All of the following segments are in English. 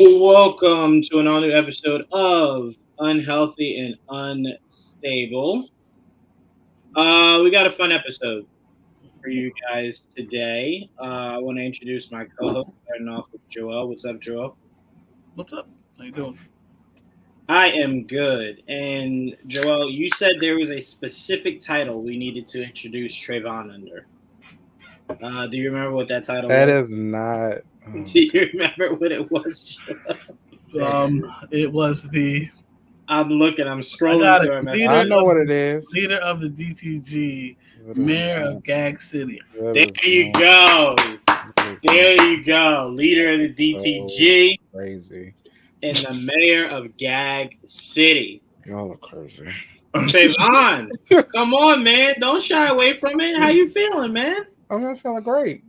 Welcome to an all new episode of Unhealthy and Unstable. We got a fun episode for you guys today. I want to introduce my co host, starting off with Joel. What's up, Joel? What's up? How you doing? I am good. And Joel, you said there was a specific title we needed to introduce Trevon under. Do you remember what that title That was? is not. Do you remember what it was? It was the I'm looking, I'm I scrolling got through it. our Leader I messages. know of what it is. leader of the DTG, That is mayor not- of Gag City. that There is you not- go. that is There you go. Leader of the DTG crazy. and the mayor of Gag City. Y'all are crazy. Trayvon, come on, man. Don't shy away from it. How you feeling, man? I'm feeling great.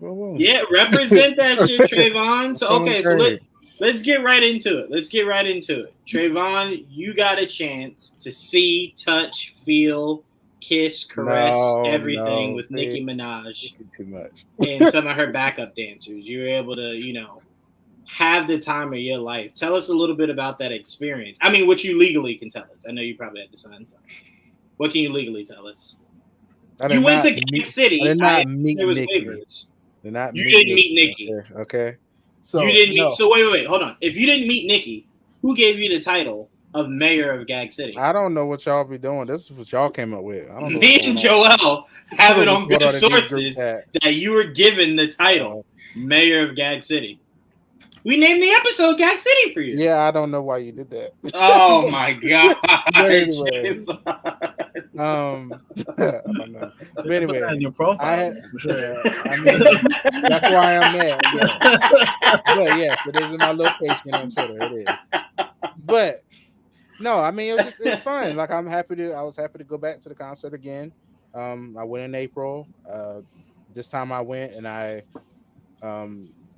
Boom. Yeah, represent that shit, Trayvon. So Feeling okay, so great. let's get right into it. Trayvon, you got a chance to see, touch, feel, kiss, caress, everything No, with see, Nicki Minaj too much. and some of her backup dancers. You were able to, have the time of your life. Tell us a little bit about that experience. I mean, what you legally can tell us. I know you probably had to sign something. What can you legally tell us? You went to Gag City. I did not meet there was Nicki. waivers. Did not You meet didn't meet Nicki. Okay. So You didn't no, meet. So wait, hold on. If you didn't meet Nicki, who gave you the title of mayor of Gag City? I don't know what y'all be doing. This is what y'all came up with. I don't know. Me and Joel have it on What good are these group sources chats? that you were given the title mayor of Gag City. We named the episode Gag City for you. Yeah, I don't know why you did that. Oh my god. Anyway. I don't know. But anyway, Put that in your profile. I had, for sure. I mean, that's why I'm mad. Yeah. But yes, it is in my location on Twitter. It is. But no, I mean it's fun. Like I was happy to go back to the concert again. I went in April. This time I went and I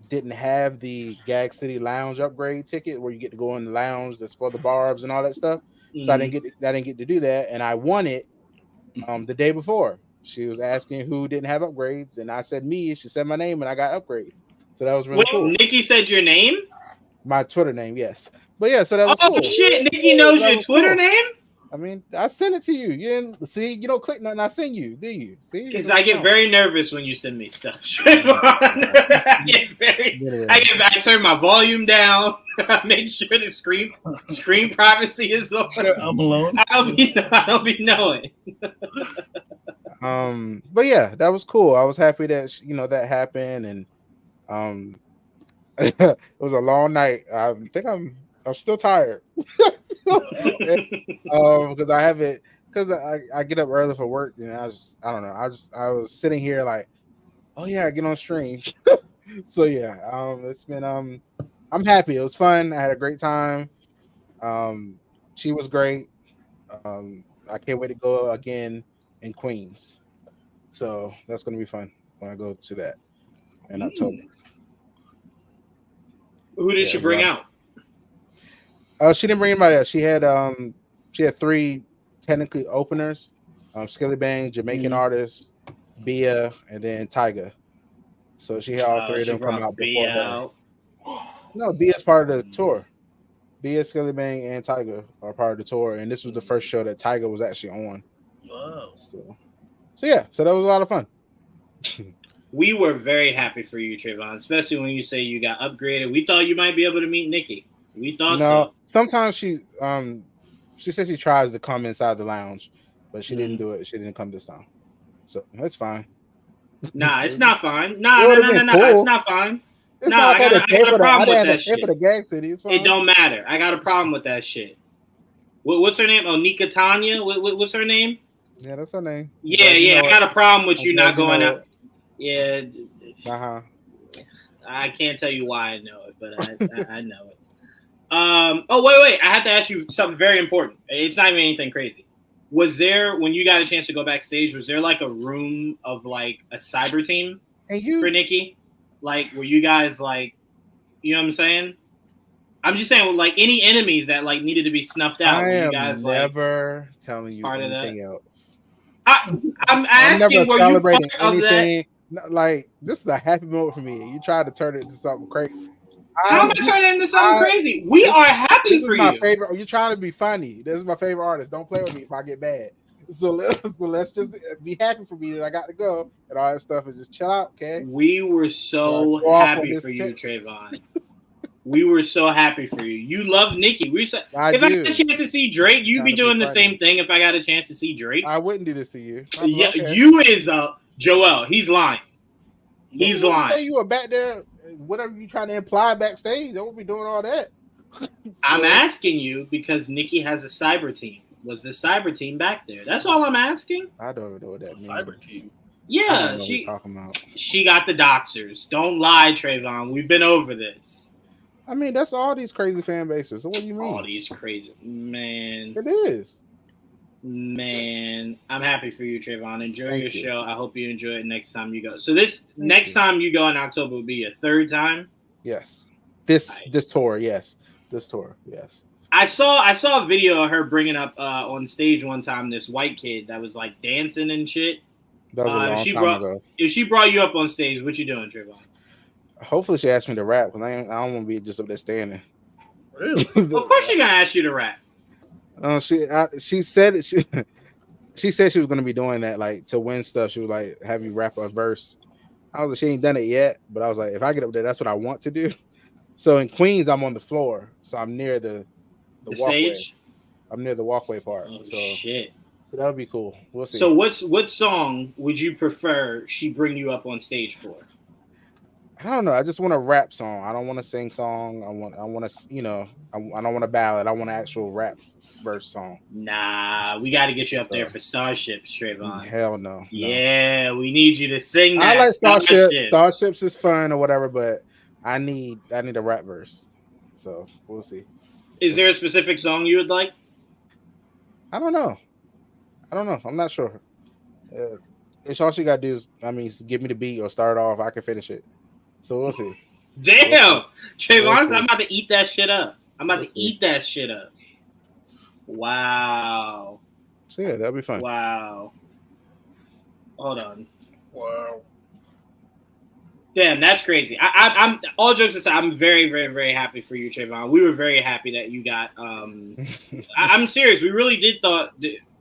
didn't have the Gag City Lounge upgrade ticket where you get to go in the lounge that's for the barbs and all that stuff. So I didn't get to do that, and I won it the day before. She was asking who didn't have upgrades, and I said me. She said my name, and I got upgrades. So that was really Wait, cool. Nicki said your name? My Twitter name, yes. But yeah, so that was Oh cool. shit, Nicki knows That your was Twitter cool. name? I mean, I sent it to you. You didn't see. You don't click nothing. I send you. Do you see? Because I get very nervous when you send me stuff. I turn my volume down. I make sure the screen privacy is on. I'm alone. I don't be knowing. But yeah, that was cool. I was happy that that happened, and it was a long night. I think I'm still tired. Because I haven't, because I get up early for work, and I don't know. I was sitting here like, oh yeah, I get on stream. So yeah, it's been I'm happy. It was fun. I had a great time. She was great. I can't wait to go again in Queens. So that's gonna be fun when I go to that in October. Who did she bring out? She didn't bring anybody else. She had 3 technically openers: Skilly Bang, Jamaican artist, Bia, and then Tyga. So she had all 3 of them come out before her. No, Bia's part of the tour. Bia, Skilly Bang, and Tyga are part of the tour, and this was the first show that Tyga was actually on. Wow. So yeah, so that was a lot of fun. We were very happy for you, Trayvon, especially when you say you got upgraded. We thought you might be able to meet Nicki. We thought so. Sometimes she said she tries to come inside the lounge, but she didn't do it. She didn't come this time, so that's fine. Nah, it's not fine. Nah, It no, would've no, been no, cool. It's not fine. It's No, not I got a problem with that pay shit. for the Gag City. It's fine. It don't matter. I got a problem with that shit. What's her name? Oh, Nika Tanya? What's her name? Yeah, that's her name. Yeah. I got a problem with you I'm not glad you going know out. Yeah. Uh-huh. I can't tell you why I know it, but I know it. Oh, wait. I have to ask you something very important. It's not even anything crazy. Was there, when you got a chance to go backstage, was there like a room of like a cyber team for Nicki? Like, were you guys like, you know what I'm saying? I'm just saying, like, any enemies that like needed to be snuffed out. I am you guys never telling you part of anything else. I'm I'm asking, never were you celebrating part of that? anything. Like, this is a happy moment for me. You tried to turn it into something crazy. How am I turning into something crazy? We are happy for This is my you. favorite. You're trying to be funny. This is my favorite artist. Don't play with me if I get bad. So let's just be happy for me that I got to go and all that stuff is just chill out, okay? We were so happy for you, Trevon. We were so happy for you. You love Nicki. If I got a chance to see Drake, you'd be doing the same thing. If I got a chance to see Drake, I wouldn't do this to you. Yeah, okay. You is Joel. He's lying. He's lying. Say you were back there. Whatever you trying to imply backstage, they won't be doing all that. So, I'm asking you because Nicki has a cyber team. Was the cyber team back there? That's all I'm asking. I don't know what that means. Cyber team. Yeah, she got the doxers. Don't lie, Trevon. We've been over this. I mean, that's all these crazy fan bases. So what do you mean? All these crazy, man. It is. Man, I'm happy for you, Trevon. Enjoy your you. show. I hope you enjoy it next time you go. So next time you go in October will be your third time? Yes. This tour, yes. This tour, yes. I saw a video of her bringing up on stage one time this white kid that was like dancing and shit. That was a long time ago. If she brought you up on stage, what you doing, Trevon? Hopefully she asked me to rap because I don't want to be just up there standing. Really? Of course she's gonna ask you to rap. She said she said she was gonna be doing that, like to win stuff. She was like have you rap a verse. I was like, she ain't done it yet, but I was like, if I get up there, that's what I want to do. So in Queens, I'm on the floor, so I'm near the walkway. Stage. I'm near the walkway part. Oh, so shit. So that would be cool. We'll see. So what song would you prefer she bring you up on stage for? I don't know. I just want a rap song. I don't want to sing song. I want to, I don't want a ballad. I want an actual rap verse song. Nah, we got to get you up there for Starships, Trevon. Hell no. Yeah, we need you to sing that. I like Starships. Starships is fun or whatever, but I need a rap verse. So we'll see. Is there a specific song you would like? I don't know. I'm not sure. It's all she got to do is, give me the beat or start off. I can finish it. So we'll see. Damn. Trayvon, I'm about to eat that shit up. Eat that shit up. Wow. So yeah, that'll be fun. Wow. Hold on. Wow. Damn, that's crazy. I'm all jokes aside, I'm very, very, very happy for you, Trayvon. We were very happy that you got I'm serious. We really did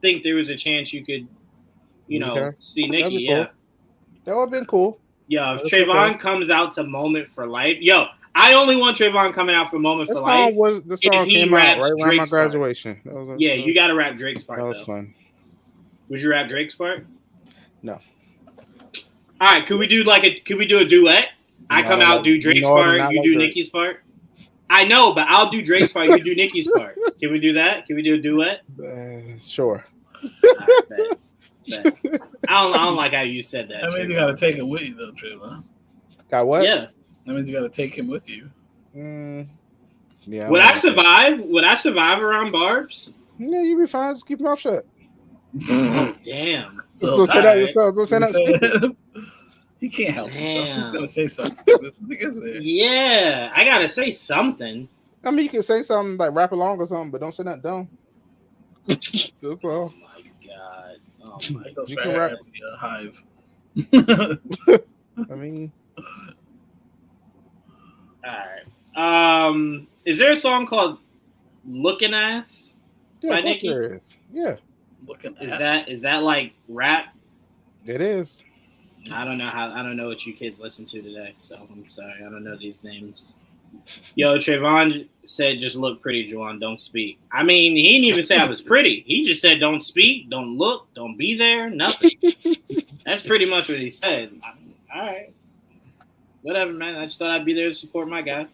think there was a chance you could, see Nicki. Yeah. Cool. That would have been cool. Yo, if Trayvon comes out to Moment for Life, I only want Trayvon coming out for Moment for Life. The song came out right around my graduation. You got to rap Drake's part. That was fun. Would you rap Drake's part? No. All right, could we do a duet? I come out, do Drake's part, you do Nicki's part. I know, but I'll do Drake's part, you do Nicki's part. Can we do that? Can we do a duet? Sure. Right, bet. I don't like how you said that. That means you gotta take it with you, though, Trevon. Got what? Yeah. That means you gotta take him with you. Yeah. Would I survive? Would I survive around Barbs? Yeah, you'll be fine. Just keep your mouth shut. Damn. So say that yourself. So say that. He can't help himself. He's gonna say something. Yeah, I gotta say something. I mean, you can say something like rap along or something, but don't say nothing dumb. That's all. Oh my god. Oh my god. You can rap. Hive. I mean. All right. Is there a song called "Looking Ass" by Nicki? There is. Yeah. Looking is that like rap? It is. I don't know what you kids listen to today, so I'm sorry. I don't know these names. Yo, Trevon said, "Just look pretty, Juwan. Don't speak." I mean, he didn't even say I was pretty. He just said, "Don't speak, don't look, don't be there, nothing." That's pretty much what he said. All right. Whatever, man. I just thought I'd be there to support my guy.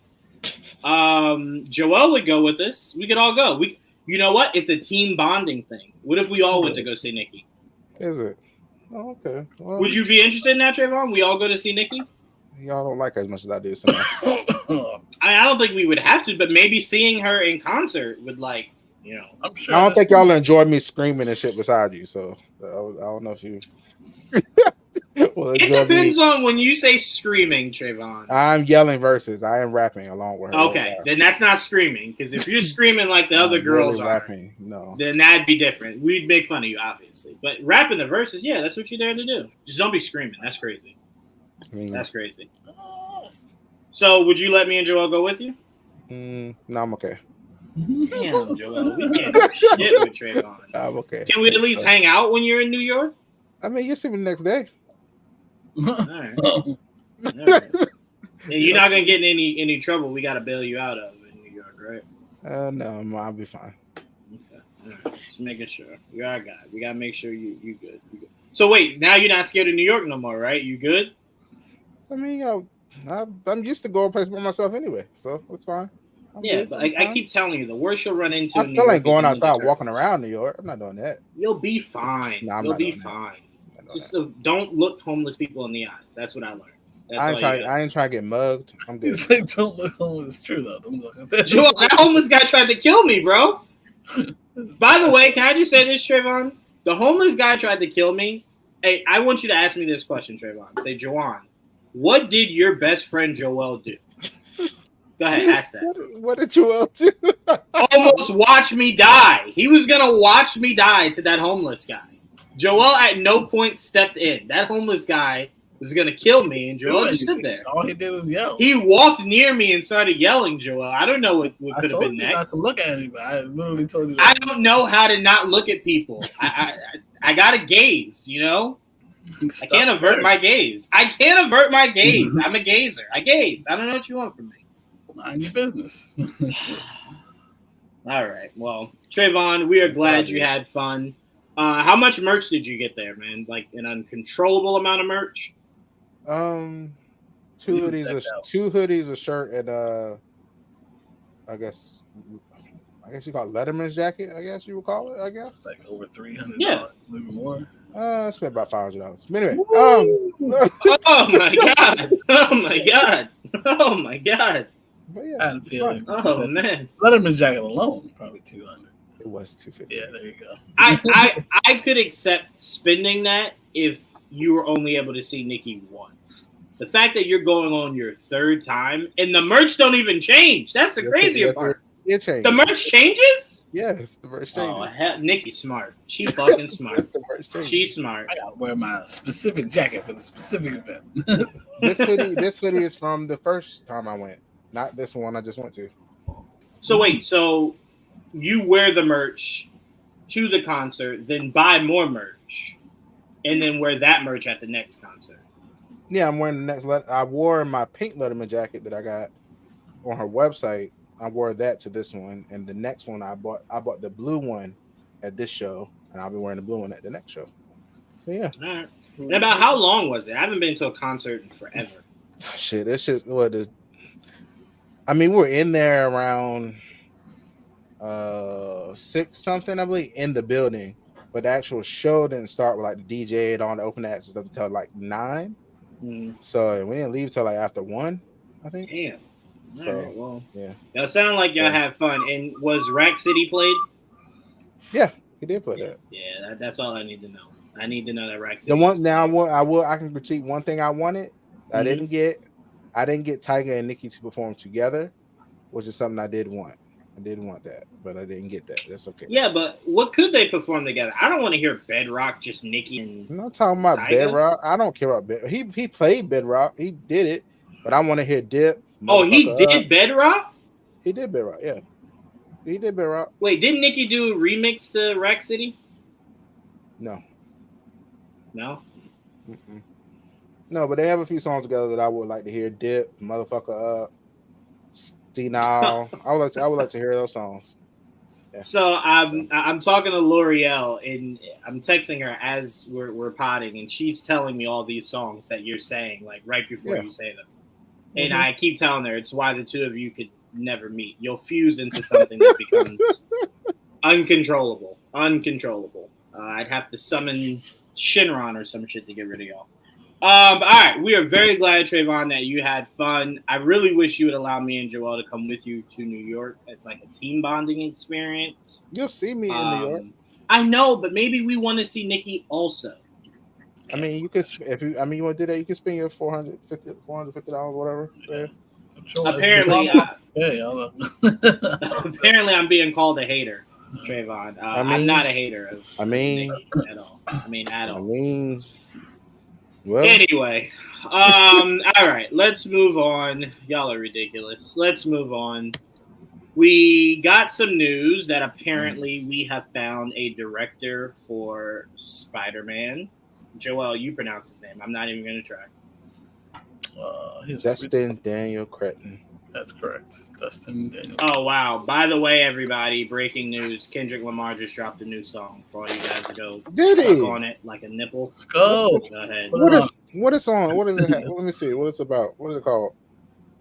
Joel would go with us. We could all go. You know what? It's a team bonding thing. What if we all went to go see Nicki? Is it? Oh, okay. Well, would you be interested in that, Trayvon? We all go to see Nicki? Y'all don't like her as much as I do. So I don't think we would have to, but maybe seeing her in concert would, I'm sure. I don't think y'all enjoy me screaming and shit beside you. So I don't know if you. Well, it depends on when you say screaming, Trayvon. I'm yelling verses. I am rapping along with her. Okay, then that's not screaming. Because if you're screaming like the other girls really are, rapping, no, then that'd be different. We'd make fun of you, obviously. But rapping the verses, yeah, that's what you're there to do. Just don't be screaming. That's crazy. I mean, that's crazy. So, would you let me and Joel go with you? No, I'm okay. Damn, Joel, we can't do shit with Trevon. I'm okay. Can we at least hang out when you're in New York? I mean, you'll see me the next day. All right. All right. And you're not gonna get in any trouble. We gotta bail you out of in New York, right? No, I'll be fine. Okay. All right. Just making sure. You're our guy. We gotta make sure you good. You good. So wait, now you're not scared of New York no more, right? You good? I mean, I'm used to going places by myself anyway, so it's fine. I'm yeah, good. but I keep telling you, the worst you'll run into. I still ain't going outside walking around New York. I'm not doing that. You'll be fine. No, You'll be fine. Just don't look homeless people in the eyes. That's what I learned. I ain't trying to get mugged. I'm good. It's like, don't look homeless. It's true though. Don't look. Joel, that homeless guy tried to kill me, bro. By the way, can I just say this, Trevon? The homeless guy tried to kill me. Hey, I want you to ask me this question, Trevon. Say, Joanne, what did your best friend Joel do? Go ahead, ask that. What did Joel do? Almost watch me die. He was gonna watch me die to that homeless guy. Joel at no point stepped in. That homeless guy was gonna kill me, and Joel just stood there. All he did was yell. He walked near me and started yelling, Joel. I don't know what could have been next. Not to look at anybody. I literally told you. I don't know how to not look at people. I gotta gaze, you know. I can't avert my gaze. I'm a gazer. I gaze. I don't know what you want from me. Mind your business. All right. Well, Trevon, we are glad you had fun. How much merch did you get there, man? Like an uncontrollable amount of merch? Two hoodies, a shirt, and I guess you call it Letterman's jacket. I guess you would call it. I guess it's like over $300. Yeah, maybe more. I spent about $500. But anyway, oh my god! Oh my god! Oh my god! But yeah, I had a feeling. Oh man! Letterman's jacket alone probably $200. It was $250. Yeah, there you go. I could accept spending that if you were only able to see Nicki once. The fact that you're going on your third time and the merch don't even change. That's the crazier part. It changed. The merch changes? Yes, the merch changes. Oh, hell, Nicki's smart. She fucking smart. She's smart. I gotta wear my specific jacket for the specific event. This hoodie is from the first time I went, not this one I just went to. So wait, so you wear the merch to the concert, then buy more merch, and then wear that merch at the next concert. Yeah, I'm wearing the next. I wore my pink Letterman jacket that I got on her website. I wore that to this one, and the next one I bought the blue one at this show, and I'll be wearing the blue one at the next show. So yeah. All right. And about how long was it? I haven't been to a concert in forever. Shit, it's just what is. I mean, we're in there around 6 something, I believe, in the building, but the actual show didn't start with like the DJ and all the open acts and stuff until like 9. So we didn't leave till like after 1, I think. Damn. So, all right, well, yeah. Y'all sound like y'all had fun. And was Rack City played? Yeah, he did play that. Yeah, that's all I need to know. I need to know that Rack City. The one now I can critique one thing I wanted. I didn't get Tyga and Nicki to perform together, which is something I did want. I did want that, but I didn't get that. That's okay. Yeah, but what could they perform together? I don't want to hear Bedrock, just Nicki and. I'm not talking about Tyga. Bedrock. I don't care about Bedrock. He played Bedrock. He did it, but I want to hear Dip. Oh, he did Bedrock? He did Bedrock, yeah. He did Bedrock. Wait, didn't Nicki do a remix to Rack City? No. No? Mm-mm. No, but they have a few songs together that I would like to hear. Dip, Motherfucker Up, Senile. I would like to hear those songs. Yeah. So I'm talking to L'Oreal and I'm texting her as we're potting, and she's telling me all these songs that you're saying like right before you say them. And I keep telling her it's why the two of you could never meet. You'll fuse into something that becomes uncontrollable. I'd have to summon Shinron or some shit to get rid of y'all. All right, we are very glad, Trevon, that you had fun. I really wish you would allow me and Joel to come with you to New York. It's like a team bonding experience. You'll see me in New York. I know, but maybe we want to see Nicki also. I mean, you could you want to do that, you can spend your $450, whatever. Yeah. Apparently, apparently, I'm being called a hater, Trevon. I'm not a hater of Nicki at all. Well, Anyway, all right, let's move on. Y'all are ridiculous. Let's move on. We got some news that apparently we have found a director for Spider-Man. Joel, you pronounce his name. I'm not even going to try. Dustin Daniel Cretton. That's correct. Dustin Daniel. Oh, wow. By the way, everybody, breaking news. Kendrick Lamar just dropped a new song for all you guys to go suck on it like a nipple. Let's go. Go ahead. What is on? What is it? Let me see. What it's about? What is it called?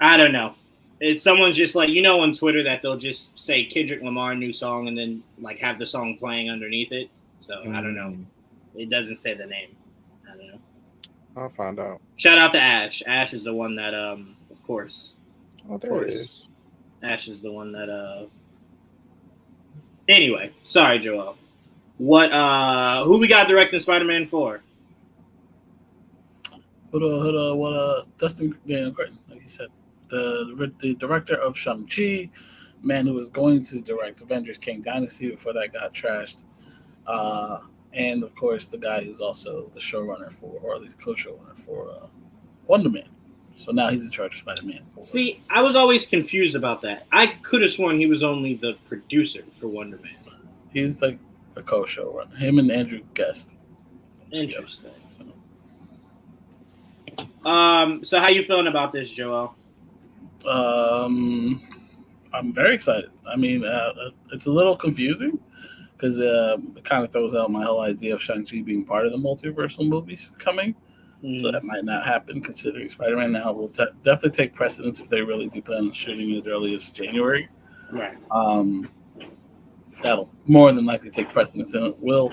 I don't know. It's someone's just like, you know, on Twitter that they'll just say Kendrick Lamar new song and then like have the song playing underneath it. So I don't know. It doesn't say the name. I don't know. I'll find out. Shout out to Ash. Ash is the one that of course. Oh, there it is. Ash is the one that Anyway, sorry, Joel. What who we got directing Spider-Man for? Dustin Daniel Cretton, like you said. The director of Shang-Chi, man who was going to direct Avengers King Dynasty before that got trashed. And of course the guy who's also the showrunner for, or at least co-showrunner for Wonder Man. So now he's in charge of Spider-Man. See, I was always confused about that. I could have sworn he was only the producer for Wonder Man. He's like a co-showrunner. Him and Andrew Guest. Interesting. So how you feeling about this, Joel? I'm very excited. I mean, it's a little confusing because it kind of throws out my whole idea of Shang-Chi being part of the multiversal movies coming. So that might not happen, considering Spider-Man now will definitely take precedence if they really do plan on shooting as early as January. Right. That'll more than likely take precedence, and it will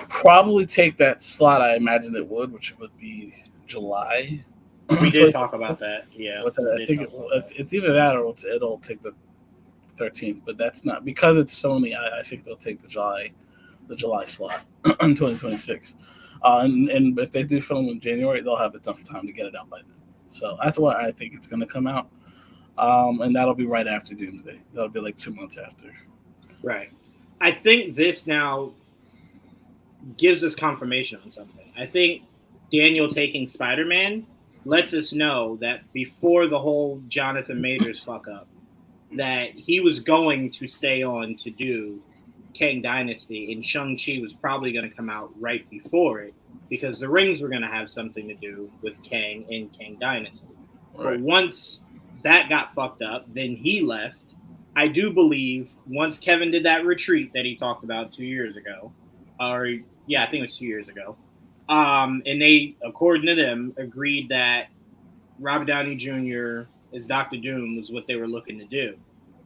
probably take that slot I imagine it would, which would be July. We did talk about that, yeah. I think it's either that or it'll take the 13th, but that's not because it's Sony. I think they'll take the July slot in 2026. And if they do film in January, they'll have enough time to get it out by then. So that's why I think it's going to come out. And that'll be right after Doomsday. That'll be like 2 months after. Right. I think this now gives us confirmation on something. I think Daniel taking Spider-Man lets us know that before the whole Jonathan Majors fuck up, that he was going to stay on to do Kang Dynasty, and Shang-Chi was probably going to come out right before it because the rings were going to have something to do with Kang and Kang Dynasty. Right. But once that got fucked up, then he left. I do believe once Kevin did that retreat that he talked about 2 years ago, I think it was 2 years ago, and they, according to them, agreed that Robert Downey Jr. as Dr. Doom was what they were looking to do.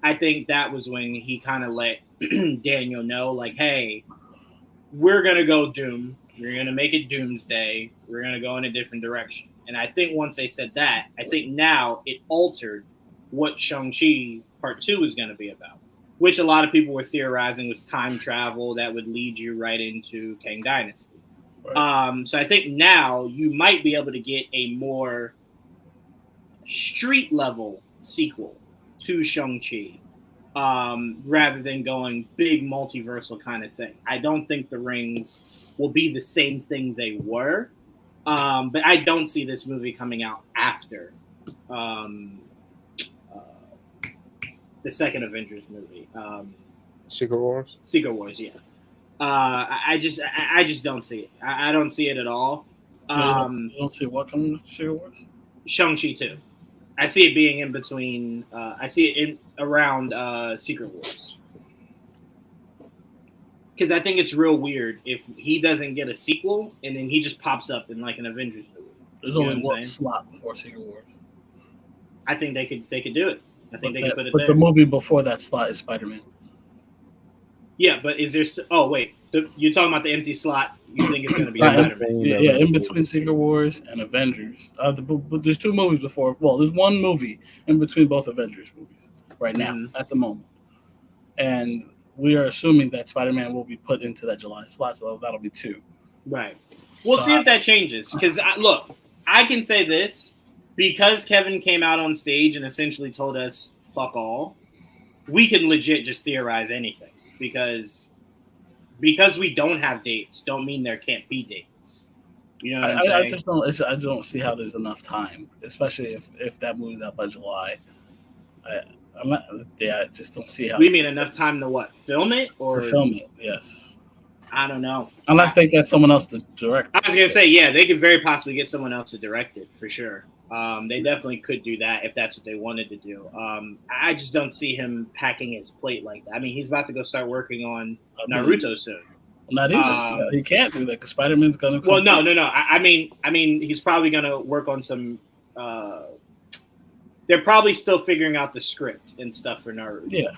I think that was when he kind of let Daniel know, like, hey, we're going to go Doom. We're going to make it Doomsday. We're going to go in a different direction. And I think once they said that, I think now it altered what Shang-Chi Part 2 is going to be about, which a lot of people were theorizing was time travel that would lead you right into Kang Dynasty. Right. So I think now you might be able to get a more street-level sequel to Shang-Chi rather than going big multiversal kind of thing. I don't think the rings will be the same thing they were, but I don't see this movie coming out after the second Avengers movie. Secret Wars? Secret Wars, yeah. I just don't see it. I don't see it at all. You don't see what coming to Secret Wars? Shang-Chi 2. I see it being in between. I see it around Secret Wars. Because I think it's real weird if he doesn't get a sequel and then he just pops up in like an Avengers movie. There's only one slot before Secret Wars. I think they could do it. I think they could put it there. But the movie before that slot is Spider-Man. Yeah, but is there? Oh wait, you're talking about the empty slot. You think it's going to be Spider-Man? Yeah, in between Secret Wars and Avengers. But there's two movies before. Well, there's one movie in between both Avengers movies right now at the moment, and we are assuming that Spider-Man will be put into that July slot, so that'll be 2. Right. We'll see if that changes. Because look, I can say this because Kevin came out on stage and essentially told us "fuck all." We can legit just theorize anything. Because we don't have dates don't mean there can't be dates. You know what I'm saying? I don't see how there's enough time, especially if that moves out by July. I just don't see how. We mean enough time to what? Film it or film it? Yes. I don't know. Unless they get someone else to direct. I was gonna say, yeah, they could very possibly get someone else to direct it for sure. They definitely could do that if that's what they wanted to do. I just don't see him packing his plate like that. I mean, he's about to go start working on Naruto soon. Not even. He can't do that because Spider-Man's gonna. Well, no. I mean, he's probably gonna work on some. They're probably still figuring out the script and stuff for Naruto. Yeah.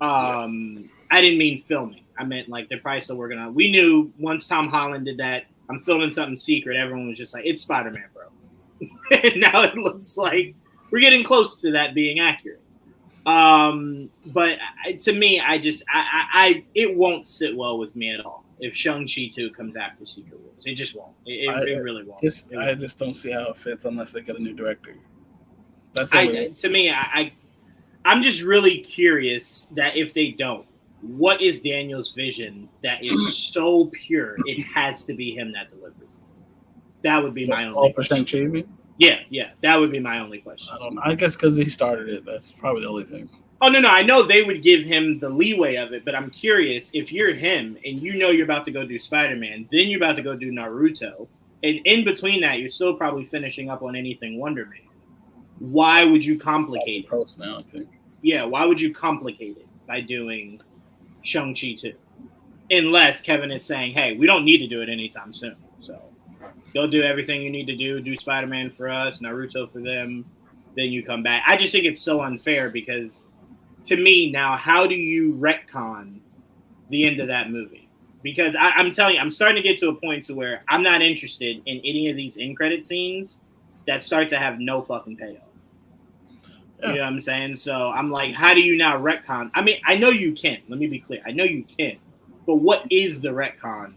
I didn't mean filming. I meant like they're probably still working on it. We knew once Tom Holland did that, I'm filming something secret, everyone was just like, it's Spider-Man, bro. And now it looks like we're getting close to that being accurate. But to me, it won't sit well with me at all if Shang-Chi 2 comes after Secret Wars. It just won't. It really won't. I just don't see how it fits unless they get a new director. I'm just really curious that if they don't, what is Daniel's vision that is so pure it has to be him that delivers? That would be my only question. For Shang-Chi? Yeah, that would be my only question. I don't know. I guess because he started it, that's probably the only thing. Oh, no, I know they would give him the leeway of it, but I'm curious, if you're him and you know you're about to go do Spider-Man, then you're about to go do Naruto, and in between that, you're still probably finishing up on anything Wonder Man. Why would you complicate it? Now, I think. Yeah, why would you complicate it by doing Shang-Chi 2? Unless Kevin is saying, hey, we don't need to do it anytime soon. So they'll do everything you need to do Spider-Man for us, Naruto for them, then you come back. I just think it's so unfair because to me now, how do you retcon the end of that movie? Because I'm telling you, I'm starting to get to a point to where I'm not interested in any of these end credit scenes that start to have no fucking payoff. Yeah. You know what I'm saying? So I'm like, how do you now retcon? I mean, I know you can. Let me be clear. I know you can. But what is the retcon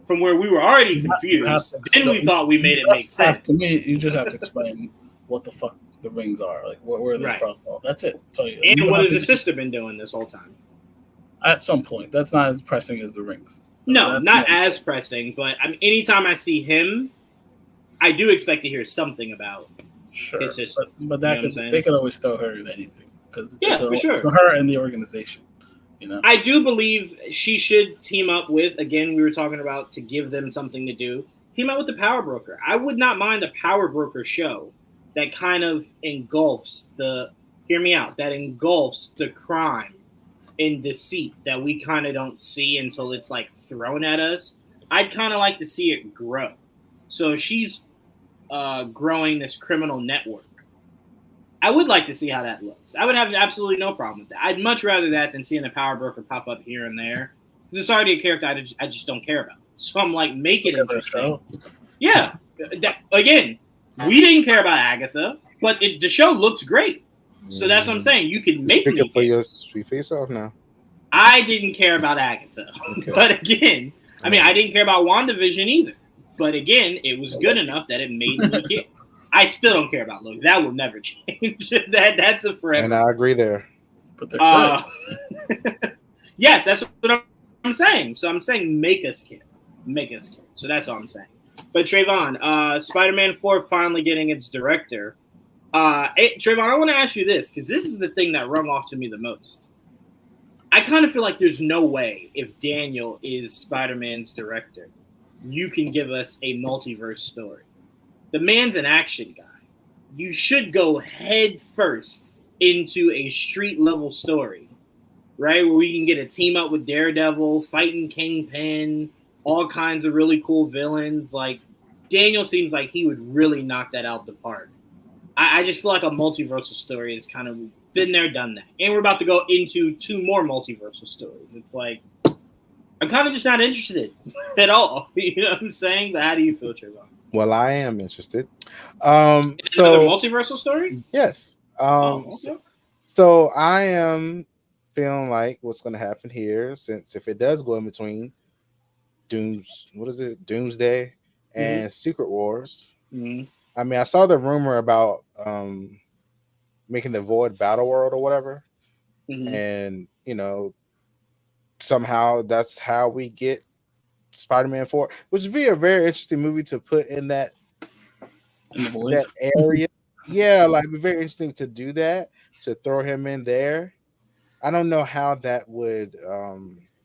from where we were already confused? Then we thought we made it make sense. To me, you just have to explain what the fuck the rings are. Like, where they're from. Well, that's it. So, and what has the sister been doing this whole time? At some point. That's not as pressing as the rings. No, not as pressing. But I mean, anytime I see him, I do expect to hear something about his sister. But that they could always throw her in anything because for sure. It's her and the organization. You know, I do believe she should team up with. Again, we were talking about to give them something to do. Team up with the Power Broker. I would not mind a Power Broker show that kind of engulfs hear me out. That engulfs the crime and deceit that we kind of don't see until it's like thrown at us. I'd kind of like to see it grow. So she's growing this criminal network. I would like to see how that looks. I would have absolutely no problem with that. I'd much rather that than seeing the Power Broker pop up here and there. Because it's already a character I just don't care about. So I'm like, make it interesting. Yeah. Again, we didn't care about Agatha, but the show looks great. So that's what I'm saying. You can make it. Speak for yourself now. I didn't care about Agatha. Okay. But again, I mean, I didn't care about WandaVision either. But again, it was good enough that it made me care. I still don't care about Loki. That will never change. That's a forever. And I agree there. But they're yes, that's what I'm saying. So I'm saying make us care. Make us care. So that's all I'm saying. But Trevon, Spider-Man 4 finally getting its director. Trevon, I want to ask you this, because this is the thing that rung off to me the most. I kind of feel like there's no way, if Daniel is Spider-Man's director, you can give us a multiverse story. The man's an action guy. You should go head first into a street level story, right? Where we can get a team up with Daredevil, fighting Kingpin, all kinds of really cool villains. Like, Daniel seems like he would really knock that out the park. I just feel like a multiversal story has kind of been there, done that. And we're about to go into 2 more multiversal stories. It's like, I'm kind of just not interested at all. You know what I'm saying? But how do you feel, Trevon? Well, I am interested. Another multiversal story? Yes. Okay. So I am feeling like what's going to happen here, since if it does go in between Doomsday and Secret Wars. Mm-hmm. I mean, I saw the rumor about making the Void Battle World or whatever, and somehow that's how we get Spider-Man 4, which would be a very interesting movie to put in that area. Yeah, like it'd be very interesting to do that, to throw him in there. I don't know how that would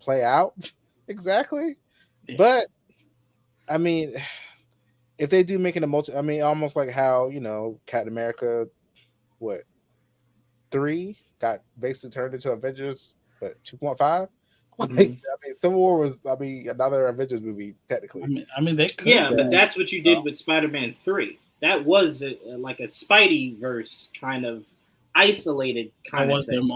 play out exactly, but I mean, if they do make it a multi, I mean, almost like how Captain America, what 3 got basically turned into Avengers, but 2.5. Like, I mean, Civil War was, another Avengers movie technically. I mean, they could. Yeah, but that's what you did with Spider-Man 3. That was like a Spidey verse kind of isolated kind of thing.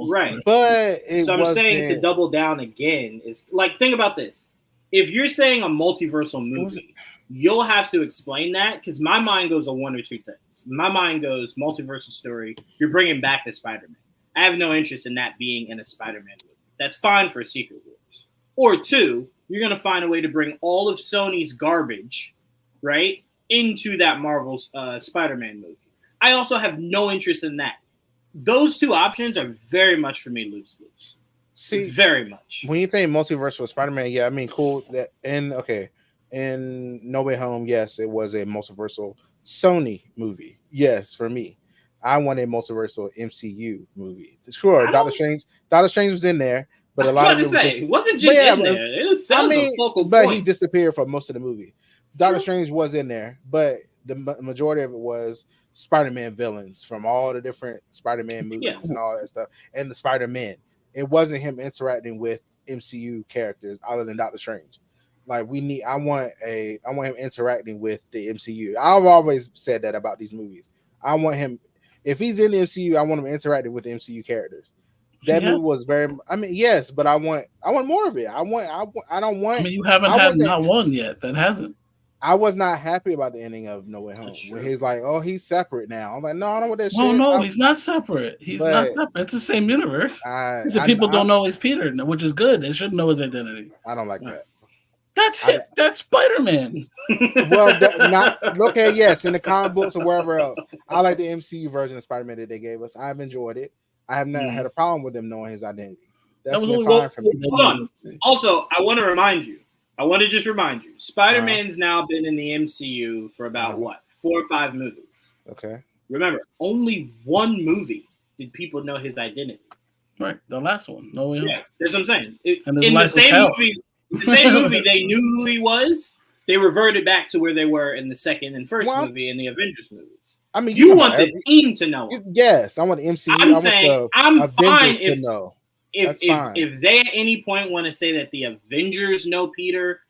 Right. But so I'm saying to double down again is like, think about this. If you're saying a multiversal movie, you'll have to explain that, because my mind goes on one or two things. My mind goes multiversal story. You're bringing back the Spider-Man. I have no interest in that being in a Spider-Man movie. That's fine for Secret Wars. Or 2, you're going to find a way to bring all of Sony's garbage, right, into that Marvel's Spider-Man movie. I also have no interest in that. Those 2 options are very much for me lose-lose. See, very much. When you think multiversal Spider-Man, yeah, I mean, cool. That in No Way Home, yes, it was a multiversal Sony movie. Yes, for me, I want a multiversal MCU movie. Sure, Doctor Strange was in there, but a lot of it wasn't just in there. It was a focal point. But he disappeared for most of the movie. Doctor Strange was in there, but the majority of it was Spider-Man villains from all the different Spider-Man movies and all that stuff, and the Spider-Man. It wasn't him interacting with MCU characters other than Doctor Strange. Like I want him interacting with the MCU. I've always said that about these movies. I want him, if he's in the MCU, I want him interacting with the MCU characters. That movie was yes, but I want more of it. I don't want. I mean, you haven't had not one yet that hasn't. I was not happy about the ending of No Way Home. Where he's like, "Oh, he's separate now." I'm like, "No, I don't want that shit." No, he's not separite. He's not separate. It's the same universe. People don't know he's Peter, which is good. They should know his identity. I don't like that. That's it. That's Spider-Man. Well, yes, in the comic books or wherever else. I like the MCU version of Spider-Man that they gave us. I've enjoyed it. I have not had a problem with them knowing his identity. That was fine for me. Hold on. Also, I want to just remind you, Spider-Man's now been in the MCU for about 4 or 5 movies. Okay. Remember, only 1 movie did people know his identity. Right, the last one. No way. Yeah, that's what I'm saying. In the same movie, they knew who he was. They reverted back to where they were in the second and first movie in the Avengers movies. I mean, you want the team to know. Yes, I want the MCU. I'm fine to know. If they at any point want to say that the Avengers know Peter,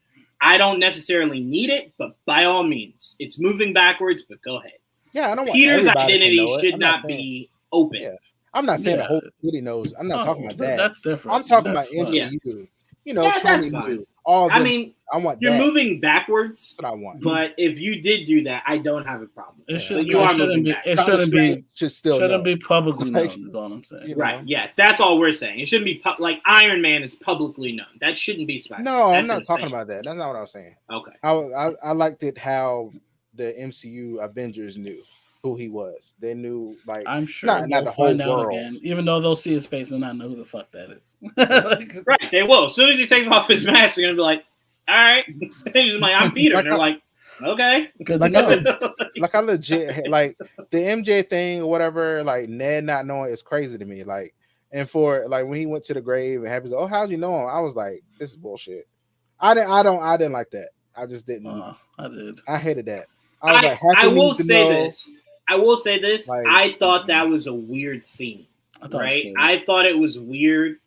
I don't necessarily need it, but by all means, it's moving backwards, but go ahead. Yeah, I don't want Peter's identity should not be open. Yeah. I'm not saying the whole city knows. I'm not talking about that. That's different. I'm talking about MCU. Yeah. Tony knew. I want you're moving backwards. That's what I want. But if you did do that, I don't have a problem. It shouldn't be publicly known. Is all I'm saying. Right? Yes, that's all we're saying. It shouldn't be like Iron Man is publicly known. That shouldn't be Spider-Man. No, I'm not talking about that. That's not what I was saying. Okay. I liked it how the MCU Avengers knew who he was. They knew, like, I'm sure not the whole world. Again, even though they'll see his face and not know who the fuck that is. Right, they will. As soon as he takes off his mask, they're gonna be like, "All right," he's like, "I'm Peter," and they're like, "Okay." I legit like the MJ thing or whatever. Like Ned not knowing is crazy to me. Like, and for like when he went to the grave and happens, oh, how'd you know him? I was like, this is bullshit. I didn't like that. I just didn't. I did. I hated that. I will say this. Like, I thought that was a weird scene. I thought it was weird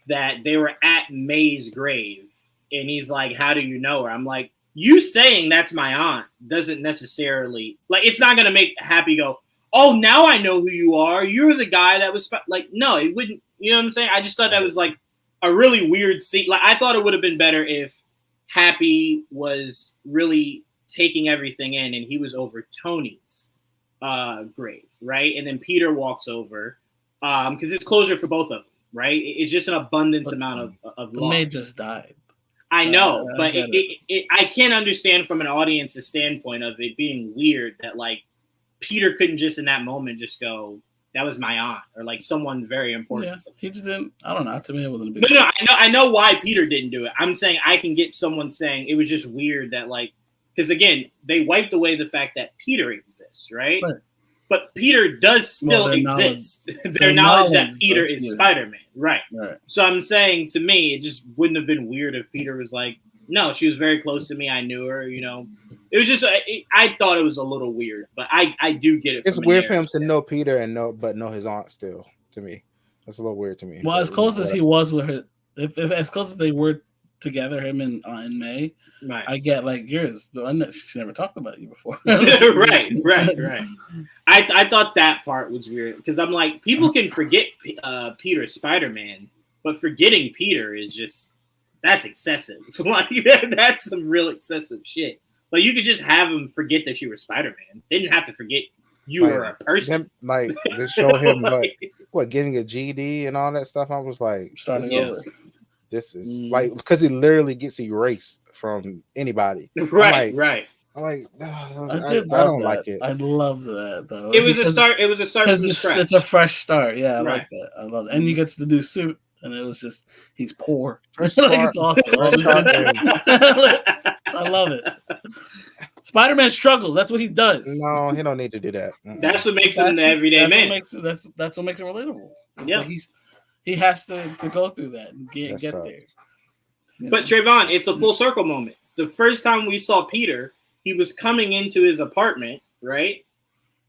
that they were at May's grave and he's like, "How do you know her?" I'm like, you saying that's my aunt doesn't necessarily, like, it's not going to make Happy go, "Oh, now I know who you are. You're the guy that was," like, no, it wouldn't. You know what I'm saying? I just thought that was like a really weird scene. Like, I thought it would have been better if Happy was really taking everything in and he was over Tony's grave, right? And then Peter walks over because it's closure for both of them, right? It's just an abundance amount of loss. May just died. I know, but I can't understand from an audience's standpoint of it being weird that, like, Peter couldn't just in that moment just go, that was my aunt or like someone very important. Yeah, he just didn't. I don't know. To me, it wasn't a big. No, deal. I know why Peter didn't do it. I'm saying I can get someone saying it was just weird that like, because again, they wiped away the fact that Peter exists, right? But Peter does still exist. Their knowledge that Peter is Spider-Man, right? So I'm saying, to me, it just wouldn't have been weird if Peter was like, no, she was very close to me. I knew her, you know. It was just, I thought it was a little weird, but I do get it. It's weird for him to know Peter and know his aunt still. To me, that's a little weird to me. Well, as close as he was with her, if as close as they were together, him in May, right. I get like yours. She never talked about you before. right. I thought that part was weird because I'm like, people can forget Peter Spider-Man, but forgetting Peter is just, that's excessive. Like that's some real excessive shit. Like you could just have him forget that you were Spider-Man. They didn't have to forget you were a person. Like they show him what getting a GD and all that stuff. I was like, starting over. This is like because he literally gets erased from anybody. Right. I'm like, I don't like it. I love that though. It was a start. It was a start from scratch. It's a fresh start. Yeah, I like that. I love it. And he gets the new suit, and it was just he's poor. Like it's awesome. I love it. Spider-Man struggles. That's what he does. No, he don't need to do that. That's what makes him the everyday man. That's what makes it relatable. Yeah, like he has to go through that and get there. But Trevon, it's a full circle moment. The first time we saw Peter, he was coming into his apartment, right?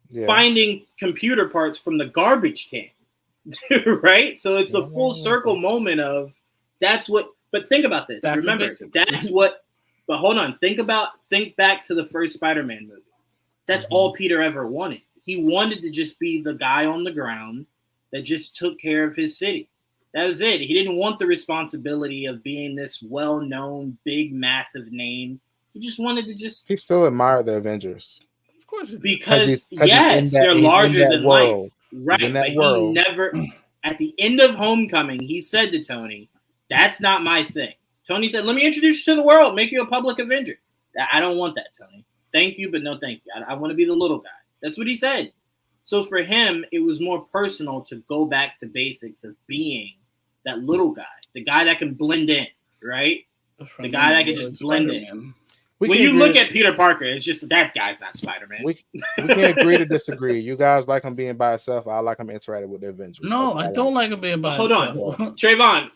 Yeah. Finding computer parts from the garbage can, right? So it's a full circle moment of that's what. But think about this. Remember, that's what. But hold on. Think back to the first Spider-Man movie. That's all Peter ever wanted. He wanted to just be the guy on the ground that just took care of his city. That was it. He didn't want the responsibility of being this well-known, big, massive name. He just wanted to just... He still admired the Avengers. Of course he did. Because, yes, they're larger than life. Right, but he never... At the end of Homecoming, he said to Tony, that's not my thing. Tony said, let me introduce you to the world, make you a public Avenger. I don't want that, Tony. Thank you, but no thank you. I want to be the little guy. That's what he said. So for him, it was more personal to go back to basics of being that little guy, the guy that can blend in, right? The guy that can just blend in. When you look at Peter Parker, it's just that guy's not Spider-Man. We can agree to disagree. You guys like him being by himself. I like him interacting with the Avengers. No, I don't like him being by himself. Hold on. Trevon,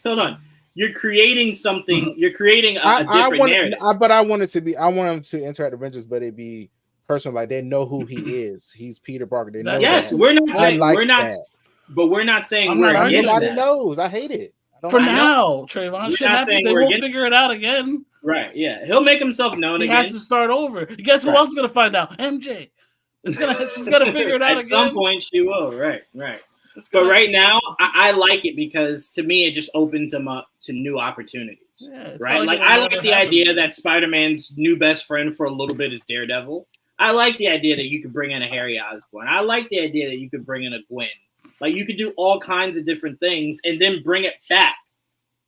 hold on. You're creating something. You're creating a different narrative. But I want him to interact with Avengers, but it be personal. Like they know who he is. He's Peter Parker. They know. Yes, we're not saying but we're not saying we're against that. Nobody knows. I hate it. Now, Trevon, shit happens. They will figure it out again. Right? Yeah, he'll make himself known again. He has to start over. Guess who else is gonna find out? MJ. She's gonna figure it out again. At some point, she will. Right. But right now, I like it because to me, it just opens them up to new opportunities. Yeah, right? Like I like the idea that Spider-Man's new best friend for a little bit is Daredevil. I like the idea that you could bring in a Harry Osborn. I like the idea that you could bring in a Gwen. Like you could do all kinds of different things and then bring it back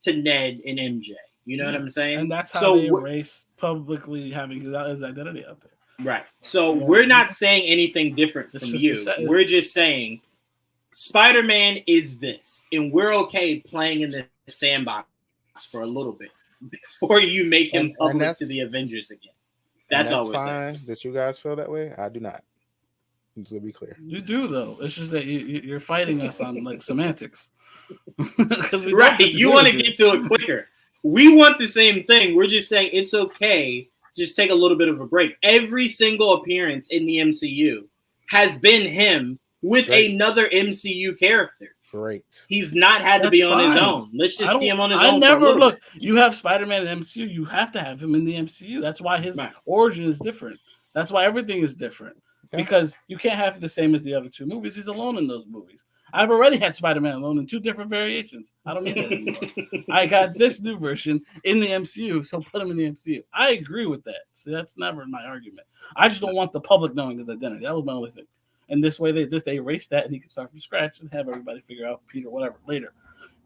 to Ned and MJ. You know what I'm saying? And that's how they erase publicly having his identity out there. Right. So we're not saying anything different from you. We're just saying Spider-Man is this, and we're okay playing in the sandbox for a little bit before you make him public to the Avengers again. That's all we're saying. That you guys feel that way. I do not. Just to be clear, you do though. It's just that you're fighting us on like semantics. Right? You want to get to it quicker. We want the same thing. We're just saying it's okay. Just take a little bit of a break. Every single appearance in the MCU has been him with another MCU character. Great. He's not had to be on his own. Let's just see him on his own. Look. You have Spider-Man in the MCU. You have to have him in the MCU. That's why his origin is different. That's why everything is different. Because you can't have it the same as the other two movies. He's alone in those movies. I've already had Spider-Man alone in 2 different variations. I don't need that anymore. I got this new version in the MCU, so put him in the MCU. I agree with that. See, that's never my argument. I just don't want the public knowing his identity. That was my only thing. And this way, they erase that, and he can start from scratch and have everybody figure out Peter, whatever, later,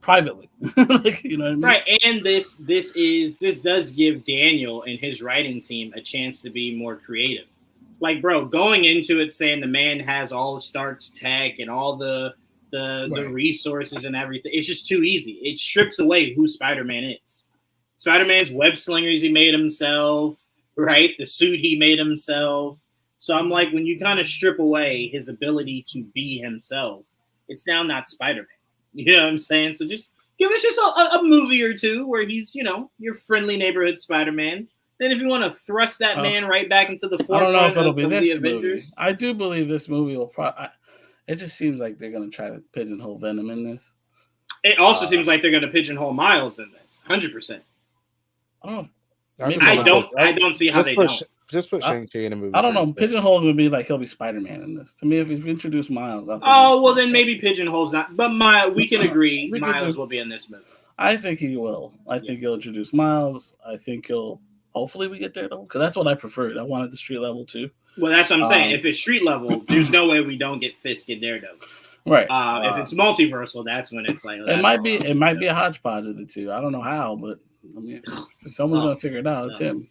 privately. Like, you know what I mean? Right. And this does give Daniel and his writing team a chance to be more creative. Like, bro, going into it saying the man has all the Stark's tech and all the resources and everything, it's just too easy. It strips away who Spider-Man is. Spider-Man's web slingers he made himself, right? The suit he made himself. So I'm like, when you kind of strip away his ability to be himself, it's now not Spider-Man. You know what I'm saying? So just give us just a movie or two where he's, your friendly neighborhood Spider-Man. Then if you want to thrust that man right back into the forefront I don't know if it'll be of this the Avengers. movie. I do believe this movie will probably... It just seems like they're going to try to pigeonhole Venom in this. It also seems like they're going to pigeonhole Miles in this, 100%. I don't see how they don't. Just put Shang-Chi in the movie. I don't know. Pigeonhole would be like he'll be Spider-Man in this. To me, if you introduce Miles, then maybe Pigeonhole's not. But we can agree Miles will be in this movie. I think he will. I think he'll introduce Miles. I think he'll. Hopefully, we get Daredevil because that's what I preferred. I wanted the street level too. Well, that's what I'm saying. If it's street level, there's no way we don't get Fisk and Daredevil. Right. If it's multiversal, that's when it's like it might be. It might be a hodgepodge of the two. I don't know how, but I mean, if someone's gonna figure it out, it's him.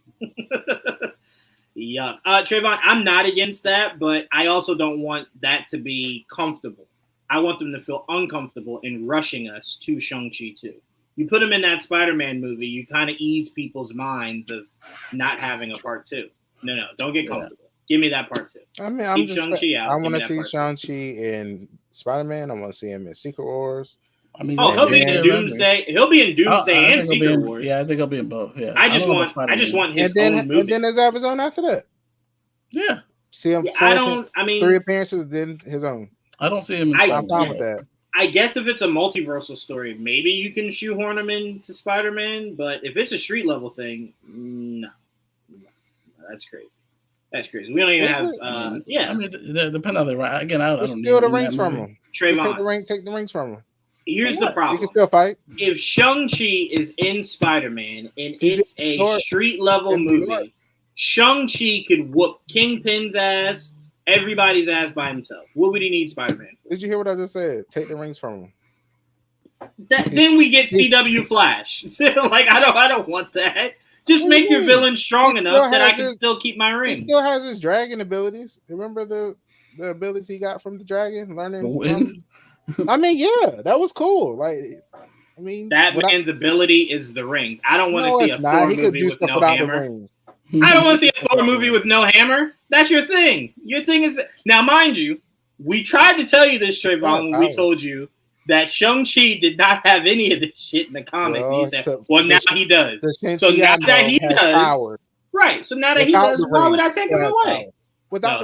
Yeah. Trevon, I'm not against that, but I also don't want that to be comfortable. I want them to feel uncomfortable in rushing us to Shang-Chi 2. You put him in that Spider-Man movie, you kind of ease people's minds of not having a part 2. No, don't get comfortable. Give me that part 2. I mean, Keep Shang-Chi out. I want to see Shang-Chi in Spider-Man. I want to see him in Secret Wars. I mean, he'll be in Doomsday. He'll be in Doomsday and Secret Wars. Yeah, I think he'll be in both. Yeah, I just want his own movie. And then there's Arizona after that. Yeah, see him. Yeah, 3 appearances, then his own. I don't see him. I'm fine with that. I guess if it's a multiversal story, maybe you can shoehorn him into Spider-Man. But if it's a street level thing, no, that's crazy. That's crazy. We don't even have. I mean, depending on the again. I don't steal the rings from him. Trayvon, take the rings from him. Here's the problem. You can still fight. If Shang-Chi is in Spider-Man and it's a street level movie, Shang-Chi could whoop Kingpin's ass, everybody's ass by himself. What would he need Spider-Man for? Did you hear what I just said? Take the rings from him. Then we get CW Flash. Like I don't want that. Just make your villain strong enough that I can still keep my rings. He still has his dragon abilities. Remember the abilities he got from the dragon, learning the wind. I mean, yeah, that was cool. Like, I mean, that man's ability is the rings. I don't want to see a Thor movie with no hammer. I don't want to see a Thor movie with no hammer. That's your thing. Your thing is now, mind you, we tried to tell you this, Trayvon, when we told you that Shang-Chi did not have any of this shit in the comics. And you said, well, now he does. So now that he does, right? So now that he does, why would I take him away?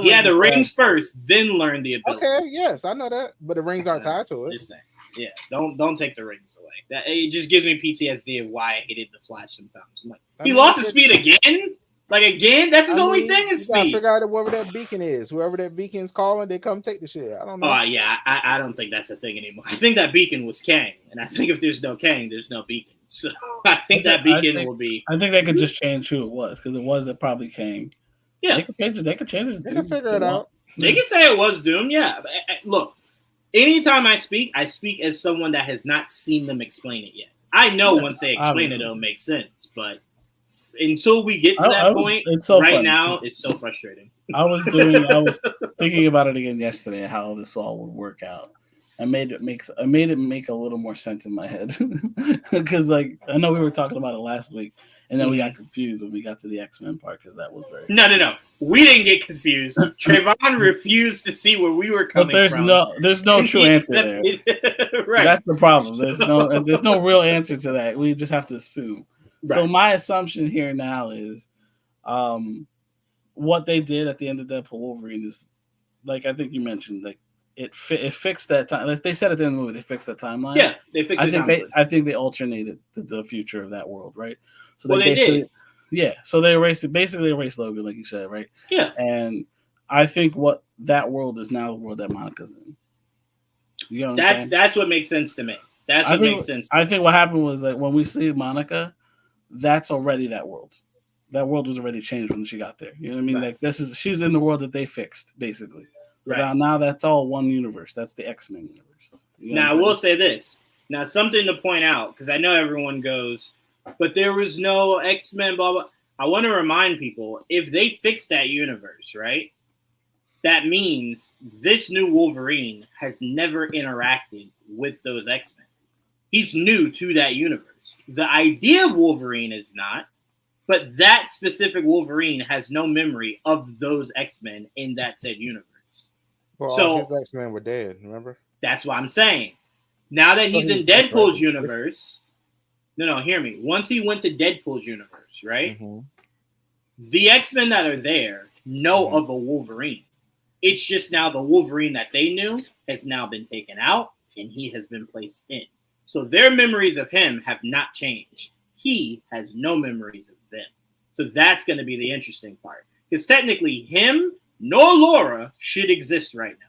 He had the rings first, then learn the ability. Okay, yes, I know that, but the rings aren't tied to it. Just saying. Yeah, don't take the rings away. That it just gives me PTSD of why I hated the Flash sometimes. I'm like, he lost his speed again? Like again? That's his only thing is speed. Figure out wherever that beacon is. Whoever that beacon's calling, they come take the shit. I don't know. Oh yeah, I don't think that's a thing anymore. I think that beacon was Kang, and I think if there's no Kang, there's no beacon. So I think that beacon will be. I think they could just change who it was because it was probably Kang. Yeah, they could change it. They could change it. They can figure it out. They can say it was Doom. Yeah, look. Anytime I speak as someone that has not seen them explain it yet. I know once they explain it, it'll make sense. But until we get to that point, now it's so frustrating. I was thinking about it again yesterday, how this all would work out. I made it make a little more sense in my head because, like, I know we were talking about it last week, and then we got confused when we got to the X-Men part because that was very. No. We didn't get confused. Trayvon refused to see where we were coming from. There's no true answer there. Right. That's the problem. There's no real answer to that. We just have to assume. Right. So my assumption here now is, what they did at the end of Deadpool Wolverine is, like I think you mentioned, like. It fixed that time. They said at the end of the movie they fixed that timeline. Yeah, they fixed it. I think they alternated the future of that world, right? So they did. Yeah, so they basically erased Logan, like you said, right? Yeah. And I think what that world is now the world that Monica's in. You know that's what makes sense to me. That's what makes sense. I think what happened was that when we see Monica, that's already that world. That world was already changed when she got there. You know what I mean? Right. Like she's in the world that they fixed, basically. Right. Now that's all one universe. That's the X-Men universe. You know now, I will say this. Now, something to point out, because I know everyone goes, but there was no X-Men, blah, blah. I want to remind people, if they fix that universe, right, that means this new Wolverine has never interacted with those X-Men. He's new to that universe. The idea of Wolverine is not, but that specific Wolverine has no memory of those X-Men in that said universe. Well, So all his X-Men were dead, remember? that's what I'm saying. Now that he's in Deadpool's universe, no, hear me. Once he went to Deadpool's universe, right? Mm-hmm. The X-Men that are there know of a Wolverine. It's just now the Wolverine that they knew has now been taken out and he has been placed in. So their memories of him have not changed. He has no memories of them. So that's going to be the interesting part. Because technically him nor Laura should exist right now.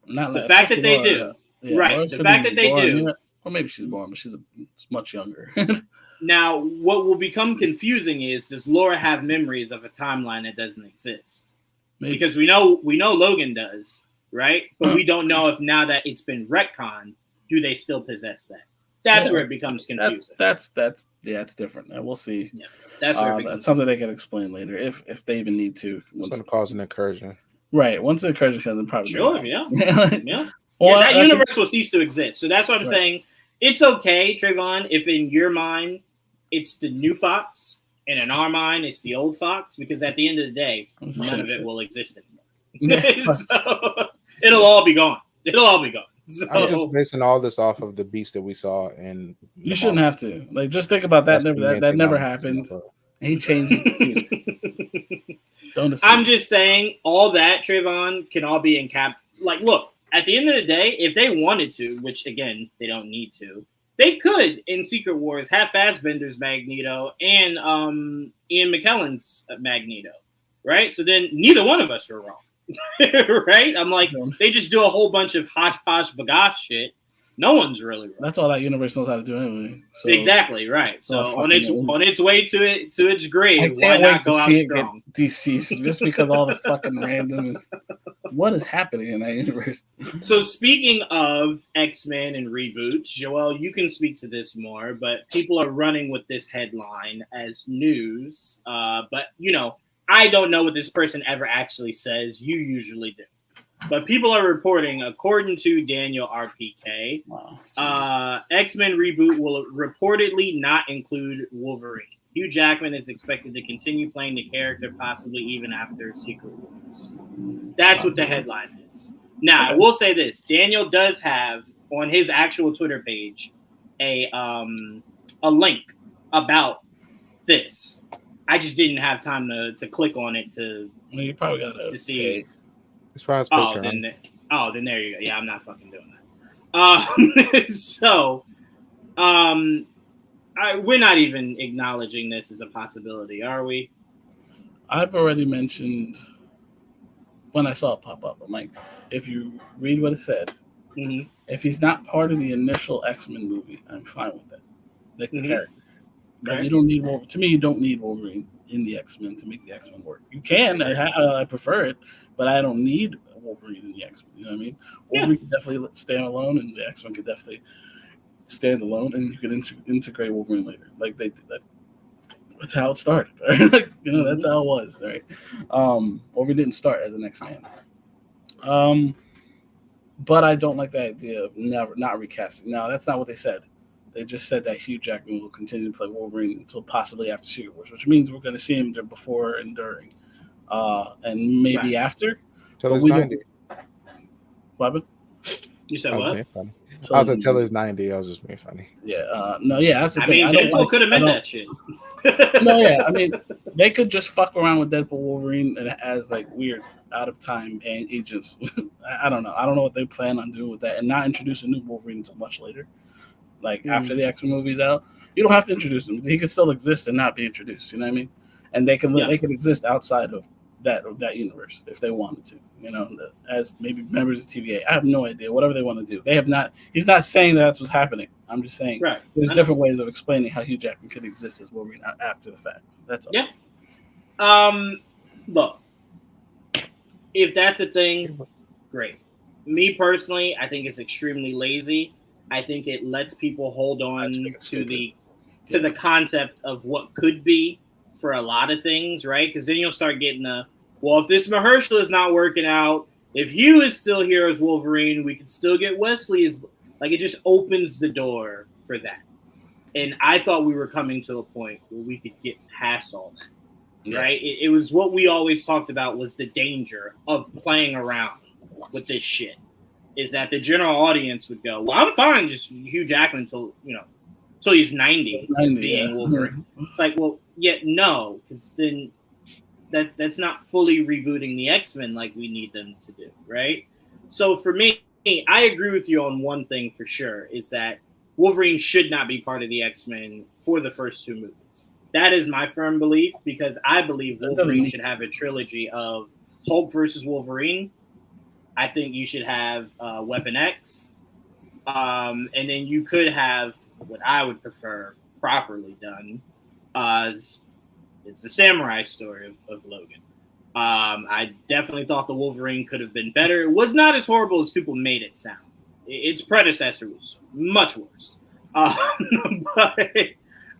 Not the fact that they do. Yeah, right. The fact that they do. Or maybe she's born, but she's much younger. Now, what will become confusing is, does Laura have memories of a timeline that doesn't exist? Maybe. Because we know Logan does, right? But we don't know if now that it's been retconned, do they still possess that? That's where it becomes confusing. That's different. We'll see. Yeah, that's where it becomes that's something they can explain later if they even need to. It's going to cause an incursion. Right. Once the incursion comes, then probably. Sure. Yeah. Yeah. Well, that universe will cease to exist. So that's what I'm saying. It's okay, Trevon, if in your mind it's the new Fox, and in our mind it's the old Fox, because at the end of the day, none of it will exist anymore. So it'll all be gone. It'll all be gone. So, I'm just basing all this off of the beast that we saw, and you shouldn't have to. Like, just think about that. That never happened. He changed the future. Don't assume. I'm just saying, all that, Trevon, can all be in cap. Like, look. At the end of the day, if they wanted to, which again they don't need to, they could in Secret Wars have Fassbender's Magneto and Ian McKellen's Magneto, right? So then neither one of us are wrong, right? I'm like, they just do a whole bunch of hodgepodge bagosh shit. No one's really wrong. That's all that universe knows how to do anyway. So, exactly right. So on its way to its grave, why not go out strong? Deceased just because all the fucking random. What is happening in that universe? So speaking of X-Men and reboots, Joel, you can speak to this more, but people are running with this headline as news. But I don't know what this person ever actually says. You usually do. But people are reporting, according to Daniel RPK, X-Men reboot will reportedly not include Wolverine. Hugh Jackman is expected to continue playing the character, possibly even after Secret Wars. That's what the headline is. Now, I will say this. Daniel does have, on his actual Twitter page, a link about this. I just didn't have time to click on it to see. It's probably then there you go. Yeah, I'm not fucking doing that. We're not even acknowledging this as a possibility, are we? I've already mentioned when I saw it pop up. I'm like, if you read what it said, if he's not part of the initial X-Men movie, I'm fine with that. Like the character. Right. You don't need Wolverine. To me, you don't need Wolverine in the X-Men to make the X-Men work. You can. I prefer it, but I don't need Wolverine in the X-Men. You know what I mean? Wolverine can definitely stand alone, and the X-Men can definitely stand alone, and you can integrate Wolverine later. Like that's how it started. Right? Like, that's how it was. Right? Wolverine didn't start as an X-Man. But I don't like the idea of not recasting. Now, that's not what they said. They just said that Hugh Jackman will continue to play Wolverine until possibly after Secret Wars, which means we're going to see him there before and during, and maybe after. Till he's 90. What? You said what? I was until he's 90. I was just being funny. Yeah. No. Yeah. That's the thing. Deadpool could have meant that shit. No. Yeah. I mean, they could just fuck around with Deadpool Wolverine as like weird out of time and agents. I don't know. I don't know what they plan on doing with that, and not introduce a new Wolverine until much later. Like after the X-Men movie's out, you don't have to introduce him. He can still exist and not be introduced. You know what I mean? And they can exist outside of that universe if they wanted to. As maybe members of TVA. I have no idea. Whatever they want to do, they have not. He's not saying that's what's happening. I'm just saying there's different ways of explaining how Hugh Jackman could exist as Wolverine after the fact. That's all. Yeah. Look, if that's a thing, great. Me personally, I think it's extremely lazy. I think it lets people hold on to the concept of what could be for a lot of things, right? Because then you'll start getting if this Mahershala is not working out, if Hugh is still here as Wolverine, we could still get Wesley as like it just opens the door for that. And I thought we were coming to a point where we could get past all that. Yes. Right? It was what we always talked about was the danger of playing around with this shit. Is that the general audience would go, well, I'm fine just Hugh Jackman until he's 90 being Wolverine. It's like, well, no, because then that's not fully rebooting the X-Men like we need them to do, right? So for me, I agree with you on one thing for sure, is that Wolverine should not be part of the X-Men for the first two movies. That is my firm belief, because I believe Wolverine should have a trilogy of Hulk versus Wolverine. I think you should have Weapon X. And then you could have what I would prefer properly done. It's the samurai story of Logan. I definitely thought the Wolverine could have been better. It was not as horrible as people made it sound. Its predecessor was much worse. But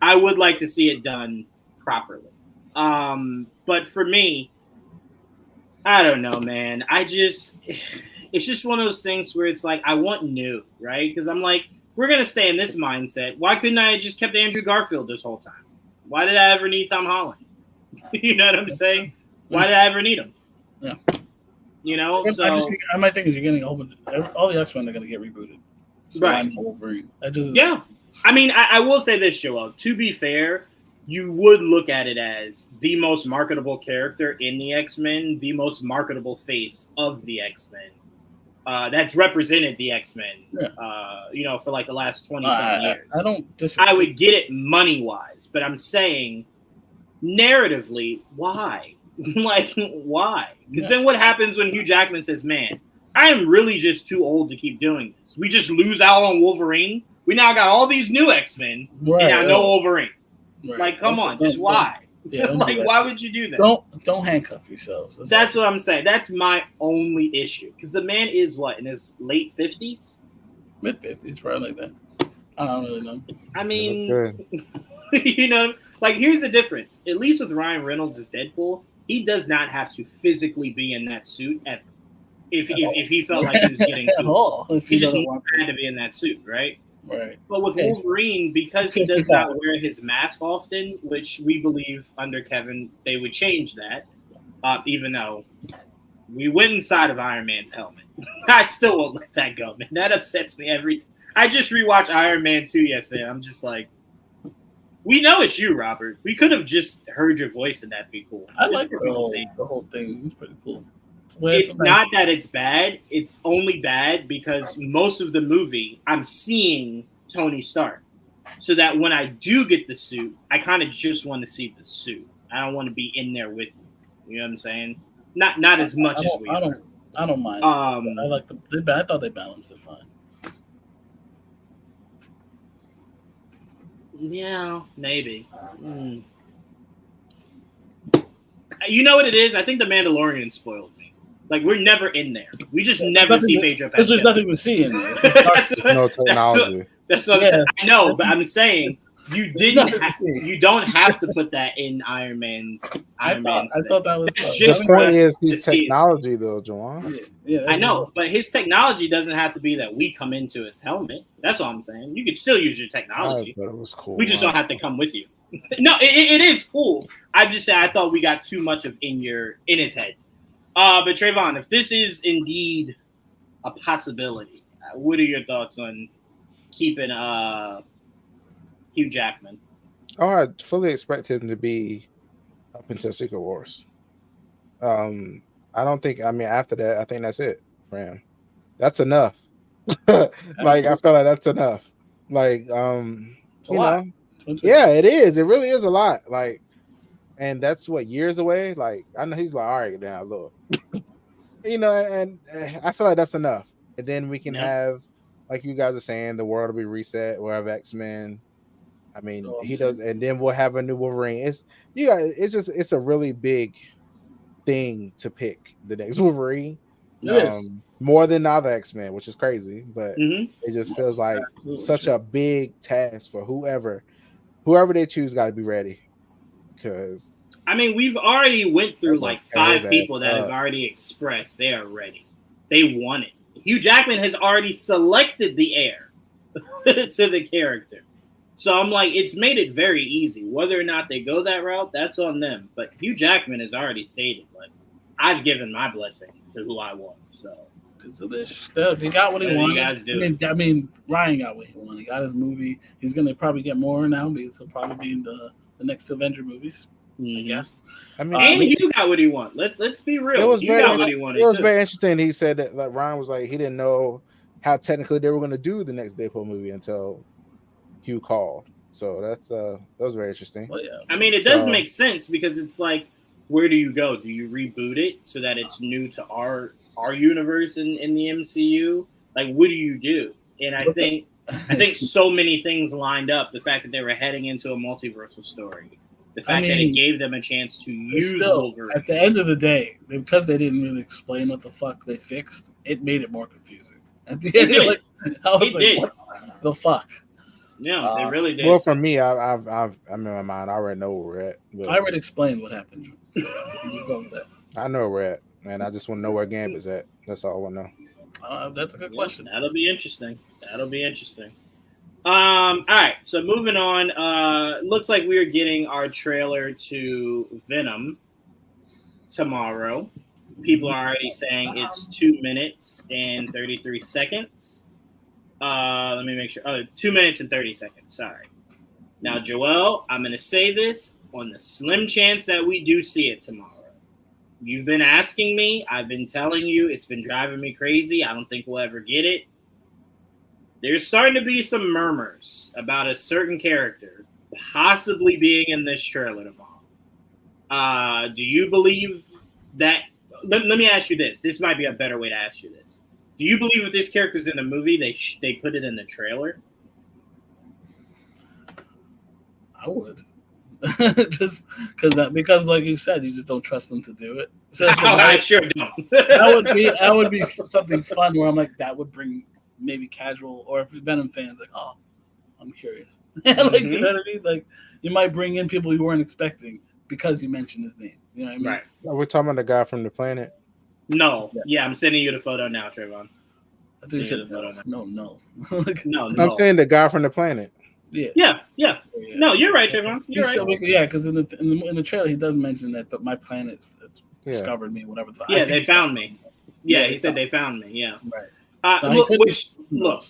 I would like to see it done properly. But for me, I don't know, man. It's just one of those things where it's like, I want new, right? Because I'm like, if we're going to stay in this mindset, why couldn't I have just kept Andrew Garfield this whole time? Why did I ever need Tom Holland? You know what I'm saying? Why did I ever need him? Yeah. My thing is you're getting all the X-Men are going to get rebooted. So right. Wolverine. Yeah. I mean, I will say this, Joel. To be fair, you would look at it as the most marketable character in the X-Men, the most marketable face of the X-Men. That's represented the X-Men, for like the last 20-something years. I don't disagree. I would get it money-wise, but I'm saying narratively, why? Like, why? Because then what happens when Hugh Jackman says, man, I am really just too old to keep doing this. We just lose out on Wolverine. We now got all these new X-Men, and now no Wolverine. Right. Like, come on, just why? Like, why would you do that? Don't handcuff yourselves. That's what I'm saying. That's my only issue. Because the man is what, in his late 50s? Mid 50s, probably like that. I don't really know. I mean, like, here's the difference. At least with Ryan Reynolds as Deadpool, he does not have to physically be in that suit ever. If he felt like he was getting too, he just had to be in that suit, right? Right. But with Wolverine, because he does not wear his mask often, which we believe under Kevin they would change that, even though we went inside of Iron Man's helmet. I still won't let that go, man. That upsets me every time. I just rewatched Iron Man 2 yesterday. I'm just like, we know it's you, Robert. We could have just heard your voice and that'd be cool. I like the whole thing. It's pretty cool. It's not that it's bad. It's only bad because most of the movie I'm seeing Tony Stark. So that when I do get the suit, I kind of just want to see the suit. I don't want to be in there with you. You know what I'm saying? Not as much as we. I don't mind. I like I thought they balanced it fine. Yeah, maybe. You know what it is? I think The Mandalorian spoiled me. Like, we're never in there. We just never see Pedro Pascal. There's nothing to see in there. No technology. That's what I'm saying. I know, but I'm saying you don't have to put that in Iron Man's. I thought that was just point is his technology, though, Jawan. Yeah, I know, but his technology doesn't have to be that we come into his helmet. That's all I'm saying. You could still use your technology. But it was cool. We just don't have to come with you. No, it is cool. I'm just saying I thought we got too much of in his head. But Trevon, if this is indeed a possibility, what are your thoughts on keeping Hugh Jackman? Oh, I fully expect him to be up until Secret Wars. I don't think. I mean, after that, I think that's it for him. That's enough. Like, I feel like that's enough. Like, it's a lot. Yeah, it is. It really is a lot. Like, and that's what, years away. Like, I know he's like, all right, now look, and I feel like that's enough. And then we can have, like you guys are saying, the world will be reset. We'll have X-Men. I mean, he does, and then we'll have a new Wolverine. It's a really big thing to pick the next Wolverine. More than the other X-Men, which is crazy, but it just feels like such a big task for whoever they choose got to be ready. because I mean, we've already went through like Tear his 5 people ass that have up. already expressed they are ready. They want it. Hugh Jackman has already selected the heir to the character. So I'm like, it's made it very easy. Whether or not they go that route, that's on them. But Hugh Jackman has already stated, like, I've given my blessing to who I want. So he got what he What do you wanted. guys do? I mean, Ryan got what he wanted. He got his movie. He's gonna probably get more now because he'll probably be in the next two Avenger movies, I guess. I mean, and Hugh got what he wanted. Let's be real. it was Hugh very got what he wanted. it was too. very interesting. He said that like Ryan was like he didn't know how technically they were going to do the next Deadpool movie until Hugh called. So that was very interesting. Well, yeah. I mean, it does make sense because it's like, where do you go? Do you reboot it so that it's new to our universe in the MCU? Like, what do you do? And I think so many things lined up. The fact that they were heading into a multiversal story, the fact that it gave them a chance to use Wolverine. At the end of the day, because they didn't really explain what the fuck they fixed, it made it more confusing. At the end, I was like, what the fuck? Yeah, they really did. Well, for me, I'm in my mind. I already know where we're at. But I already explained what happened. Just go with that. I know where we're at, man. I just want to know where Gambit's at. That's all I want to know. That's a good question. That'll be interesting. All right, so moving on. Looks like we are getting our trailer to Venom tomorrow. People are already saying it's 2 minutes and 33 seconds. Let me make sure. 2 minutes and 30 seconds. Sorry. Now, Joel, I'm going to say this on the slim chance that we do see it tomorrow. You've been asking me. I've been telling you. It's been driving me crazy. I don't think we'll ever get it. There's starting to be some murmurs about a certain character possibly being in this trailer tomorrow. Do you believe that? Let me ask you this. This might be a better way to ask you this. Do you believe if this character's in the movie, they put it in the trailer? I would. Just because, like you said, you just don't trust them to do it. So I sure don't. that would be something fun where I'm like, that would bring maybe casual or if Venom fans like, oh, I'm curious. You know what I mean? Like you might bring in people you weren't expecting because you mentioned his name. You know what I mean? Right. We're talking about the guy from the planet. No. Yeah, I'm sending you the photo now, Trevon. I think you said no. No. I'm saying the guy from the planet. Yeah. No, you're right, Trevon. You're right. Yeah, because in the trailer he does mention that my planet discovered me, whatever. Yeah, they found me. Yeah, he said they found me. Yeah. Right. Look,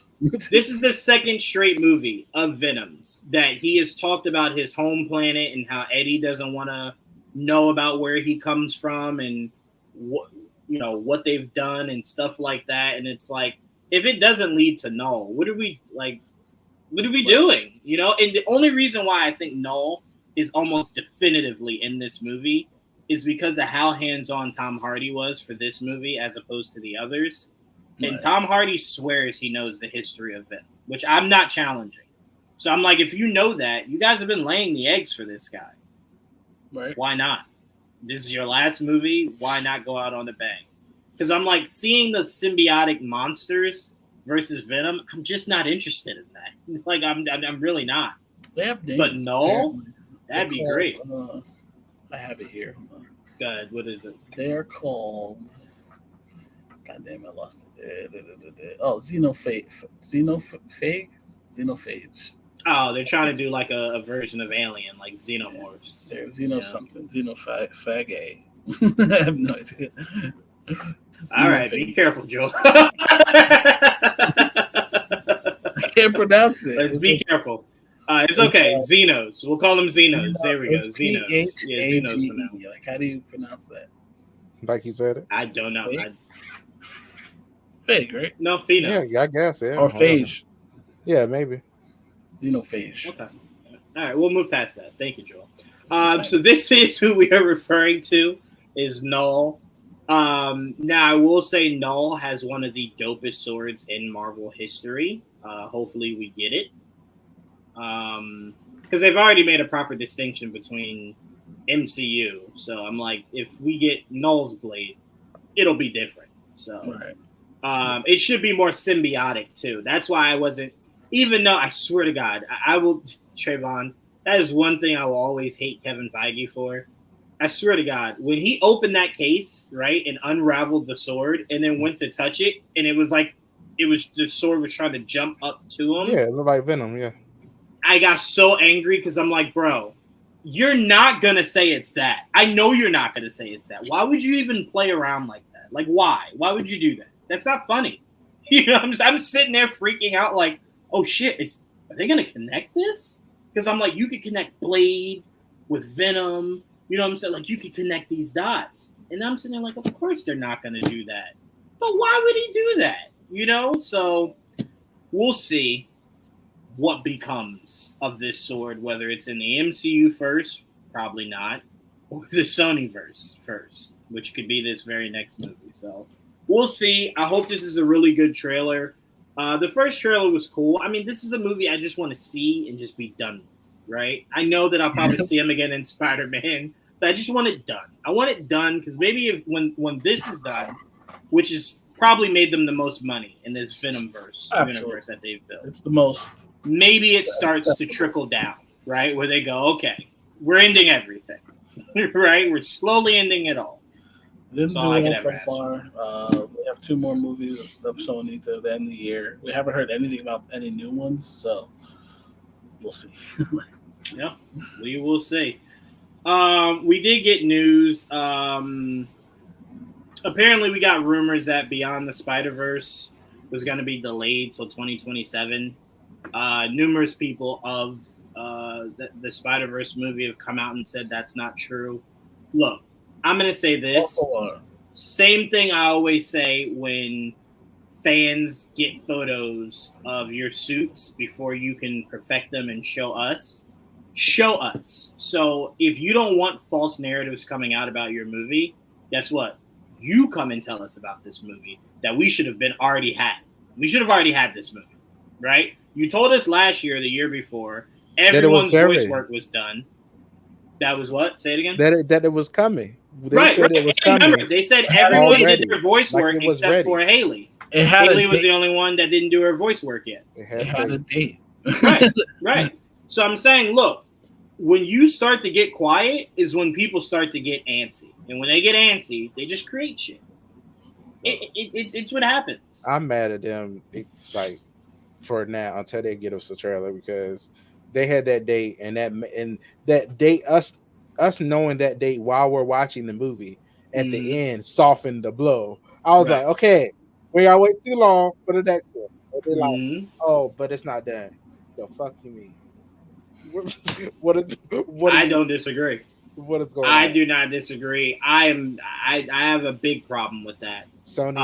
this is the second straight movie of Venom's that he has talked about his home planet and how Eddie doesn't want to know about where he comes from and what they've done and stuff like that. And it's like, if it doesn't lead to Null, what are we doing? And the only reason why I think Null is almost definitively in this movie is because of how hands-on Tom Hardy was for this movie as opposed to the others. And Tom Hardy swears he knows the history of Venom, which I'm not challenging. So I'm like, if you know that, you guys have been laying the eggs for this guy. Right. Why not? This is your last movie. Why not go out on a bang? Because I'm like, seeing the symbiotic monsters versus Venom, I'm just not interested in that. Like, I'm really not. But no, that'd be great. I have it here. Go ahead. What is it? They're called. God damn, I lost it. Oh, Xenophage. Oh, they're trying to do like a version of Alien, like Xenomorphs. They're something. Xenophage. I have no idea. All right, be careful, Joe. I can't pronounce it. Let's be careful. It's okay. Xenos. We'll call them Xenos. There we go. Xenos. Yeah, Xenos for now. Like, how do you pronounce that? Like you said it? I don't know. Phage, right? No, Pheno. Yeah, I guess. Yeah. Or phage. Yeah, maybe. Xenophage. Okay. All right, we'll move past that. Thank you, Joel. So this is who we are referring to is Null. Now, I will say Null has one of the dopest swords in Marvel history. Hopefully we get it. Because they've already made a proper distinction between MCU. So I'm like, if we get Null's blade, it'll be different. So it should be more symbiotic too. That's why I wasn't, even though I swear to God, I will, Trevon, That is one thing I will always hate Kevin Feige for. I swear to God, when he opened that case, right, and unraveled the sword and then went to touch it, and it was like the sword was trying to jump up to him. Yeah, it looked like Venom. Yeah, I got so angry because I'm like, bro, you're not gonna say it's that. I know you're not gonna say it's that. Why would you even play around like that? Like, why? Why would you do that? That's not funny. You know, I'm sitting there freaking out like, oh shit, are they gonna connect this? Because I'm like, you could connect Blade with Venom. You know what I'm saying? Like, you could connect these dots. And I'm sitting there like, of course they're not gonna do that. But why would he do that? You know? So we'll see what becomes of this sword, whether it's in the MCU first, probably not, or the Sonyverse first, which could be this very next movie. So we'll see. I hope this is a really good trailer. The first trailer was cool. I mean, this is a movie I just want to see and just be done with, right? I know that I'll probably see him again in Spider-Man, but I just want it done. I want it done because maybe when this is done, which is probably made them the most money in this Venomverse universe that they've built. It's the most. Maybe it starts to trickle down, right? Where they go, okay, we're ending everything, right? We're slowly ending it all. This is doing so far. We have 2 more movies of Sony to the end of the year. We haven't heard anything about any new ones, so we'll see. Yeah, we will see. We did get news. Apparently, we got rumors that Beyond the Spider-Verse was going to be delayed till 2027. Numerous people of the Spider-Verse movie have come out and said that's not true. Look, I'm going to say this. Same thing I always say when fans get photos of your suits before you can perfect them and show us. Show us. So if you don't want false narratives coming out about your movie, guess what? You come and tell us about this movie that we should have already had. We should have already had this movie, right? You told us last year, the year before, everyone's voice work was done. That was what? Say it again. That it was coming. They said it was coming. Remember, they said everyone did their voice work except for Haley. Haley was the only one that didn't do her voice work yet. It had a date. Right. So I'm saying, look, when you start to get quiet is when people start to get antsy. And when they get antsy, they just create shit. It's what happens. I'm mad at them, like, for now until they get us a trailer because they had that date and that date us knowing that date while we're watching the movie at the end softened the blow. I was like, okay, we gotta wait too long for the next one. But they're like, oh, but it's not done. The fuck you mean? I don't disagree. What is going on? I do not disagree. I have a big problem with that. Sony,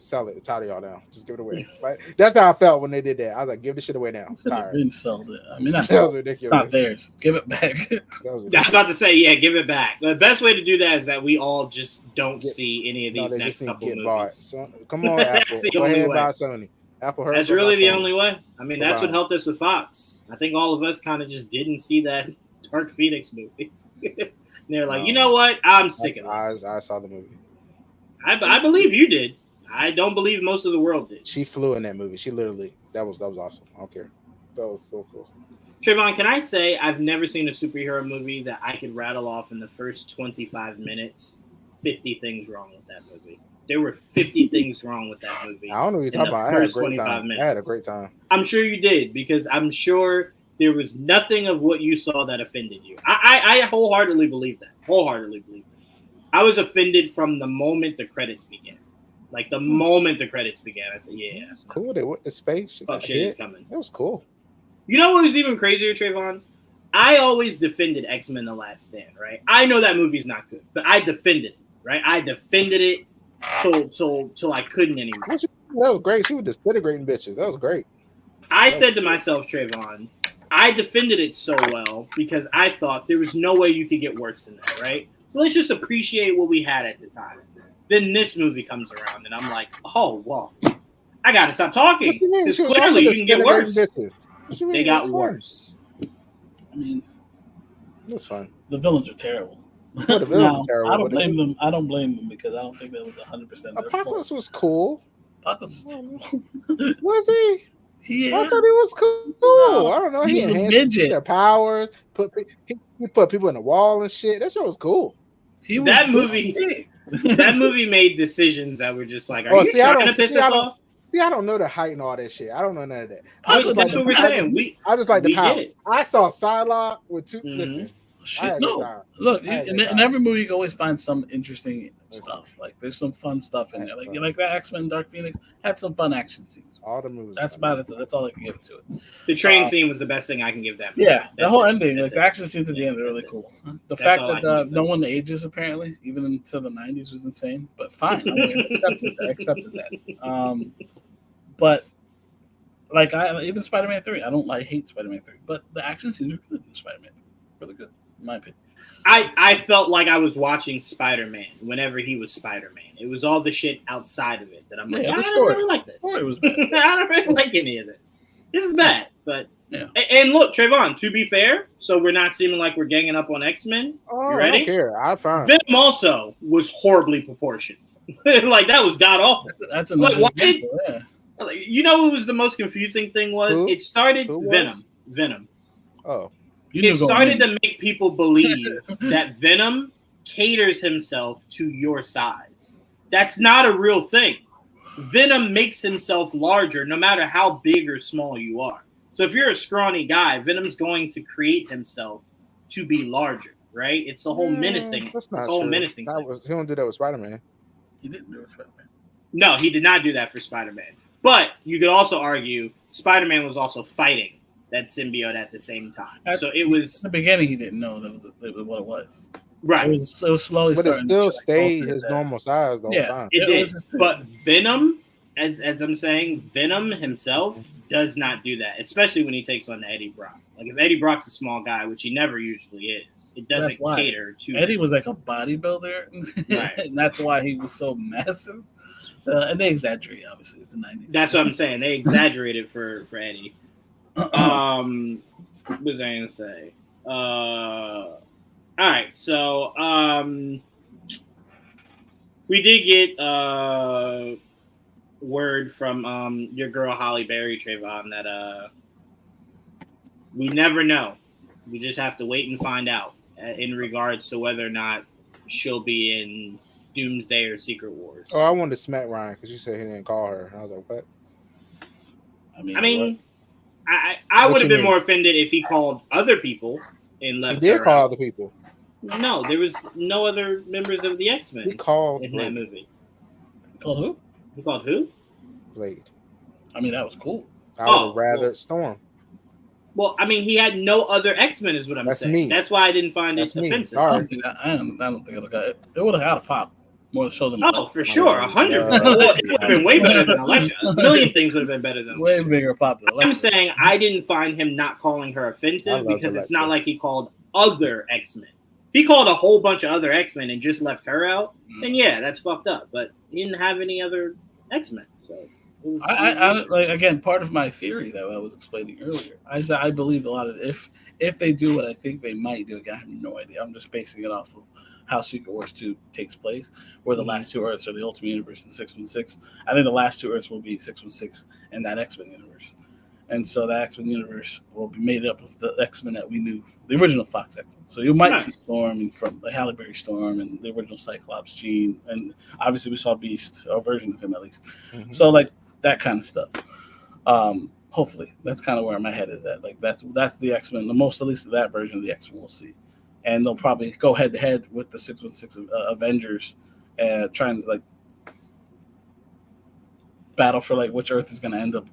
sell it. Tired of y'all now. Just give it away. Like, that's how I felt when they did that. I was like, give this shit away now. Tired. Didn't sell it. I mean, that was ridiculous. It's not theirs. Give it back. I was about to say, yeah, give it back. The best way to do that is that we all just don't see any of these next couple movies. So, come on, Apple. Go ahead, buy Sony. Apple. That's really the only way. I mean, that's what helped us with Fox. I think all of us kind of just didn't see that Dark Phoenix movie. They're like, you know what? I'm sick of this. I saw the movie. I believe you did. I don't believe most of the world did. She flew in that movie. She literally, that was awesome. I don't care. That was so cool. Trevon, can I say I've never seen a superhero movie that I could rattle off in the first 25 minutes 50 things wrong with that movie. There were 50 things wrong with that movie. I don't know what you're talking about. I had a great time. I'm sure you did because I'm sure there was nothing of what you saw that offended you. I wholeheartedly believe that. I was offended from the moment the credits began. Like the moment the credits began, I said, "Yeah, it's cool." They went to space. Fuck shit is coming. It was cool. You know what was even crazier, Trevon? I always defended X-Men: The Last Stand. Right? I know that movie's not good, but I defended it. Right? I defended it till I couldn't anymore. That was great. She was disintegrating bitches. That was great. I said to myself, Trevon, I defended it so well because I thought there was no way you could get worse than that. Right? So let's just appreciate what we had at the time. Then this movie comes around, and I'm like, oh, well, I got to stop talking. Because clearly you can get worse. They got worse. I mean, that's fun. The villains are terrible. Well, the villains are terrible. I don't blame them. I don't blame them because I don't think that was 100% their Apocalypse was cool. Apocalypse was terrible. Was he? Yeah. I thought he was cool. No, I don't know. he He was a enhanced midget. their powers. He put people in the wall and shit. That shit was cool. He was That movie. That movie made decisions that were just like, are you trying to piss us off? See, I don't know the height and all that shit. I don't know none of that. Which, that's what we're saying. I just like the power. Get it. I saw Psylocke with two. Mhm. Listen, Shit, no. Look, in every movie you can always find some interesting stuff. Like there's some fun stuff in there. Like that X-Men Dark Phoenix had some fun action scenes. All the movies. That's about it. That's all I can give it to it. The train scene was the best thing I can give that movie. Yeah, the whole ending, like the action scenes at the end are really cool. The fact that no one ages apparently, even into the 90s, was insane. But fine, I mean, I accepted that. But like even Spider-Man 3, I hate Spider-Man 3, but the action scenes are good in Spider-Man 3. Really good, in my opinion. I felt like I was watching Spider-Man whenever he was Spider-Man. It was all the shit outside of it that I'm like, I don't really like this. Story was bad. I don't really like any of this. This is bad. But and look, Trevon, to be fair, so we're not seeming like we're ganging up on X-Men. Oh, you ready? I don't care. I'm fine. Venom also was horribly proportioned. Like that was god awful. That's another example, yeah. You know what was the most confusing thing was? Who? It started Who Venom. was? Venom. Oh. It started to make people believe that Venom caters himself to your size. That's not a real thing. Venom makes himself larger no matter how big or small you are. So if you're a scrawny guy, Venom's going to create himself to be larger, right? It's the whole menacing. That's not it's the whole true. menacing. He don't do that with Spider-Man. He didn't do it with Spider-Man. No, he did not do that for Spider-Man. But you could also argue Spider-Man was also fighting that symbiote at the same time. So it was in the beginning. He didn't know that was what it was. Right. It was slowly, but it still stayed his normal size the whole time. It did. But Venom, as I'm saying, Venom himself does not do that, especially when he takes on Eddie Brock. Like if Eddie Brock's a small guy, which he never usually is, it doesn't cater to Eddie was like a bodybuilder, right? And that's why he was so massive. And they exaggerate, obviously. It's the 90s. That's what I'm saying. They exaggerated for Eddie. What was I gonna say? All right, so we did get word from your girl Holly Berry, Trevon, that we never know. We just have to wait and find out in regards to whether or not she'll be in Doomsday or Secret Wars. Oh, I wanted to smack Ryan because you said he didn't call her. I was like, what? I mean, I would have been more offended if he called other people and left. He did call other people. No, there was no other members of the X-Men. He called in that movie. Called who? He called who? Blade. I mean, that was cool. I would have rather Storm. Well, I mean, he had no other X-Men, is what I'm saying. Me. That's why I didn't find it offensive. I don't think it would have it would have had a pop. More show than for sure, 100. It would have been way better than Elektra. A million things would have been better than way bigger pop than Elektra. I'm saying I didn't find him not calling her offensive because it's not like he called other X-Men. If he called a whole bunch of other X-Men and just left her out, then yeah, that's fucked up. But he didn't have any other X-Men, so. I like again, part of my theory that I was explaining earlier. I believe a lot of if they do what I think they might do. Again, I have no idea. I'm just basing it off of how Secret Wars 2 takes place, where the last two Earths are the Ultimate Universe and 616. I think the last two Earths will be 616 and that X-Men universe. And so the X-Men universe will be made up of the X-Men that we knew, the original Fox X-Men. So you might see Storm and from the Halle Berry Storm and the original Cyclops, Jean, and obviously we saw Beast, a version of him at least. Mm-hmm. So like that kind of stuff. Hopefully, that's kind of where my head is at. Like that's the X-Men, the most at least of that version of the X-Men we'll see. And they'll probably go head to head with the 616 Avengers, trying to like battle for like which Earth is going to end up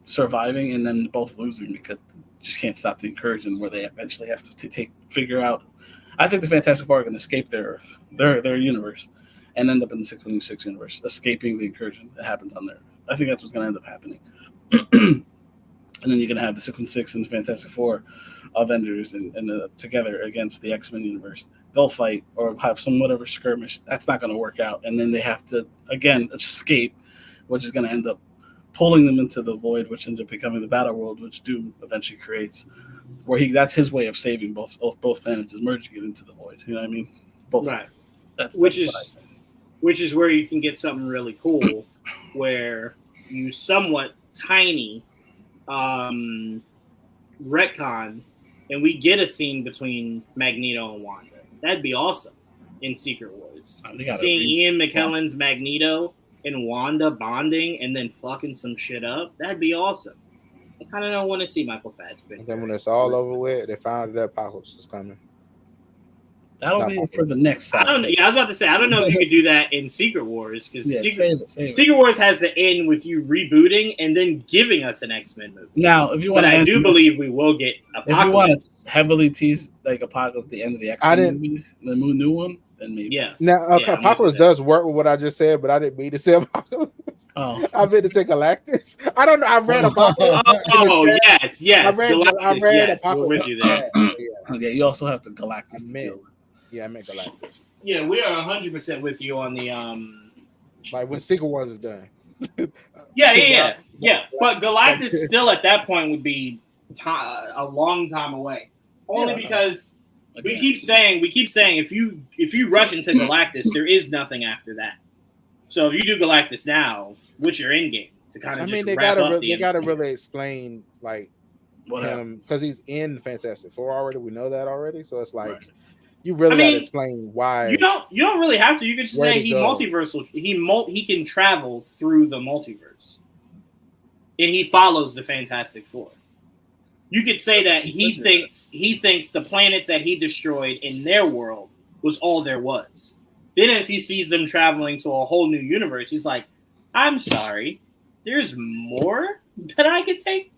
surviving, and then both losing because just can't stop the incursion where they eventually have to figure out. I think the Fantastic Four are going to escape their Earth, their universe, and end up in the 616 universe, escaping the incursion that happens on their Earth. I think that's what's going to end up happening. And then you're going to have the 616 and the Fantastic Four Avengers and together against the X-Men universe. They'll fight or have some whatever skirmish. That's not going to work out. And then they have to, again, escape, which is going to end up pulling them into the void, which ends up becoming the battle world, which Doom eventually creates, where that's his way of saving both planets, is merging it into the void. You know what I mean? Right. Which is where you can get something really cool, where you somewhat tiny retcon and we get a scene between Magneto and Wanda. That'd be awesome in Secret Wars. Seeing Ian McKellen's Magneto and Wanda bonding and then fucking some shit up, that'd be awesome. I kind of don't want to see Michael Fassbender. And then when it's all over with, they found out that Apocalypse is coming. That'll be for the next side. I was about to say, I don't know if you could do that in Secret Wars because Secret Wars has to end with you rebooting and then giving us an X-Men movie. Now, if you want, I do believe we will get Apocalypse. If you want to heavily tease like Apocalypse at the end of the X-Men movie, the new one, then maybe. Yeah. Now, Apocalypse does work with what I just said, but I didn't mean to say Apocalypse. Oh, I meant to say Galactus. I don't know. I read Apocalypse. Yes. I read Apocalypse. We're with you there. Okay, you also have to Galactus. I meant Galactus. Yeah, we are 100% with you on the like when Secret Wars is done. Yeah. But Galactus still at that point would be a long time away. Only because we keep saying if you rush into Galactus, there is nothing after that. So if you do Galactus now, what's your end game to kind of they gotta really explain like what him because he's in Fantastic Four already. We know that already, so it's like. You really got to explain why. You don't really have to. You can just say he multiversal. He can travel through the multiverse, and he follows the Fantastic Four. You could say that he thinks the planets that he destroyed in their world was all there was. Then as he sees them traveling to a whole new universe, he's like, "I'm sorry, there's more that I could take.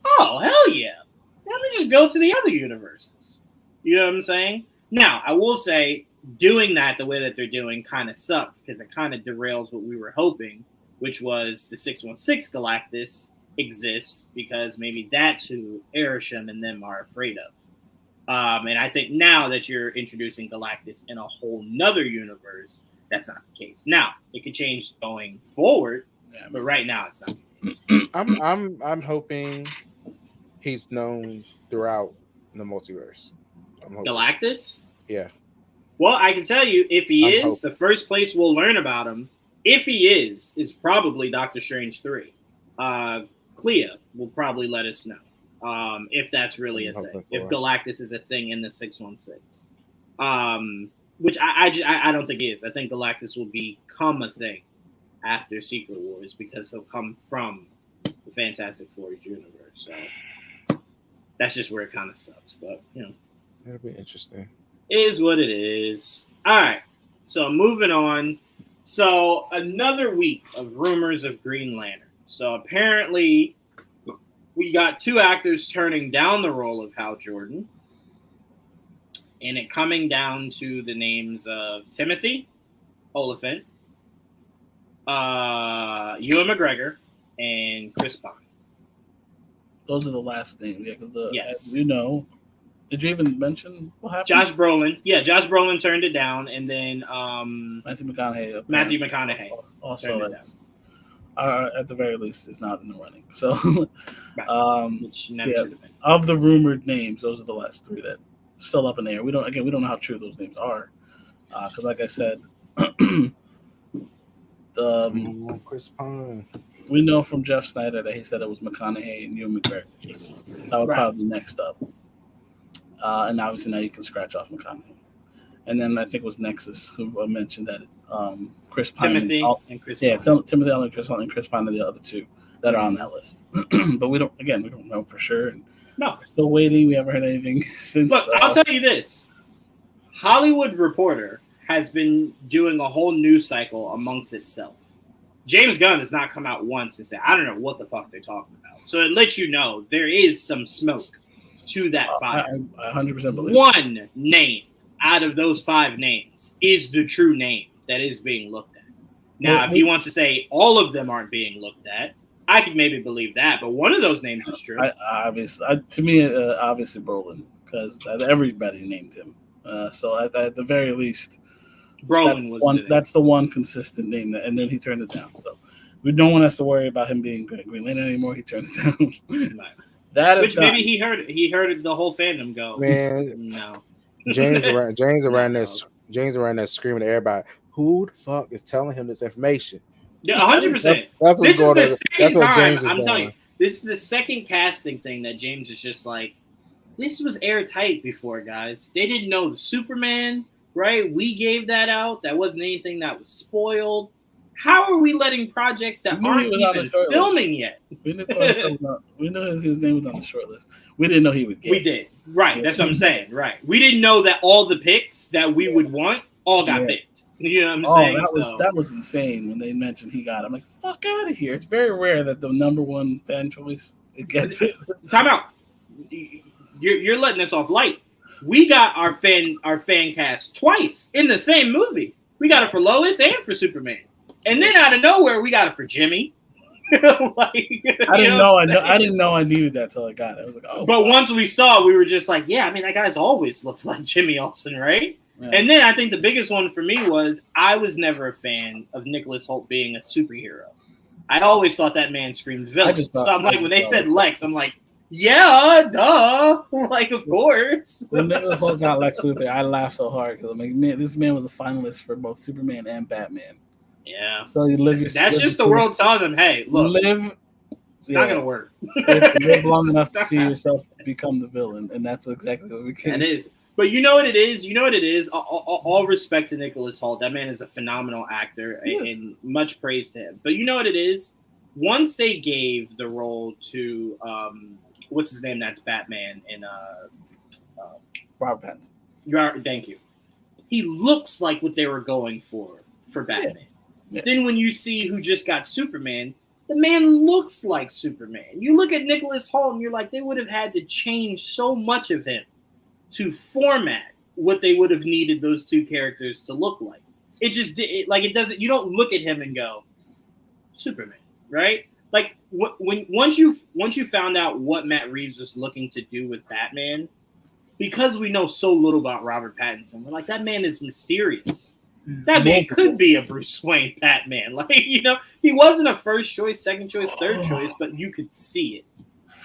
Oh hell yeah! Let me just go to the other universes." You know what I'm saying? Now, I will say doing that the way that they're doing kind of sucks because it kind of derails what we were hoping, which was the 616 Galactus exists because maybe that's who Arishem and them are afraid of. And I think now that you're introducing Galactus in a whole nother universe, that's not the case. Now, it could change going forward, but right now it's not the case. I'm hoping he's known throughout the multiverse. Galactus? Yeah. Well, I can tell you, if he is, the first place we'll learn about him, if he is probably Doctor Strange 3. Clea will probably let us know if that's really a thing. If Galactus is a thing in the 616. Which I don't think is. I think Galactus will become a thing after Secret Wars because he'll come from the Fantastic Four's universe. So that's just where it kind of sucks. But, it'll be interesting. It is what it is. All right. So moving on. So another week of rumors of Green Lantern. So apparently we got 2 actors turning down the role of Hal Jordan. And it coming down to the names of Timothy Oliphant, Ewan McGregor, and Chris Pine. Those are the last names. Yeah, because as you know. Did you even mention what happened? Josh Brolin. Yeah, Josh Brolin turned it down, and then Matthew McConaughey. Matthew McConaughey also at the very least is not in the running. So, which never should have been. Of the rumored names, those are the last 3 that are still up in the air. We don't know how true those names are, because like I said, Chris Pine. We know from Jeff Snyder that he said it was McConaughey and Ewan McGregor. That would probably be next up. And obviously now you can scratch off McConaughey. And then I think it was Nexus who mentioned that Chris Pine and Chris Pine. Yeah, Timothy Allen and Chris Pine are the other 2 that are on that list. But we don't know for sure. And no. We're still waiting. We haven't heard anything since. Look, I'll tell you this. Hollywood Reporter has been doing a whole news cycle amongst itself. James Gunn has not come out once and said, I don't know what the fuck they're talking about. So it lets you know there is some smoke to that fire. I 100% believe one name out of those 5 names is the true name that is being looked at. Now, if you want to say all of them aren't being looked at, I could maybe believe that, but one of those names is true. Obviously Brolin, because everybody named him. So at the very least, Brolin was one. That's the one consistent name, and then he turned it down. So no one has to worry about him being Green Lantern anymore. He turns it down. Right. That is which maybe he heard it. He heard the whole fandom go. Man, no. James around there screaming at everybody. Who the fuck is telling him this information? Yeah, 100%. That's what's going on. That's what James is I'm telling you, This is the second casting thing that James is just like, this was airtight before, guys. They didn't know the Superman, right? We gave that out. That wasn't anything that was spoiled. How are we letting projects that aren't even filming yet? We knew his name was on the short list. We didn't know he would get. We did. Right. That's what I'm saying. Right. We didn't know that all the picks that we would want all got picked. You know what I'm saying? That was insane when they mentioned he got it. I'm like, fuck out of here. It's very rare that the number one fan choice gets it. Time out. You're letting us off light. We got our fan cast twice in the same movie. We got it for Lois and for Superman. And then out of nowhere, we got it for Jimmy. I didn't know I needed that till I got it. I was like, oh. But once we saw, we were just like, yeah. I mean, that guy's always looked like Jimmy Olsen, right? Yeah. And then I think the biggest one for me was I was never a fan of Nicholas Hoult being a superhero. I always thought that man screamed villain. So I'm like, when they said Lex, I'm like, yeah, duh. Like, of course. When Nicholas Hoult got Lex Luthor, I laughed so hard because I'm like, man, this man was a finalist for both Superman and Batman. Yeah. So you live your. That's just the world telling them, hey, look, it's not gonna work. It's live long enough to see yourself become the villain, and that's exactly what we can. That is. But you know what it is? All respect to Nicholas Hoult. That man is a phenomenal actor, and much praise to him. But you know what it is? Once they gave the role to what's his name? That's Batman and Robert Pattinson. Thank you. He looks like what they were going for Batman. Yeah. Then when you see who just got Superman, the man looks like Superman. You look at Nicholas Hoult and you're like, they would have had to change so much of him to format what they would have needed those two characters to look like. It just it doesn't. You don't look at him and go, Superman, right? Like once you found out what Matt Reeves was looking to do with Batman, because we know so little about Robert Pattinson, we're like, that man is mysterious. That man could be a Bruce Wayne Batman. Like, you know, he wasn't a first choice, second choice, third choice, but you could see it.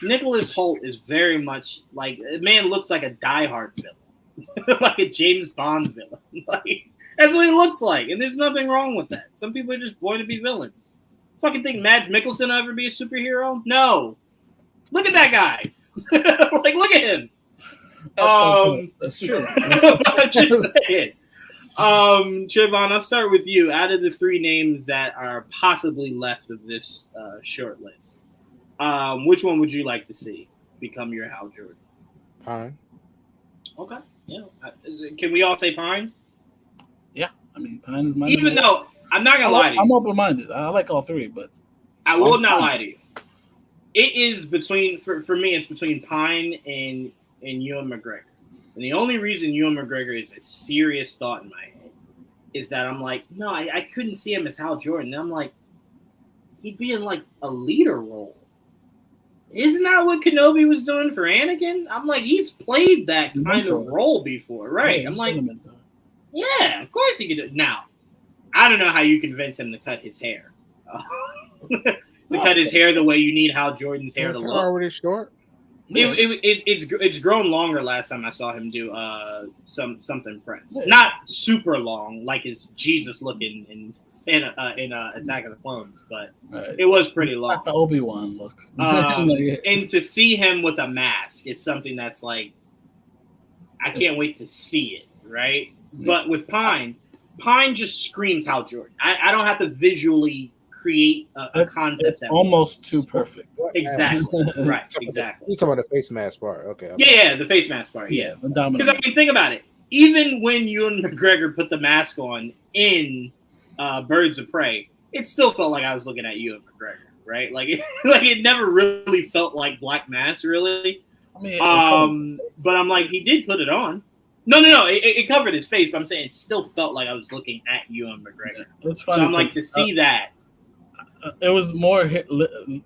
Nicholas Hoult is very much like, the man looks like a diehard villain, like a James Bond villain. Like, that's what he looks like, and there's nothing wrong with that. Some people are just born to be villains. Fucking think Mads Mikkelsen will ever be a superhero? No. Look at that guy. Like, look at him. That's true. I'm just saying. Trevon, I'll start with you. Out of the three names that are possibly left of this short list, which one would you like to see become your Hal Jordan? Pine. Okay. Yeah. Can we all say Pine? Yeah. I mean, Pine is my. Even though I'm not gonna lie to you, I'm open-minded. I like all three, but I will not lie to you. It is between for me. It's between Pine and Ewan McGregor. And the only reason Ewan McGregor is a serious thought in my head is that I'm like, no, I couldn't see him as Hal Jordan. And I'm like, he'd be in like a leader role. Isn't that what Kenobi was doing for Anakin? I'm like, he's played that kind of role before, right? I'm like, yeah, of course he could do it. Now, I don't know how you convince him to cut his hair. Cut his hair the way you need Hal Jordan's hair to look. Already short. It's grown longer last time I saw him do something press. Not super long like his Jesus looking in Attack of the Clones, but it was pretty long. Not the Obi-Wan look. And to see him with a mask, it's something that's like, I can't wait to see it, right? Yeah. But with Pine just screams Hal Jordan. I don't have to visually create a concept. It's almost too perfect. Exactly. Right. Exactly. You're talking about the face mask part. Okay. Yeah, the face mask part. Yeah. Because I mean, think about it. Even when Ewan McGregor put the mask on in Birds of Prey, it still felt like I was looking at Ewan McGregor, right? Like it never really felt like Black Mask, really. I mean, but I'm like, he did put it on. No. It covered his face, but I'm saying it still felt like I was looking at Ewan McGregor. It's funny. So I'm like, to see that. It was more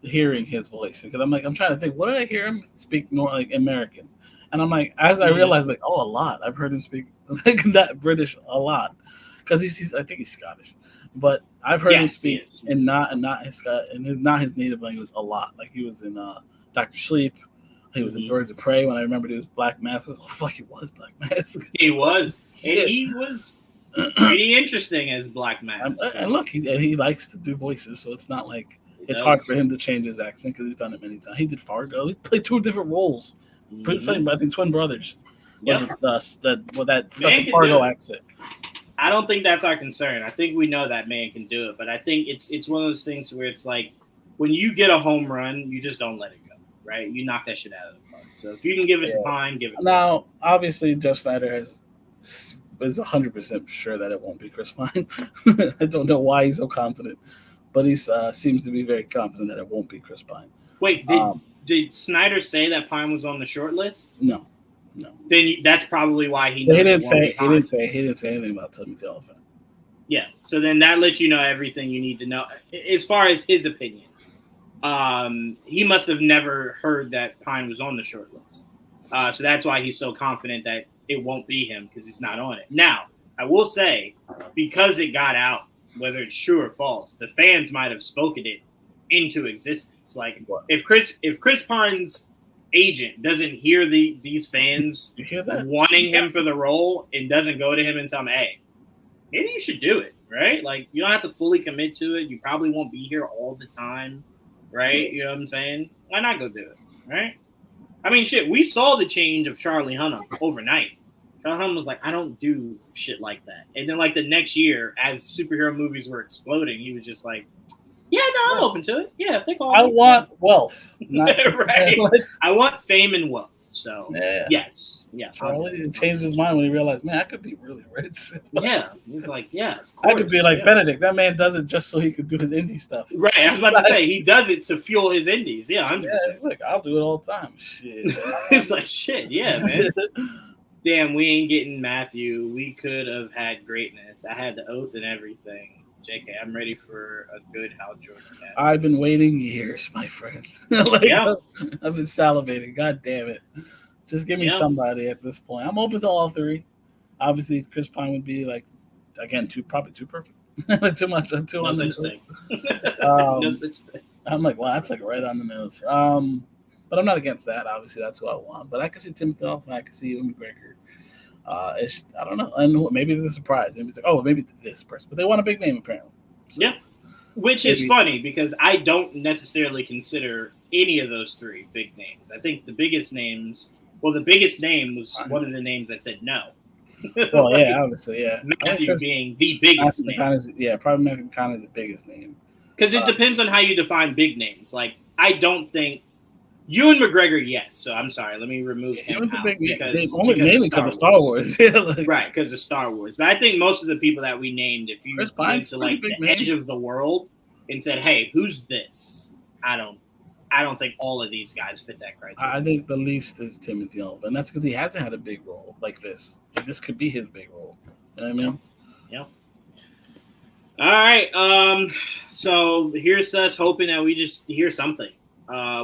hearing his voice because I'm trying to think, what did I hear him speak more like American? And I'm like, as I realized, like, a lot. I've heard him speak like that British a lot because I think he's Scottish, but I've heard him speak in not his native language a lot. Like he was in Dr. Sleep, he was in Birds of Prey. When I remembered it was Black Mask, I was like, fuck, he was Black Mask. He was, and he was pretty interesting as Black Mask. And look, he likes to do voices, so it's not like It's hard for him to change his accent because he's done it many times. He did Fargo. He played 2 different roles. Playing, I think, twin brothers. Yep. That fucking Fargo accent. I don't think that's our concern. I think we know that man can do it, but I think it's one of those things where it's like when you get a home run, you just don't let it go, right? You knock that shit out of the park. So if you can give it to Pine, give it. Now, obviously, Jeff Snyder is 100% sure that it won't be Chris Pine. I don't know why he's so confident, but he seems to be very confident that it won't be Chris Pine. Wait, did Snyder say that Pine was on the short list? No. Then that's probably why he. He didn't say anything about Timothy Olyphant. Yeah, so then that lets you know everything you need to know as far as his opinion. He must have never heard that Pine was on the short list, so that's why he's so confident that it won't be him because he's not on it. Now, I will say, because it got out, whether it's true or false, the fans might have spoken it into existence. Like if Chris Pine's agent doesn't hear these fans wanting him for the role and doesn't go to him and tell him, hey, maybe you should do it, right? Like you don't have to fully commit to it. You probably won't be here all the time, right? You know what I'm saying? Why not go do it, right? I mean, shit, we saw the change of Charlie Hunnam overnight. Charlie Hunnam was like, I don't do shit like that. And then like the next year, as superhero movies were exploding, he was just like, yeah, no, I'm open to it. Yeah, if they call I want wealth. Not right. I want fame and wealth. So yes. Charlie changed his mind when he realized, man, I could be really rich. Yeah. He's like, yeah, of course. I could be like Benedict. That man does it just so he could do his indie stuff. Right. I was about to say he does it to fuel his indies. Yeah, 100%. It's like I'll do it all the time. Shit. It's like shit, yeah, man. Damn, we ain't getting Matthew. We could have had greatness. I had the oath and everything. JK, I'm ready for a good Hal Jordan cast. I've been waiting years, my friend. I've been salivating. God damn it. Just give me somebody at this point. I'm open to all 3. Obviously, Chris Pine would be like, again, probably too perfect. Too much. No such thing. No such thing. I'm like, wow, that's like right on the nose. But I'm not against that. Obviously, that's who I want. But I can see Timothy Olyphant. I can see Ewan McGregor. I don't know. And maybe it's a surprise. Maybe it's like, maybe it's this person. But they want a big name, apparently. So, yeah. Which is funny because I don't necessarily consider any of those 3 big names. I think the biggest name was one of the names that said no. Well, yeah, obviously, yeah. Matthew being the biggest name. Probably Matthew kind of the biggest name. Because it depends on how you define big names. Like, I don't think Ewan McGregor, yes. So I'm sorry. Let me remove him out because of Star Wars. Right, because of Star Wars. But I think most of the people that we named, if you went to like the edge of the world and said, "Hey, who's this?" I don't think all of these guys fit that criteria. I think the least is Timothy Olyphant, and that's because he hasn't had a big role like this. And this could be his big role. You know what I mean? Yeah. All right. So here's us hoping that we just hear something.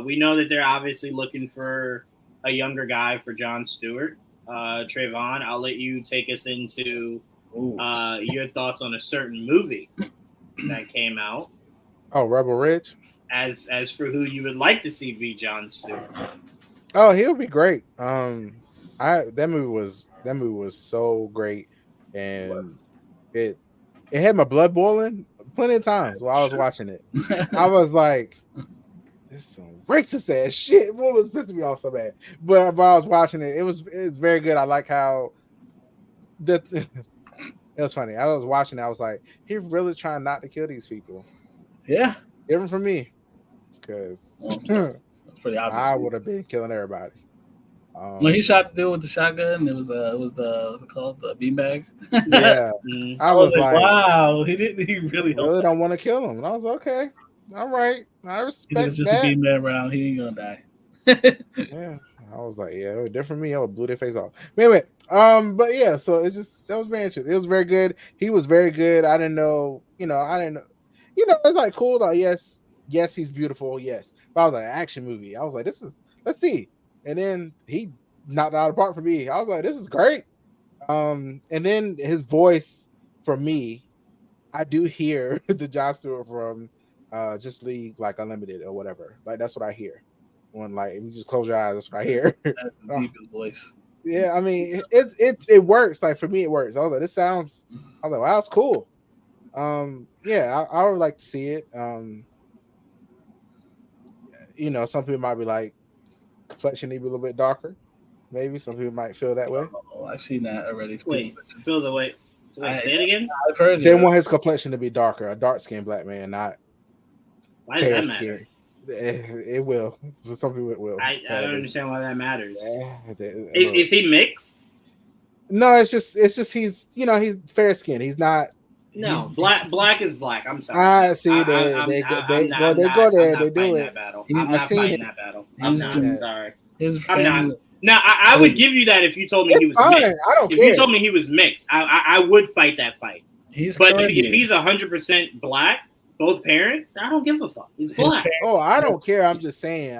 We know that they're obviously looking for a younger guy for Jon Stewart. Trevon, I'll let you take us into your thoughts on a certain movie that came out. Oh, Rebel Ridge. As for who you would like to see be Jon Stewart. Oh, he'll be great. That movie was so great, and it had my blood boiling plenty of times while I was watching it. I was like, this is some racist ass shit. What was pissing me off so bad? But while I was watching it, it's very good. I like how it was funny. I was watching it, I was like, he really trying not to kill these people. Yeah. Different from me. Because that's pretty obvious. I would have been killing everybody. When he shot the dude with the shotgun, it was what's it called? The beanbag. Yeah. I was like, wow, he really don't want to kill him. And I was like, okay. All right, I respect that. It's just a beanbag round. He ain't gonna die. Yeah, I was like, yeah, it was different from me. I would blew their face off. Anyway, but yeah, so that was very interesting. It was very good. He was very good. I didn't know. It's like cool. Like, yes, he's beautiful. Yes, but I was like, action movie. I was like, let's see. And then he knocked it out of the park for me. I was like, this is great. And then his voice for me, I do hear the Jon Stewart from Just League like Unlimited or whatever. Like that's what I hear. When like if you just close your eyes, that's what I hear. That's the deepest voice. Yeah, I mean it works. Like for me, it works. I was like, I was like, wow, that's cool. Yeah, I would like to see it. some people might be like complexion need to be a little bit darker. Maybe some people might feel that way. Oh, I've seen that already. Wait, feel the way. Wait, say it again. I've heard They want his complexion to be darker, a dark skinned black man, not Why does that matter? It will. Some people it will. I don't understand why that matters. Yeah, Is he mixed? No, it's just he's he's fair skinned. He's not. No, black is black. I'm sorry. I see. They go there. They do it. I'm not fighting that battle. I'm not. I'm sorry. I'm not. Now, I would give you that if you told me he was mixed. I don't care. If you told me he was mixed, I would fight that fight. But if he's 100% black, both parents, I don't give a fuck. He's black. Oh, I don't care. I'm just saying.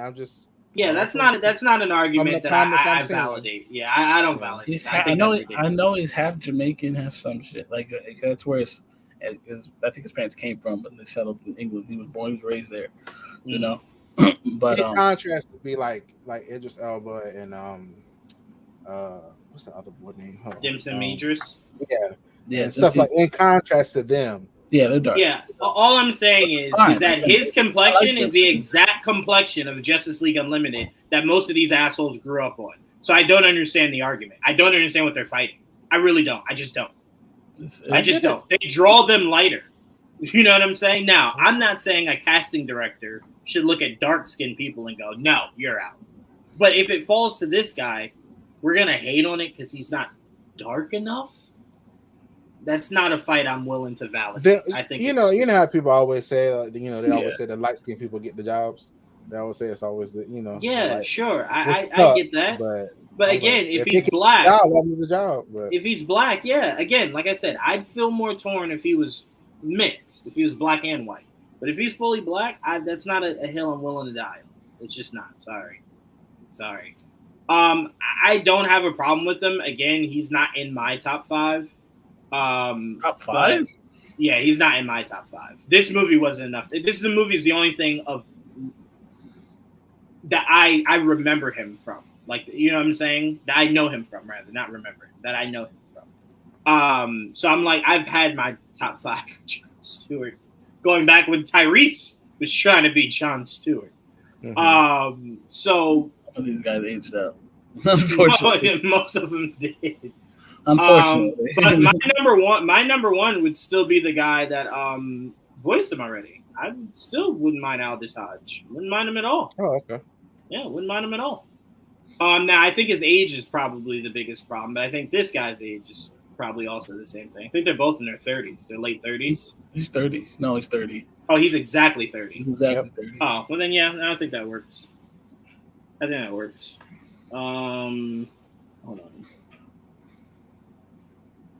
Yeah, that's not an argument that I validate. Yeah, I don't validate. I know he's half Jamaican, half some shit. Like that's where I think his parents came from, but they settled in England. He was raised there. You know. But in contrast to be like Idris Elba and what's the other boy name? Dimson Idris. Yeah, and stuff like in contrast to them. Yeah, they're dark. Yeah, all I'm saying is that his complexion is the exact complexion of Justice League Unlimited that most of these assholes grew up on. So I don't understand the argument. I don't understand what they're fighting. I really don't. I just don't. I just don't. They draw them lighter. You know what I'm saying? Now, I'm not saying a casting director should look at dark-skinned people and go, no, you're out. But if it falls to this guy, we're going to hate on it because he's not dark enough? That's not a fight I'm willing to validate. I think you know how people always say, they always say that light-skinned people get the jobs. They always say it's always Yeah, sure. I get that. But again, if he's black, if he's black, yeah. Again, like I said, I'd feel more torn if he was mixed, if he was black and white. But if he's fully black, that's not a hill I'm willing to die on. It's just not. Sorry. I don't have a problem with him. Again, he's not in my top 5. Top 5? Yeah, he's not in my top 5. This movie wasn't enough. This movie is the only thing that I remember him from. Like, you know what I'm saying? That I know him from, rather, not remember. That I know him from. So I'm like, I've had my top 5 for Jon Stewart. Going back when Tyrese was trying to beat Jon Stewart. Mm-hmm. So some of these guys aged up. Unfortunately. Most of them did. Unfortunately. But my number one would still be the guy that voiced him already. I still wouldn't mind Aldous Hodge. Wouldn't mind him at all. Oh, okay. Yeah, wouldn't mind him at all. Now I think his age is probably the biggest problem, but I think this guy's age is probably also the same thing. I think they're both in their 30s. They're late 30s. He's 30. No, he's 30. Oh, he's exactly 30. He's exactly 30. Oh, well then, yeah, I think that works. I think that works. Hold on.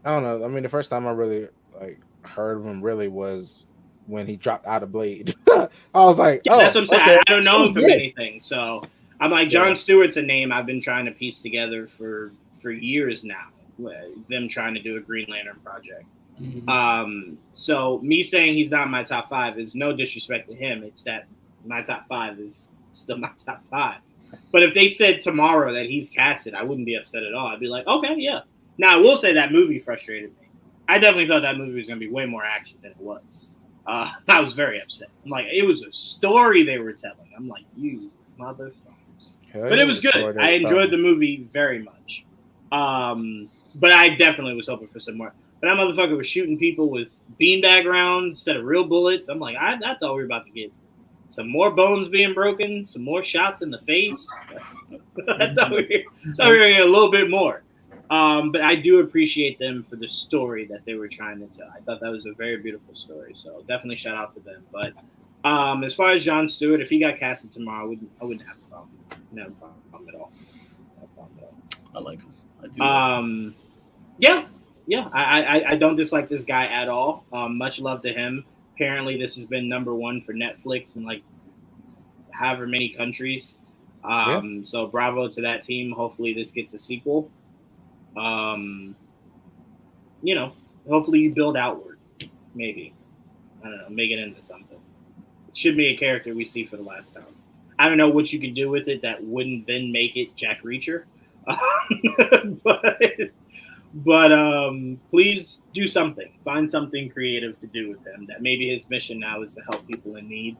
I don't know. I mean, the first time I really heard of him really was when he dropped out of Blade. I was like, yeah, that's what I'm saying. Okay. I don't know him from anything, so I'm like, Jon Stewart's a name I've been trying to piece together for years now. Them trying to do a Green Lantern project. Mm-hmm. So me saying he's not my top 5 is no disrespect to him. It's that my top 5 is still my top 5. But if they said tomorrow that he's casted, I wouldn't be upset at all. I'd be like, okay, yeah. Now I will say that movie frustrated me. I definitely thought that movie was going to be way more action than it was. I was very upset. I'm like, it was a story they were telling. I'm like, you motherfuckers. But it was good. I enjoyed the movie very much. But I definitely was hoping for some more. But that motherfucker was shooting people with beanbag rounds instead of real bullets. I'm like, I thought we were about to get some more bones being broken, some more shots in the face. I thought we were going to get a little bit more. But I do appreciate them for the story that they were trying to tell. I thought that was a very beautiful story. So definitely shout out to them. But as far as Jon Stewart, if he got casted tomorrow, I wouldn't have a problem. No problem at all. No problem at all. I like him. I do. Yeah. I don't dislike this guy at all. Much love to him. Apparently, this has been number 1 for Netflix in like however many countries. So bravo to that team. Hopefully, this gets a sequel. Hopefully you build outward. Maybe. I don't know. Make it into something. It should be a character we see for the last time. I don't know what you could do with it that wouldn't then make it Jack Reacher. But please do something. Find something creative to do with him. That maybe his mission now is to help people in need.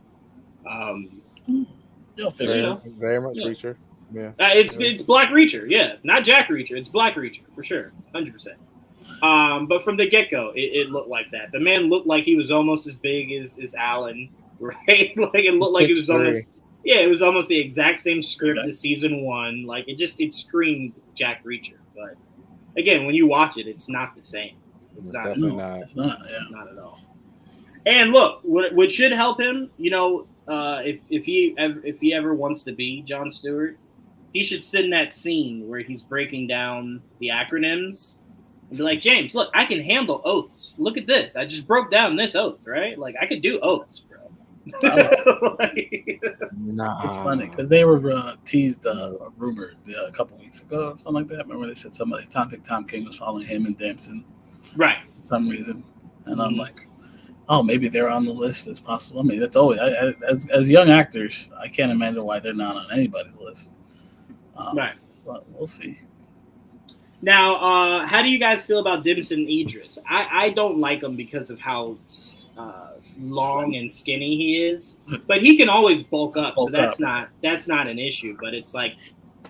You'll figure it out. Very much Reacher. Yeah. It's Black Reacher, yeah, not Jack Reacher. It's Black Reacher for sure, 100%. But from the get go, it looked like that. The man looked like he was almost as big as Alan, right? Like it looked like it was almost it was almost the exact same script as season 1. Like it screamed Jack Reacher. But again, when you watch it, it's not the same. It's not. Definitely not. It's not. Yeah. It's not at all. And look, what should help him, if he ever wants to be Jon Stewart, he should sit in that scene where he's breaking down the acronyms and be like, James, look, I can handle oaths. Look at this. I just broke down this oath, right? Like, I could do oaths, bro. Nah. It's funny because they were teased, rumored a couple weeks ago or something like that. Remember they said Tom King was following him and Damson, right? For some reason, and I'm like, oh, maybe they're on the list as possible. I mean, that's always as young actors, I can't imagine why they're not on anybody's list. Right, but we'll see. Now, how do you guys feel about Damson Idris? I don't like him because of how long and skinny he is, but he can always bulk up, so that's not an issue. But it's like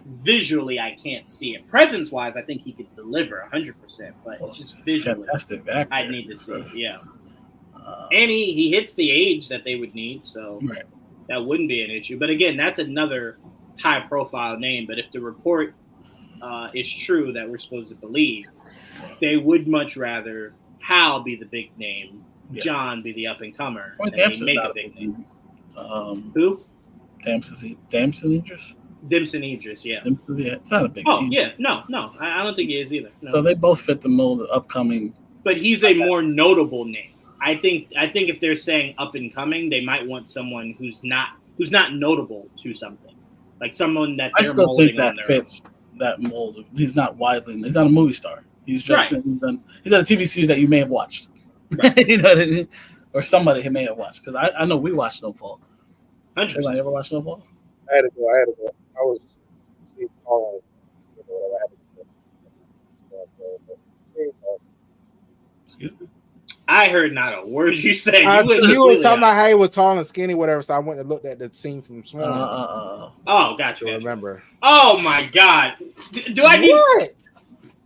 visually, I can't see it. Presence wise, I think he could deliver 100%, but it's just visually, fantastic actor. I need to see it. Yeah, and he hits the age that they would need, so that wouldn't be an issue. But again, that's another high profile name. But if the report is true that we're supposed to believe, they would much rather Hal be the big name, John be the up and comer, and make a big name. Who? Damson Idris. Damson Idris, yeah. It's not a big name. Yeah, no, I don't think he is either. No. So they both fit the mold of upcoming. But he's a more notable name. I think if they're saying up and coming, they might want someone who's not notable to something, like someone that they're I still think that on fits that mold. He's not he's not a movie star. He's just he's on a TV series that you may have watched. Right. You know what I mean? Or somebody who may have watched, because I know we watched Snowfall. Have I ever watched Snowfall? I had to go. I was calling. Excuse me? I heard not a word you said. You were talking about how he was tall and skinny, whatever. So I went and looked at the scene from Swan. Oh, gotcha. Remember? Oh my God! Do I need? What?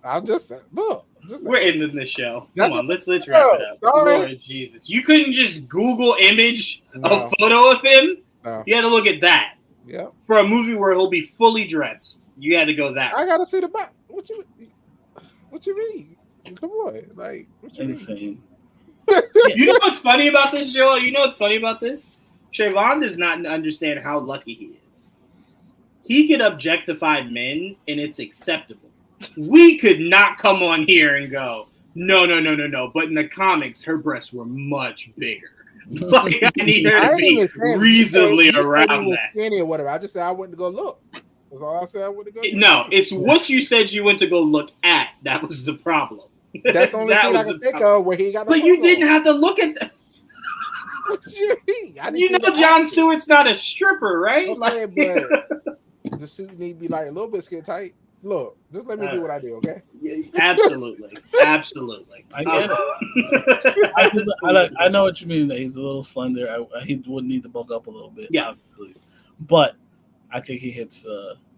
I'll just look. We're ending the show. Come on, let's wrap it up. Lord Jesus, you couldn't just Google image a photo of him. No. You had to look at that. Yeah. For a movie where he'll be fully dressed, you had to go that. I gotta see the back. What you mean? Come on, like what you mean? You know what's funny about this, Joel? You know what's funny about this? Trevon does not understand how lucky he is. He could objectify men, and it's acceptable. We could not come on here and go, no. But in the comics, her breasts were much bigger. Like, I need her to be reasonably around that. Skinny or whatever. I just said I went to go look. That's all I said. I went to go look. No, it's what you said you went to go look at. That was the problem. That's the only thing I can think of where he got. But you didn't have to look at that. What you mean? You know, Jon Stewart's not a stripper, right? Okay, but the suit need to be like a little bit skin tight. Look, just let me do what I do, okay? Yeah, absolutely. I get it. I know what you mean. That he's a little slender. He would need to bulk up a little bit, obviously. But I think he hits.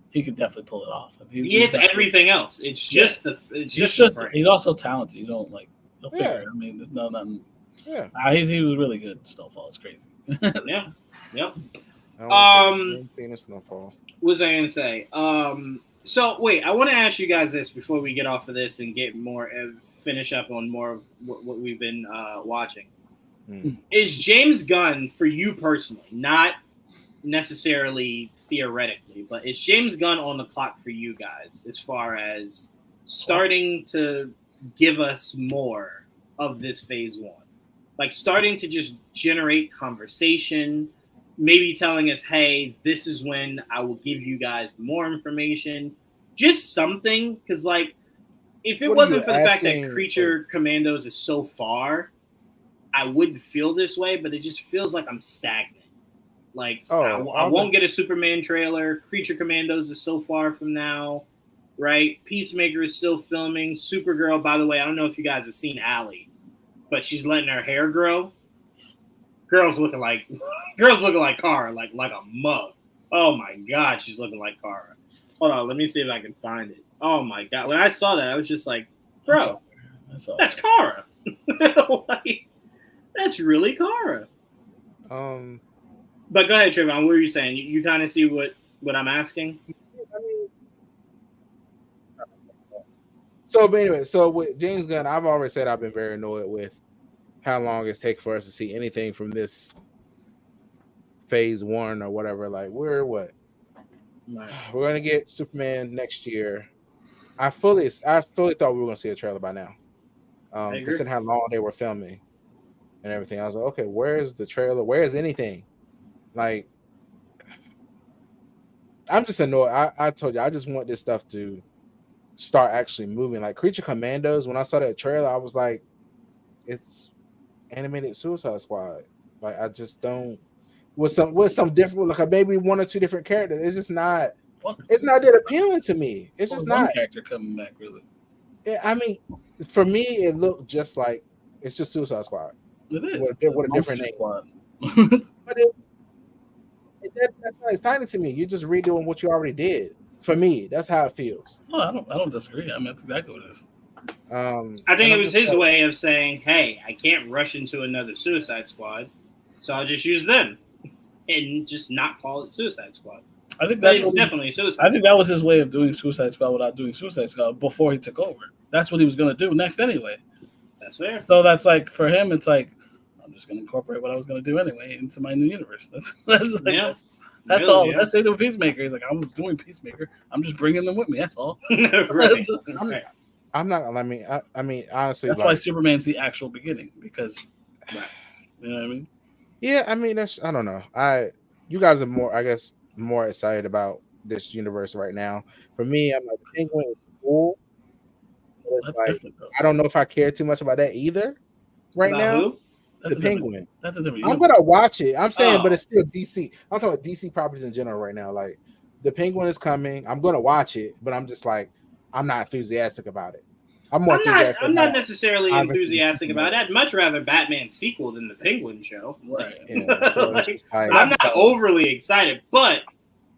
He could definitely pull it off. He hits everything else. It's just the. It's just. He's also talented. You don't like. He'll figure it. I mean, there's nothing. Yeah. He was really good. Snowfall. It's crazy. Yeah. Yep. Snowfall. What was I gonna say? So wait, I want to ask you guys this before we get off of this and get more, finish up on more of what we've been watching. Is James Gunn, for you personally, not necessarily theoretically, but is James Gunn on the clock for you guys as far as starting to give us more of this phase 1? Like starting to just generate conversation, maybe telling us, hey, this is when I will give you guys more information. Just something, because, like, if it wasn't for the fact that Creature Commandos is so far, I wouldn't feel this way, but it just feels like I'm stagnant. Like, I won't get a Superman trailer. Creature Commandos is so far from now, right? Peacemaker is still filming. Supergirl, by the way, I don't know if you guys have seen Allie, but she's letting her hair grow. Girl's looking like Kara, like a mug. Oh my god, she's looking like Kara. Hold on, let me see if I can find it. Oh my god, when I saw that, I was just like, bro, that's Kara. Like, that's really Kara. But go ahead, Trevon. What were you saying? You kind of see what I'm asking? I mean, so, but anyway, so with James Gunn, I've already said I've been very annoyed with how long it's taken for us to see anything from this phase 1 or whatever. Like, we're what? Right. We're gonna get Superman next year. I fully thought we were gonna see a trailer by now. Considering how long they were filming and everything, I was like, okay, where's the trailer? Where's anything? Like, I'm just annoyed. I told you, I just want this stuff to start actually moving. Like Creature Commandos, when I saw that trailer, I was like, it's animated Suicide Squad. Like, I just don't with some different, like maybe 1 or 2 different characters. It's just not. It's not that appealing to me. It's just not. Character coming back, really. Yeah, I mean, for me, it looked just like it's just Suicide Squad. It is. With a different name. But that's not exciting to me. You're just redoing what you already did. For me, that's how it feels. No, I don't disagree. I mean, that's exactly what it is. I think it was his way of saying, "Hey, I can't rush into another Suicide Squad, so I'll just use them and just not call it Suicide Squad." I think that's definitely Suicide. I think that was his way of doing Suicide Squad without doing Suicide Squad before he took over. That's what he was going to do next anyway. That's fair. So that's like, for him, it's like, I'm just going to incorporate what I was going to do anyway into my new universe. That's like, yeah. That's really, all. Yeah. Let's say the Peacemaker. He's like, I was doing Peacemaker. I'm just bringing them with me. That's all. Right. I'm not. I mean, honestly, that's why Superman's the actual beginning, because, you know what I mean? Yeah, I mean, that's. I don't know. You guys are more, I guess, more excited about this universe right now. For me, I'm like, Penguin is cool. That's like, different, though. I don't know if I care too much about that either. Right about now, who? the Penguin. That's a different. I'm gonna watch it. I'm saying, but it's still DC. I'm talking about DC properties in general right now. Like, the Penguin is coming. I'm gonna watch it, but I'm just like, I'm not enthusiastic about it. I'm not necessarily enthusiastic about it. I'd much rather Batman sequel than the Penguin show. Right. Yeah, so like, I'm not overly excited, but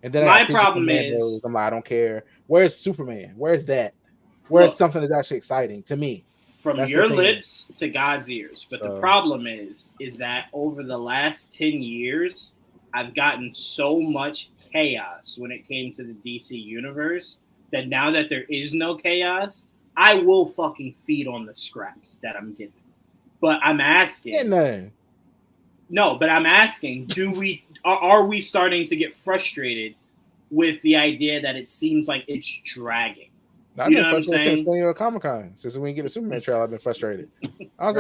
and then my problem is, I'm like, I don't care. Where's Superman? Where's that? Where's something that's actually exciting to me? From your lips to God's ears. But the problem is that over the last 10 years, I've gotten so much chaos when it came to the DC universe that now that there is no chaos, I will fucking feed on the scraps that I'm given. But I'm asking. No, but I'm asking, are we starting to get frustrated with the idea that it seems like it's dragging? I've been frustrated since San Diego Comic-Con. Since we didn't get a Superman trailer, I've been frustrated. I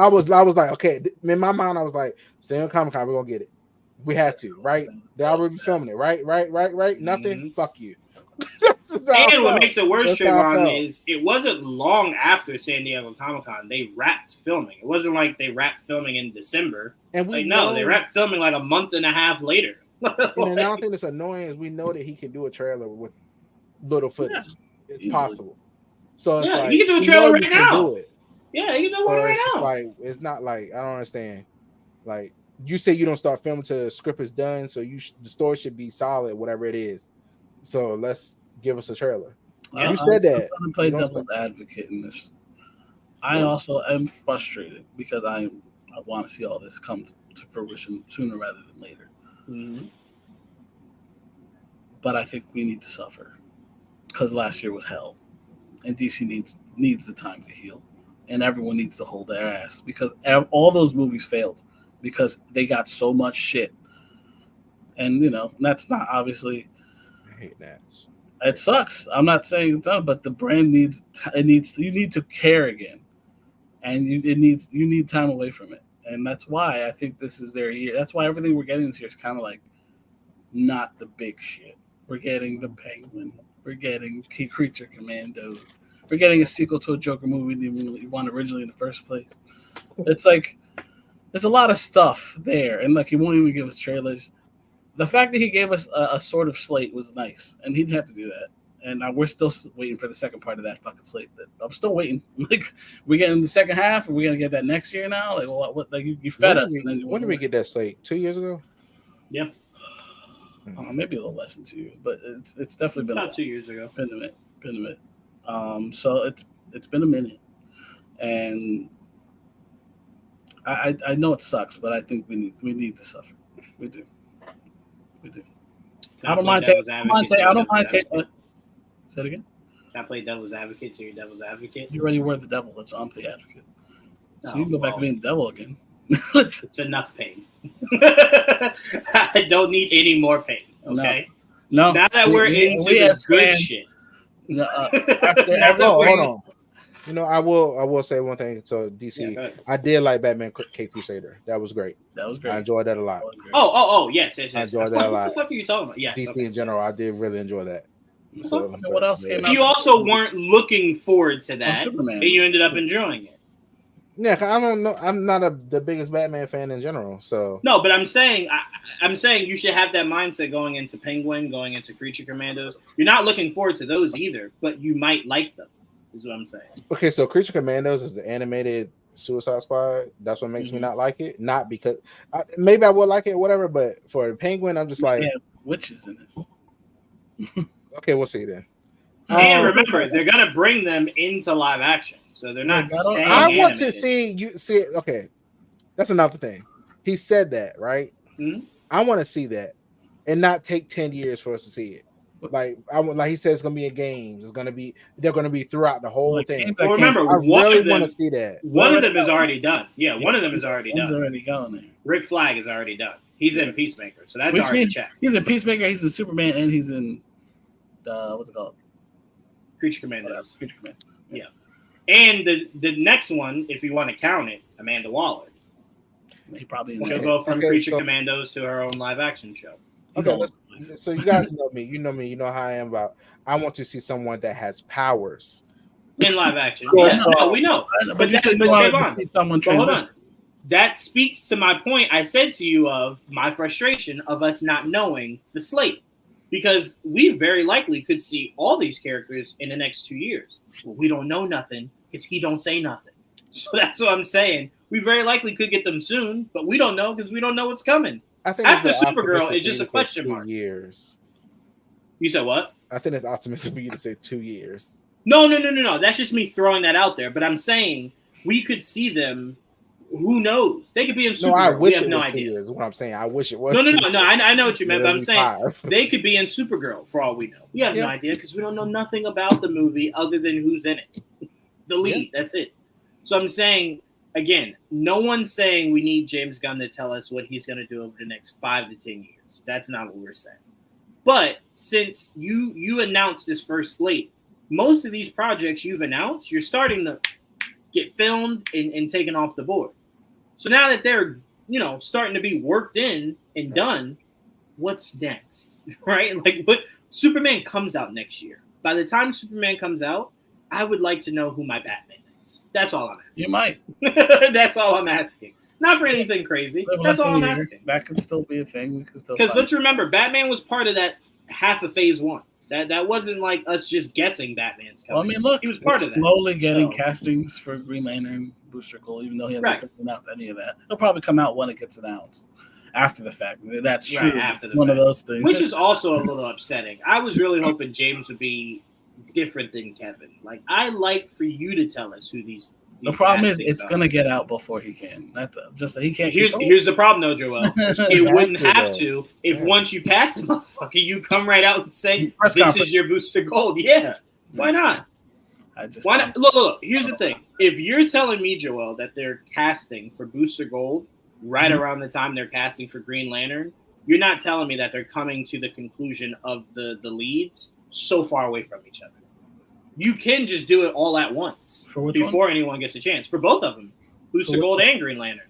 was like, okay. In my mind, I was like, San Diego Comic-Con, we're gonna get it. We have to, right? They already filming it, right? Nothing. Mm-hmm. Fuck you. And what makes it worse, Trevon, is it wasn't long after San Diego Comic-Con they wrapped filming. It wasn't like they wrapped filming in December. And they wrapped filming like a month and a half later. And the only thing that's annoying is we know that he can do a trailer with little footage. Yeah. It's possible. So it's like, he can do a trailer right now. Yeah, he can do one right now. Just like, it's not like, I don't understand. Like, you say you don't start filming till the script is done, so the story should be solid, whatever it is. So let's give us a trailer. You said that. I'm going to play devil's advocate in this. I also am frustrated because I want to see all this come to fruition sooner rather than later. Mm-hmm. But I think we need to suffer because last year was hell, and DC needs the time to heal, and everyone needs to hold their ass because all those movies failed because they got so much shit, and that's not obviously. I hate that. It sucks. I'm not saying it's done, but the brand needs. You need to care again, and you need time away from it, and that's why I think this is their year. That's why everything we're getting this year is kind of like not the big shit. We're getting the Penguin. We're getting Creature Commandos. We're getting a sequel to a Joker movie we didn't even want originally in the first place. It's like there's a lot of stuff there, and like he won't even give us trailers. The fact that he gave us a sort of slate was nice, and he didn't have to do that. And we're still waiting for the second part of that fucking slate. I'm still waiting. Like, we getting the second half, or we gonna get that next year now? Like, what? Like you fed us. When did we get that slate? 2 years ago. Yeah. Maybe a little less than 2 years, but it's definitely been about 2 years ago. Been a minute. So it's been a minute, and I know it sucks, but I think we need to suffer. We do. I don't mind taking. I don't mind taking. Say it again. Can I play devil's advocate to your devil's advocate? You already were the devil. That's I'm the advocate. So you can go back to being the devil again. It's enough pain. I don't need any more pain. Okay. No. Now that we're into the good shit. No, hold on. You know, I will say one thing. So DC, I did like Batman K Crusader. That was great. I enjoyed that a lot. Yes. I enjoyed that a lot. What the fuck are you talking about? Yeah, DC in general, I did really enjoy that. So, what else came out? You also weren't looking forward to that, and you ended up enjoying it. Yeah, I don't know. I'm not the biggest Batman fan in general, so no. But I'm saying you should have that mindset going into Penguin, going into Creature Commandos. You're not looking forward to those either, but you might like them. Is what I'm saying. Okay, so Creature Commandos is the animated Suicide Squad. That's what makes me not like it. Not because maybe I would like it, whatever. But for Penguin, I'm just like witches in it. Okay, we'll see then. And remember, they're gonna bring them into live action, so they're not. I want to see you see it. Okay, that's another thing. He said that, right? Mm-hmm. I want to see that, and not take 10 years for us to see it. Like he said, it's gonna be in games. They're gonna be throughout the whole thing. Well, remember, I really want to see that. One of them is already done. Yeah, one of them is already done. He's already gone there. Rick Flag is already done. He's in Peacemaker, so that's already checked. He's in Peacemaker. He's in Superman, and he's in what's it called? Creature Commandos. Yeah. And the next one, if you want to count it, Amanda Waller. He probably she'll go from Creature Commandos to her own live action show. Okay, so you guys know me. You know me. You know how I am about. I want to see someone that has powers in live action. Yeah, no, we know. But Trevon, someone transition. That speaks to my point I said to you of my frustration of us not knowing the slate. Because we very likely could see all these characters in the next 2 years. Well, we don't know nothing because he don't say nothing. So that's what I'm saying. We very likely could get them soon, but we don't know because we don't know what's coming. I think after Supergirl, it's just a question mark. 2 years. You said what? I think it's optimistic for you to say 2 years. No. That's just me throwing that out there. But I'm saying we could see them. Who knows? They could be in Supergirl. No, I wish it was no 2 idea. years. Is what I'm saying. I wish it was. No. I know what you meant, but I'm saying 5. they could be in Supergirl for all we know. We have no idea because we don't know nothing about the movie other than who's in it. The lead. That's it. So I'm saying again, no one's saying we need James Gunn to tell us what he's going to do over the next 5 to 10 years. That's not what we're saying. But since you announced this first slate, most of these projects you've announced, you're starting to get filmed and taken off the board. So now that they're, starting to be worked in and done, what's next, right? Like, but Superman comes out next year. By the time Superman comes out, I would like to know who my Batman is. That's all I'm asking. You might. That's all I'm asking. Not for anything crazy. That's all I'm asking. That could still be a thing. Because let's remember, Batman was part of that half of Phase 1. That wasn't like us just guessing Batman's coming. Well, I mean, look, he was part of that. Slowly getting castings for Green Lantern, Booster Gold, even though he hasn't announced any of that. He'll probably come out when it gets announced. After the fact. That's true. After the One fact. Of those things. Which is also a little upsetting. I was really hoping James would be different than Kevin. Like, I like for you to tell us who these the problem is it's going to get out before he can. He can't. Here's the problem, though, Joel. It wouldn't have to if once you pass the motherfucker, you come right out and say, this is your Booster Gold. Yeah. Why not? Why not? Look. Here's the thing. If you're telling me, Joel, that they're casting for Booster Gold right around the time they're casting for Green Lantern, you're not telling me that they're coming to the conclusion of the leads so far away from each other. You can just do it all at once before anyone gets a chance. For both of them, Booster Gold and Green Lantern.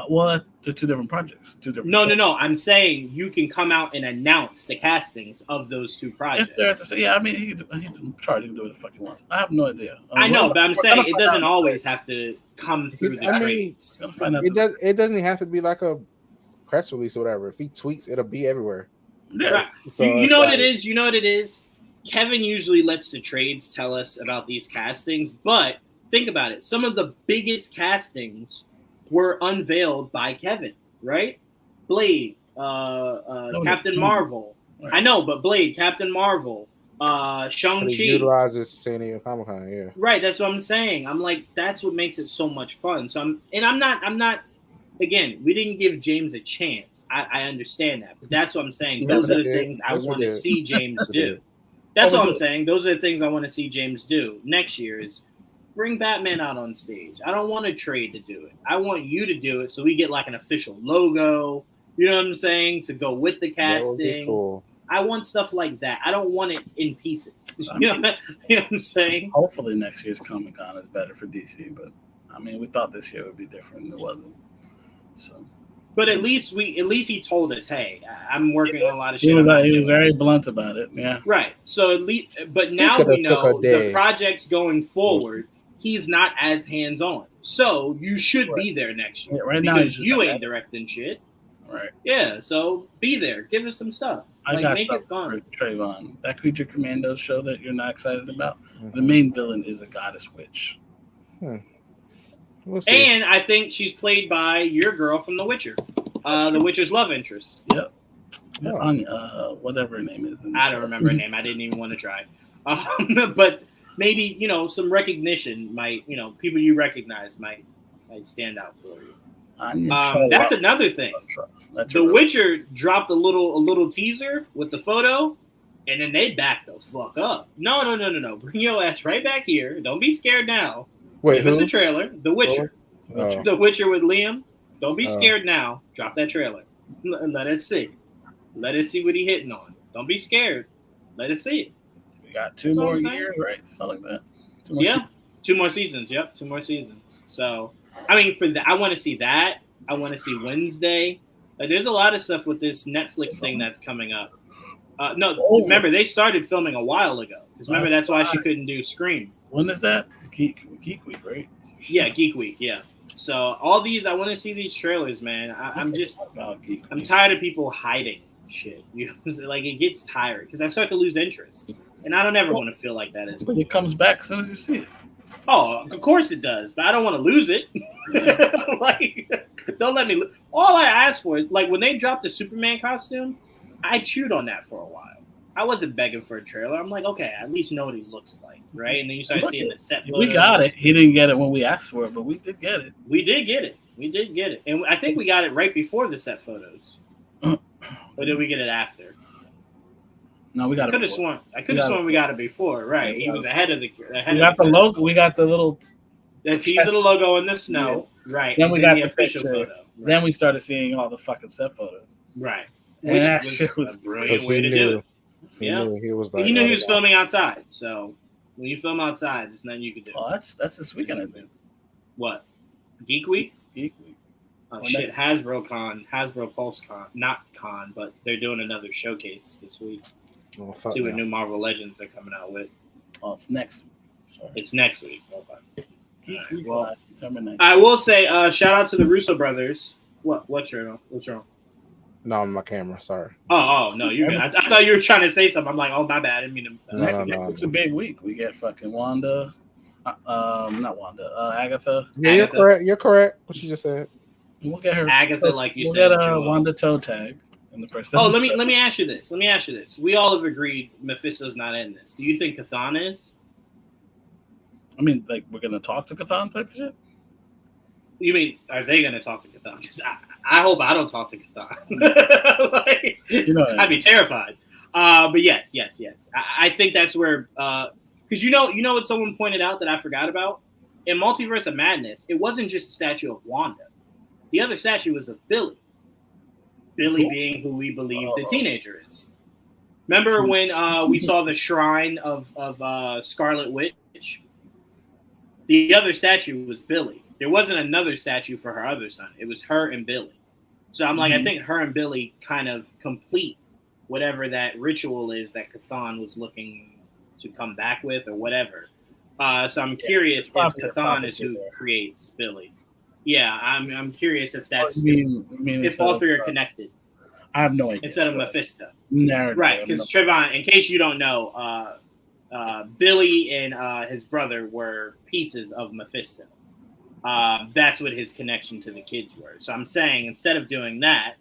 Well, they're two different projects. No. I'm saying you can come out and announce the castings of those two projects. I mean, he's charged to do what the fuck he wants. I have no idea. I know, but I'm saying it doesn't always have to come through the trades. It doesn't have to be like a press release or whatever. If he tweets, it'll be everywhere. Yeah. Right. So you know what it is? You know what it is? Kevin usually lets the trades tell us about these castings, but think about it. Some of the biggest castings were unveiled by Kevin, right? Blade, Captain Marvel. Right. I know, but Blade, Captain Marvel, Shang-Chi. Utilizes San Diego Comic-Con, yeah. Right, that's what I'm saying. I'm like, that's what makes it so much fun. So I'm not. Again, we didn't give James a chance. I understand that, but that's what I'm saying. Those are the things I want to see James do. That's all I'm saying. Those are the things I want to see James do next year. Is bring Batman out on stage. I don't want a trade to do it. I want you to do it so we get like an official logo. You know what I'm saying? To go with the casting. Cool. I want stuff like that. I don't want it in pieces. You know what I'm saying? Hopefully next year's Comic-Con is better for DC, but I mean, we thought this year would be different, and it wasn't. So, but at least he told us, hey, I'm working on a lot of shit. He was very blunt about it. Yeah. Right. So at least, but now we know the projects going forward, he's not as hands on. So you should be there next year. Yeah, right now because you ain't directing shit. Right. Yeah. So be there. Give us some stuff. I got make it fun. For Trevon, that Creature Commandos show that you're not excited about. Mm-hmm. The main villain is a goddess witch. We'll see. And I think she's played by your girl from The Witcher, The Witcher's love interest. Yep. Anya, whatever her name is. I don't remember her name. I didn't even want to try. But maybe some recognition might, people you recognize might stand out for you. That's another thing. The Witcher dropped a little teaser with the photo, and then they backed the fuck up. No. Bring your ass right back here. Don't be scared now. Wait, give us a trailer. The Witcher. The Witcher with Liam. Don't be scared now. Drop that trailer. Let us see. Let us see what he hitting on. Don't be scared. Let us see it. We got 2 more years, right? Something like that. 2 more seasons. Yep, 2 more seasons. So, I mean, I want to see that. I want to see Wednesday. There's a lot of stuff with this Netflix thing that's coming up. Remember, they started filming a while ago. Because remember, that's why she couldn't do Scream. When is that? Geek Week, right? Yeah, Geek Week, yeah. So all these, I want to see these trailers, man. I'm tired of people hiding shit. Like, it gets tired because I start to lose interest. And I don't ever want to feel like that as well. But it comes back as soon as you see it. Oh, of course it does, but I don't want to lose it. Like, don't let me. All I asked for is, like, when they dropped the Superman costume, I chewed on that for a while. I wasn't begging for a trailer. I'm like, okay, at least know what he looks like, right? And then you start seeing the set photos. We got it. He didn't get it when we asked for it, but we did get it. We did get it. And I think we got it right before the set photos. Or did we get it after? No, we got it. I could have sworn we got it before, right? He was ahead of the. We got the logo. We got the little. The tease of the logo in the snow, right? Then we got the official picture. photo. Right. Then we started seeing all the fucking set photos. Right. Which was a brilliant way to do it. He knew he was filming outside. So when you film outside, there's nothing you can do. Oh, that's this weekend, I think. What? Geek Week? Geek Week. Oh, shit. Hasbro Pulse Con. Not Con, but they're doing another showcase this week. Oh, see what new Marvel Legends they're coming out with. Oh, it's next week. Sorry. It's next week. Okay. September 9th. I will say, shout out to the Russo brothers. What's wrong? No, on my camera. Sorry. Oh, no, you're good. I thought you were trying to say something. I'm like, oh, my bad. I didn't mean to. No. It's a big week. We get fucking Wanda. Not Wanda. Agatha. Yeah, Agatha. You're correct. What you just said. We'll get her. Agatha, like you said. We'll get Wanda toe tag in the first. Oh, let me ask you this. We all have agreed Mephisto's not in this. Do you think Chthon is? I mean, like, we're gonna talk to Chthon type shit. You mean, are they gonna talk to Chthon? Because I hope I don't talk to Chthon. Like, I'd be terrified. But yes. I think that's where, because you know what someone pointed out that I forgot about? In Multiverse of Madness, it wasn't just a statue of Wanda. The other statue was of Billy. Billy being who we believe the teenager is. Remember when we saw the shrine of Scarlet Witch? The other statue was Billy. There wasn't another statue for her other son. It was her and Billy. So I'm like, I think her and Billy kind of complete whatever that ritual is that Chthon was looking to come back with or whatever. So I'm curious if Chthon is who creates Billy. Yeah, I'm curious if that's if all three are connected. I have no idea. Instead of Mephisto. Narrative. Right, because Trevon, in case you don't know, Billy and his brother were pieces of Mephisto. That's what his connection to the kids were. So I'm saying instead of doing that,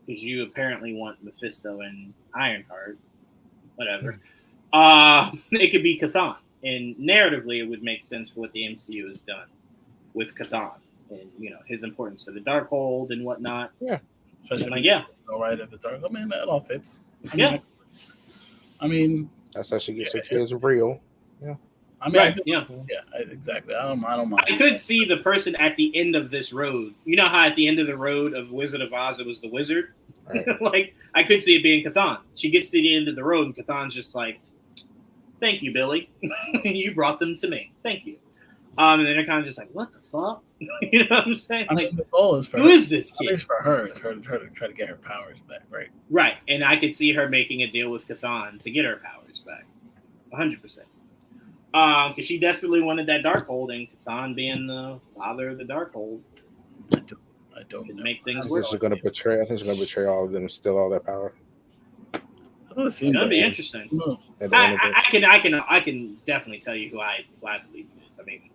because you apparently want Mephisto and Ironheart, whatever. It could be Chthon, and narratively, it would make sense for what the MCU has done with Chthon, and his importance to the Darkhold and whatnot. Yeah, especially go right at the dark. I mean, that all fits. I mean, that's how she gets her kids real. Yeah. I mean, right, exactly. I don't mind. I could see the person at the end of this road. You know how at the end of the road of Wizard of Oz, it was the wizard? Right. Like, I could see it being Chthon. She gets to the end of the road, and Chthon's just like, thank you, Billy. You brought them to me. Thank you. And then they're kind of just like, what the fuck? You know what I'm saying? I mean, the goal is for who is this kid? At least for her, it's her to try to get her powers back, right? Right. And I could see her making a deal with Chthon to get her powers back. 100%. Because she desperately wanted that Darkhold, and Chthon being the father of the Darkhold. I don't know. Make things work. I think she's going to betray all of them and steal all their power. It's going to be interesting. I can definitely tell you who I believe it is. I mean,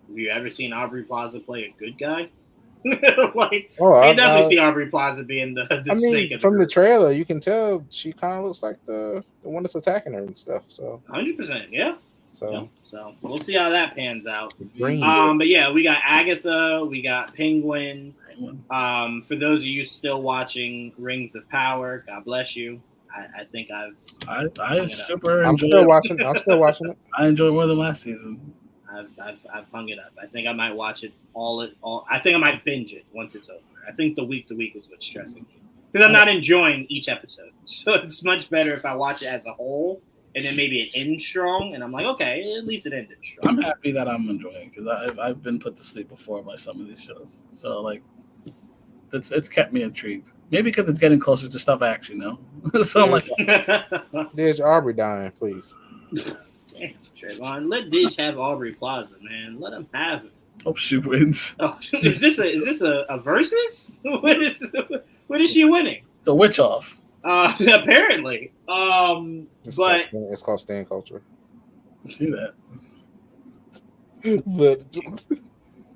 have you ever seen Aubrey Plaza play a good guy? I definitely see Aubrey Plaza being the snake. From the trailer, you can tell she kind of looks like the one that's attacking her and stuff. So 100%, yeah. So we'll see how that pans out. But yeah, we got Agatha, we got Penguin. For those of you still watching Rings of Power, God bless you. I think I'm still watching it. I enjoyed it more than last season. I've hung it up. I think I might watch it all. I think I might binge it once it's over. I think the week to week is what's stressing me because I'm not enjoying each episode. So it's much better if I watch it as a whole. And then maybe it ends strong, and I'm like, okay, at least it ended strong. I'm happy that I'm enjoying it because I've been put to sleep before by some of these shows. So like, it's kept me intrigued. Maybe because it's getting closer to stuff I actually know. So I'm like, there's Aubrey dying, please. Damn, Trevon, let Dish have Aubrey Plaza, man. Let him have it. Hope she wins. Oh, is this a versus? What is she winning? It's a witch off. Apparently. It's called stand culture. See that? But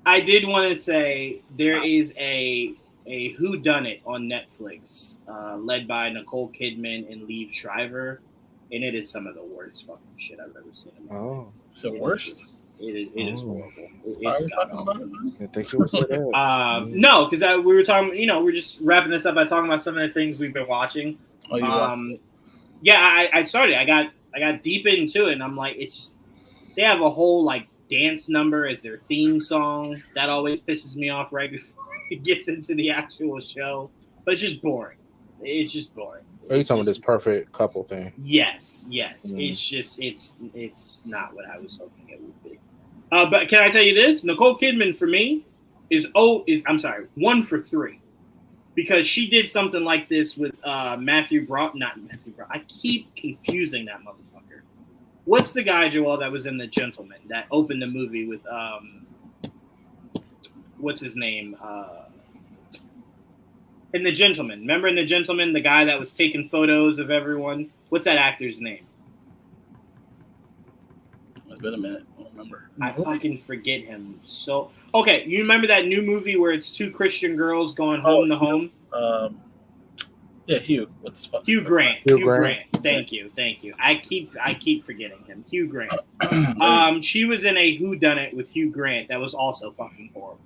I did want to say there is a whodunit on Netflix, led by Nicole Kidman and Liev Schreiber, and it is some of the worst fucking shit I've ever seen. Oh, so worse. It is horrible. I think you were saying that. No, because we were talking. We're just wrapping this up by talking about some of the things we've been watching. Oh, you watched it? Yeah, I started. I got deep into it, and I'm like, it's just, they have a whole like dance number as their theme song. That always pisses me off right before it gets into the actual show. But it's just boring. It's just boring. Are you talking about this perfect couple thing? Yes. It's just it's not what I was hoping it would be. But can I tell you this? Nicole Kidman for me is 1 for 3. Because she did something like this with Matthew Broughton. Not Matthew Broughton. I keep confusing that motherfucker. What's the guy, Joel, that was in The Gentleman that opened the movie with what's his name? In The Gentleman. Remember in The Gentleman, the guy that was taking photos of everyone? What's that actor's name? It's been a minute. I don't remember. I fucking forget him. So okay, you remember that new movie where it's 2 Christian girls going home to home? Yeah, Hugh. What's his fucking Hugh Grant. Hugh Grant. Thank you. I keep forgetting him. Hugh Grant. She was in a whodunit with Hugh Grant that was also fucking horrible.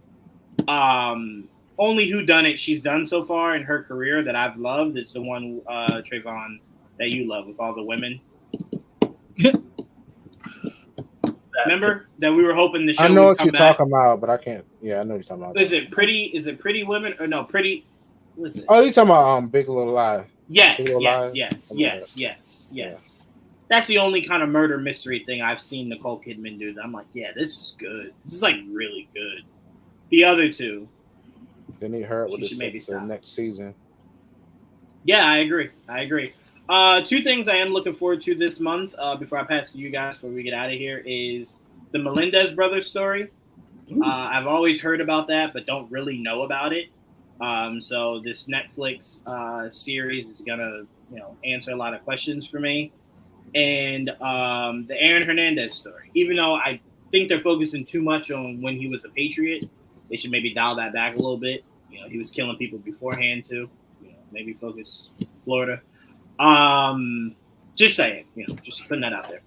Only whodunit she's done so far in her career that I've loved is the one Trevon that you love with all the women. Remember that we were hoping the show. I know what you're talking about, but I can't. Yeah, I know what you're talking about. Is it Pretty Women or no Pretty? What is it? Oh, you're talking about Big Little Lie. Yes. That's the only kind of murder mystery thing I've seen Nicole Kidman do. That I'm like, yeah, this is good. This is like really good. The other two, they need her with the next season. Yeah, I agree. 2 things I am looking forward to this month, before I pass to you guys before we get out of here, is the Melendez brothers story. I've always heard about that, but don't really know about it. So this Netflix series is gonna, answer a lot of questions for me. And the Aaron Hernandez story. Even though I think they're focusing too much on when he was a Patriot, they should maybe dial that back a little bit. He was killing people beforehand too. maybe focus Florida. Just saying, just putting that out there.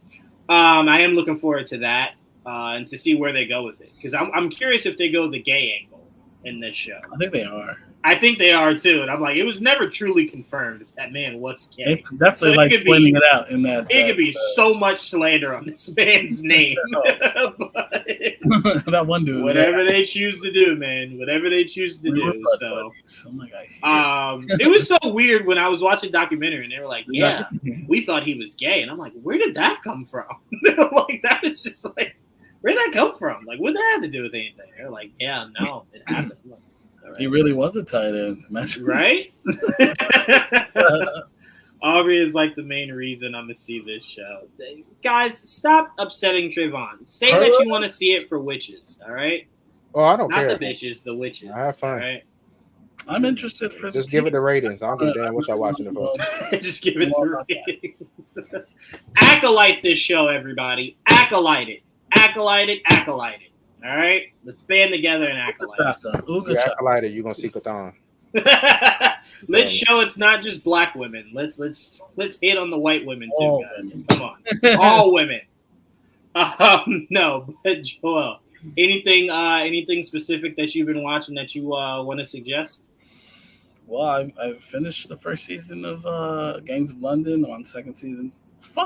I am looking forward to that and to see where they go with it, because I'm curious if they go the gay angle in this show. I think they are. I think they are too, and I'm like, it was never truly confirmed if that man was gay. It's definitely like pointing it out in that. It could be so much slander on this man's name. But that one dude. Whatever they choose to do, man. Whatever they choose to do. So, it was so weird when I was watching the documentary, and they were like, "Yeah, we thought he was gay," and I'm like, "Where did that come from?" Like, that is just like, where did that come from? Like, what did that have to do with anything? They're like, "Yeah, no, it happened." Right. He really was a tight end, right? Aubrey is like the main reason I'm gonna see this show. Guys, stop upsetting Trevon. Say that you want to see it for witches, all right? Oh, I don't care. Not the bitches, the witches. I have fun. Right? I'm interested for. Just give it the ratings. I don't give a damn what y'all watching it for. Just give it the ratings. Acolyte this show, everybody. Acolyte it. Acolyte it. Acolyte it. All right, let's band together and acolyte. You acolyte it, you're gonna see Catan. Let's show it's not just black women. Let's hit on the white women too, all guys. Women. Come on, all women. No, but Joel, anything specific that you've been watching that you want to suggest? Well, I've finished the first season of Gangs of London. I'm on the second season.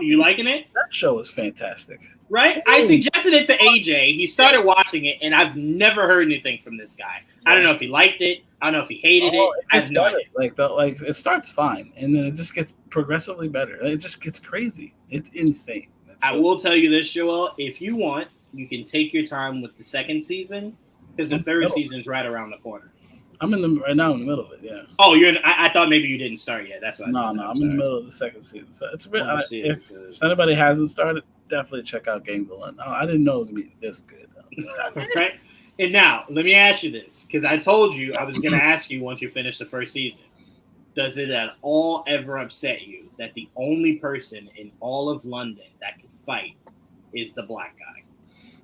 You liking it? That show is fantastic. Right? I suggested it to AJ. He started watching it, and I've never heard anything from this guy. I don't know if he liked it. I don't know if he hated it. I have no idea. Like it starts fine, and then it just gets progressively better. It just gets crazy. It's insane. I will tell you this, Joel. If you want, you can take your time with the second season, because the third season's right around the corner. I'm right now in the middle of it. Yeah. Oh, you're in. I thought maybe you didn't start yet. That's why. No, I'm in the middle of the second season. So it's if anybody hasn't started, definitely check out Gangs of London. I didn't know it was gonna be this good. Right. And now let me ask you this, because I told you I was gonna ask you once you finish the first season. Does it at all ever upset you that the only person in all of London that can fight is the black guy?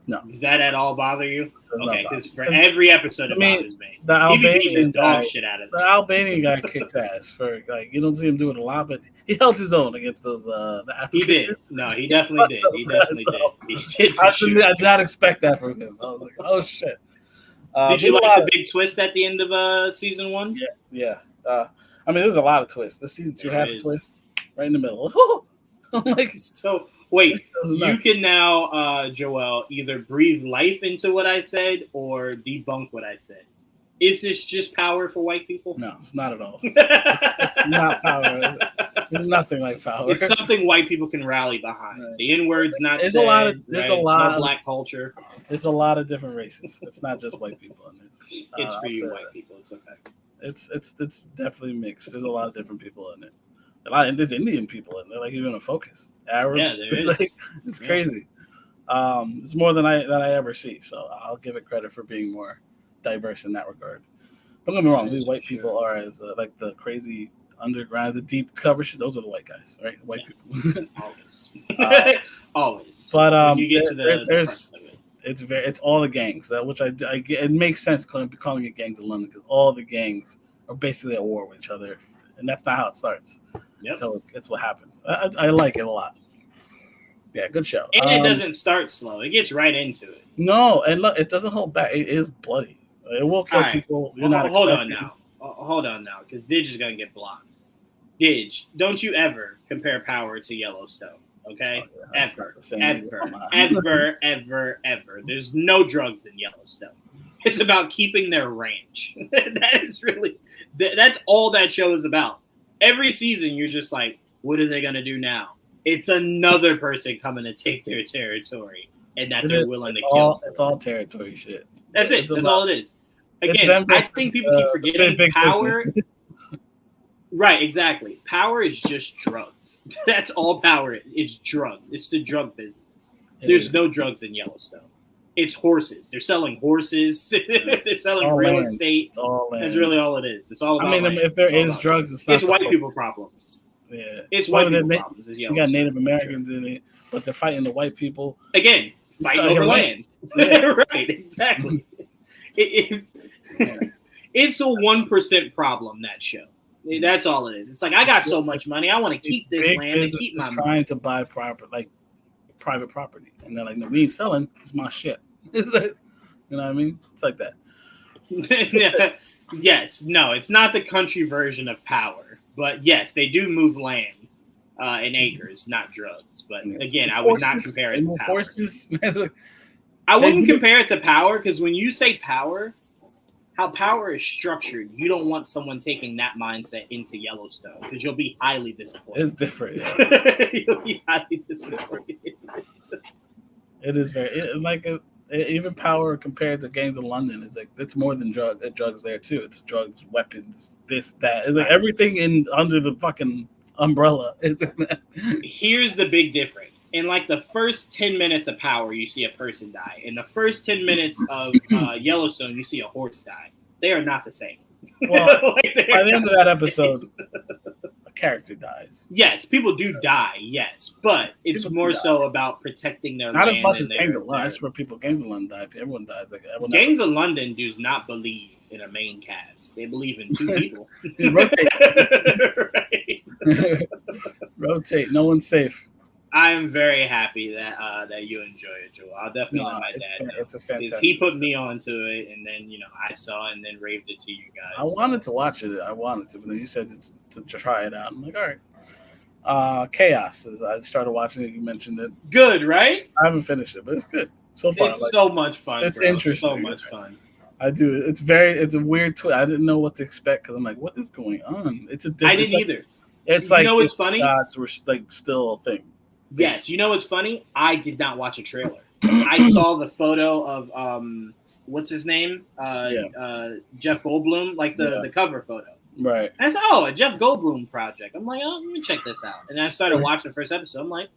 No. Does that at all bother you? Okay, because for every episode it bothers me. The Albanian dog shit out of the Albanian guy kicks ass for you don't see him do it a lot, but he held his own against those the African. He did. No, he definitely did. He definitely did. He did for sure. I did not expect that from him. I was like, oh shit. Did you like the big twist at the end of season 1? Yeah. I mean, there's a lot of twists. The season 2 had a twist right in the middle. I'm like, so. Wait, you can now, Joel, either breathe life into what I said or debunk what I said. Is this just power for white people? No, it's not at all. It's not power. There's nothing like power. It's something white people can rally behind. Right. The N-word's not there's said. There's right? a lot of black culture. There's a lot of different races. It's not just white people in this. It's for you, white people. It's okay. It's definitely mixed. There's a lot of different people in it. There's Indian people in there, like even a focus. Arabs, it's crazy. It's more than I ever see. So I'll give it credit for being more diverse in that regard. Don't get me wrong; these white people are as like the crazy underground, the deep cover shit. Those are the white guys, right? White people. Always, always. But when you get to it's all the gangs, which I get. It makes sense calling it Gangs of London because all the gangs are basically at war with each other, and that's not how it starts. Yep. So it's what happens. I like it a lot. Yeah, good show. And it doesn't start slow. It gets right into it. No, and look, it doesn't hold back. It is bloody. It will kill people. Hold on now, because Didge is going to get blocked. Didge, don't you ever compare Power to Yellowstone, okay? Ever. There's no drugs in Yellowstone. It's about keeping their ranch. That's all that show is about. Every season, you're just like, what are they going to do now? It's another person coming to take their territory and that they're willing to kill. It's all territory shit. That's it. That's all it is. Again, I think people keep forgetting Power. Right, exactly. Power is just drugs. That's all Power is. It's drugs. It's the drug business. There's no drugs in Yellowstone. It's horses. They're selling horses. They're selling all real estate. That's really all it is. It's all about land. If there is drugs, it's white people problems. Yeah. It's white people problems. You got Native Americans in it, but they're fighting the white people. Again, fighting over land. Yeah. Right, exactly. It's a 1% problem, that show. That's all it is. It's like I got so much money, I want to keep this Big land and business keep my is money. trying to buy private property, and they're like, no, we ain't selling. It's my shit. It's like, you know what I mean? It's like that. Yes, no, it's not the country version of power, but yes, they do move land in acres, not drugs. But again, I would not compare it to power. Horses. I wouldn't compare it to power because when you say power, how power is structured, you don't want someone taking that mindset into Yellowstone because you'll be highly disappointed. It's different. Yeah. You'll be highly disappointed. It is even power compared to Gangs of London is like it's more than drugs there too. It's drugs, weapons, this, that. It's like everything in under the fucking umbrella. Here's the big difference. In like the first 10 minutes of Power, you see a person die. In the first 10 minutes of Yellowstone, you see a horse die. They are not the same. Well, by the end of that episode, a character dies. Yes, people do die, yes. But it's more so about protecting their land. Not as much as Gangs of London. That's where Gangs of London die. Everyone dies. Like Gangs of London does not believe in a main cast. They believe in two people. Rotate. Rotate. No one's safe. I am very happy that that you enjoy it, Joel. I'll definitely let my dad know. It's a fantastic. He put me onto it, and then I saw and then raved it to you guys. I wanted to watch it. But then you said to try it out. I'm like, all right. Chaos. I started watching it. You mentioned it. Good, right? I haven't finished it, but it's good so far. It's so much fun. It's bro. interesting. So much fun. I do. It's a weird twist. I didn't know what to expect because I'm like, what is going on? It's a different. I didn't either. It's like what's funny? Gods were like still a thing. Yes, you know what's funny? I did not watch a trailer. I saw the photo of what's his name? Jeff Goldblum, like the cover photo. Right. And I said, oh, a Jeff Goldblum project. I'm like, oh, let me check this out. And I started watching the first episode. I'm like,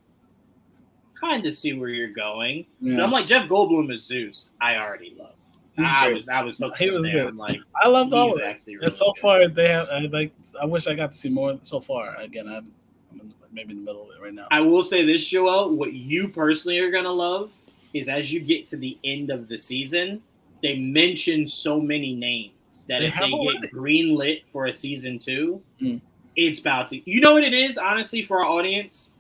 kind of see where you're going. Yeah. But I'm like, Jeff Goldblum is Zeus. I already love. I was hooked. He was good. I'm like, I loved all of it. Really and so far, they have. I wish I got to see more. So far, again, I'm maybe in the middle of it right now. I will say this, Joel. What you personally are gonna love is as you get to the end of the season, they mention so many names that if they get greenlit for a season 2, it's about to. You know what it is, honestly, for our audience.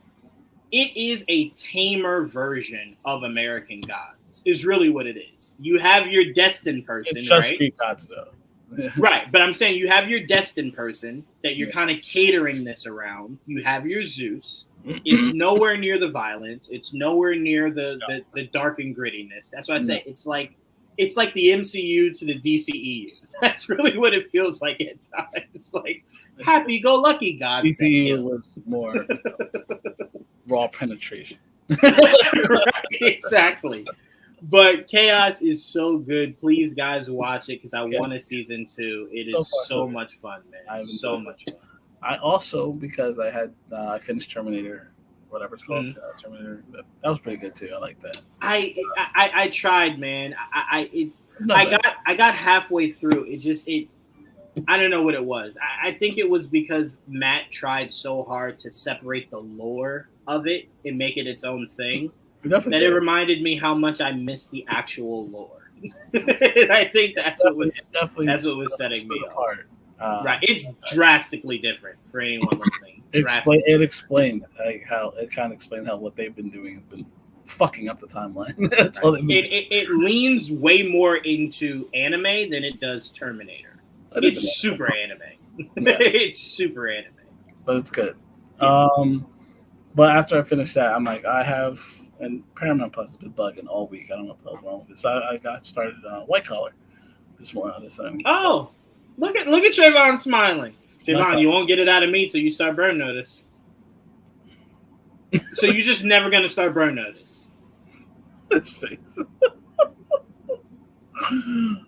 It is a tamer version of American Gods. Is really what it is. You have your destined person, it's just right? Greek gods, though. Right, but I'm saying you have your destined person that you're kind of catering this around. You have your Zeus. It's nowhere near the violence. It's nowhere near the dark and grittiness. That's what I say. It's like the MCU to the DCEU. That's really what it feels like at times. Like happy-go-lucky God. DCEU was more raw penetration. Right, exactly. But Chaos is so good. Please, guys, watch it because I want a season 2. It is so much fun, man. So much fun. I also, because I had I finished Terminator, whatever it's called, Terminator. That was pretty good too. I like that. I tried, man. I got halfway through. I don't know what it was. I think it was because Matt tried so hard to separate the lore of it and make it its own thing. It reminded me how much I missed the actual lore. I think that's what was setting me apart. Right, it's drastically different for anyone listening. It explained how what they've been doing has been fucking up the timeline. That's all it leans way more into anime than it does Terminator. It's super anime. Yeah. It's super anime, but it's good. Yeah. But after I finished that, I'm like, and Paramount Plus has been bugging all week. I don't know what the hell's wrong with this. I got started White Collar this morning. Oh, look at Trevon smiling. Trevon, you won't get it out of me till you start Burn Notice. So you're just never gonna start Burn Notice. His face.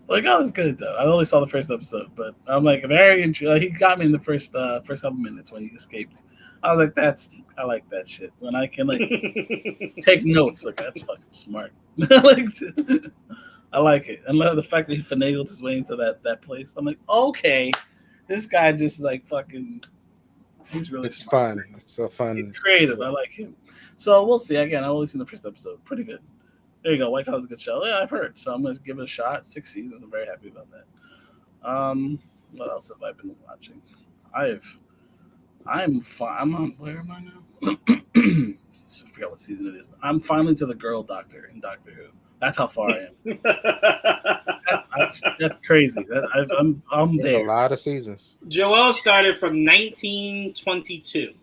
Like, I was good though. I only saw the first episode, but I'm like very intrigued. He got me in the first couple minutes when he escaped. I was like, I like that shit. When I can like take notes, like that's fucking smart. I like it. And the fact that he finagled his way into that place, I'm like, okay, this guy just like fucking. He's really. It's smart. Fun. It's so fun. He's creative. I like him. So we'll see. Again, I've only seen the first episode. Pretty good. There you go. White Collar's a good show. Yeah, I've heard. So I'm gonna give it a shot. 6 seasons. I'm very happy about that. What else have I been watching? I'm on. Where am I now? I forgot what season it is. I'm finally to the girl doctor in Doctor Who. That's how far I am. That's crazy. I'm There's there. a lot of seasons. Joel started from 1922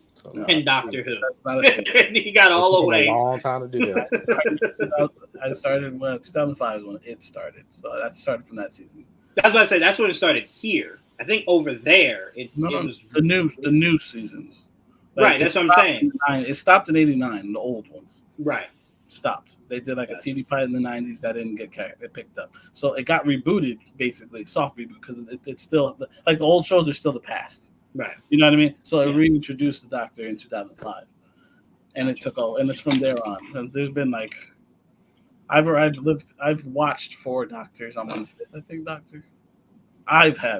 in Doctor Who. That's not a thing. He got all the way. A long time to do that. I started when 2005 is when it started. So that started from that season. That's what I say. That's when it started here. I think over there, it was the new seasons. Right, that's what I'm saying. It stopped in '89, the old ones. Right. Stopped. They did like a TV pilot in the '90s that didn't get picked up. So it got rebooted, basically, soft reboot, because it's still like the old shows are still the past. Right. You know what I mean? So it reintroduced the Doctor in 2005, and it took over, and it's from there on. And there's been like, I've watched 4 Doctors. I'm on the 5th, I think, Doctor.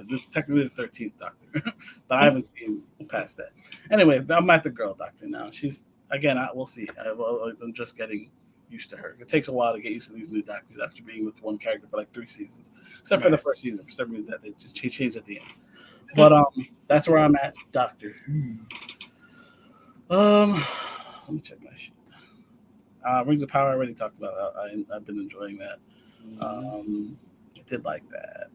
This is technically the 13th Doctor, but I haven't seen past that. Anyway, I'm at the girl Doctor now. She's again. We'll see. I'm just getting used to her. It takes a while to get used to these new Doctors after being with one character for like 3 seasons, except for the first season. For some reason, that they just changed at the end. But that's where I'm at, Doctor Who. Let me check my shit. Rings of Power. I already talked about. I've been enjoying that. I did like that.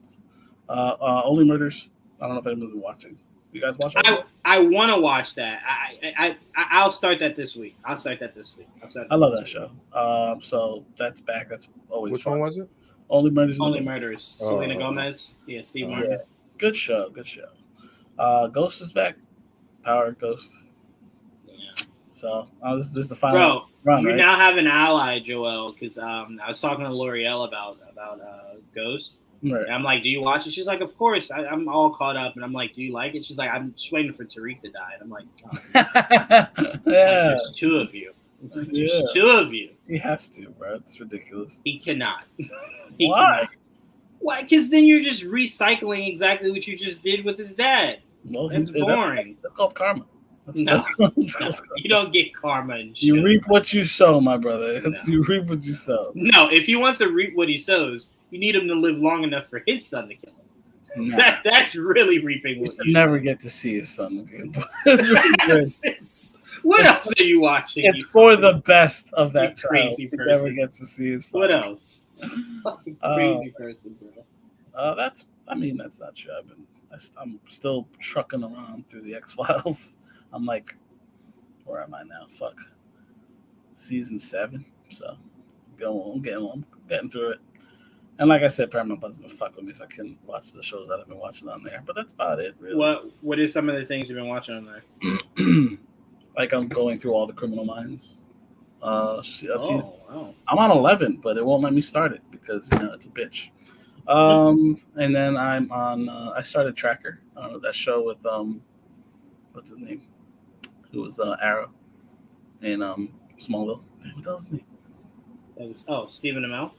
Only Murders. I don't know if anyone's been watching. You guys watch it? I want to watch that. I'll start that this week. I love that show. So that's back. That's always Which fun. one was it? Only Murders. Only Murders. Selena Gomez. Yeah, Steve Martin. Yeah. Good show. Ghost is back. Power Ghost. Yeah. So this is the final run. You right? now have an ally, Joel, because I was talking to L'Oreal about Ghost. Right. And I'm like, do you watch it? She's like, of course. I'm all caught up, and I'm like, do you like it? She's like, I'm just waiting for Tariq to die. And I'm like, yeah. There's 2 of you. There's 2 of you. He has to, bro. It's ridiculous. He cannot. Why? Why? Because then you're just recycling exactly what you just did with his dad. Well, it's boring. That's called karma. No, you don't get karma and shit. You reap what you sow, my brother. You reap what you sow. No, if he wants to reap what he sows, you need him to live long enough for his son to kill him. Nah. That's really reaping what you never get to see his son again. What else are you watching? It's for the best of that crazy person. Never gets to see his father. What else? Fucking crazy person, bro. That's not true. I'm still trucking around through the X-Files. I'm like, where am I now? Fuck. Season 7. So I'm getting through it. And like I said, Paramount Plus been fuck with me, so I can watch the shows that I've been watching on there. But that's about it, really. What is some of the things you've been watching on there? Like I'm going through all the Criminal Minds. Wow. I'm on 11, but it won't let me start it because it's a bitch. And then I'm on. I started Tracker. That show with what's his name? Who was Arrow in Smallville? What the hell's his name? Stephen Amell.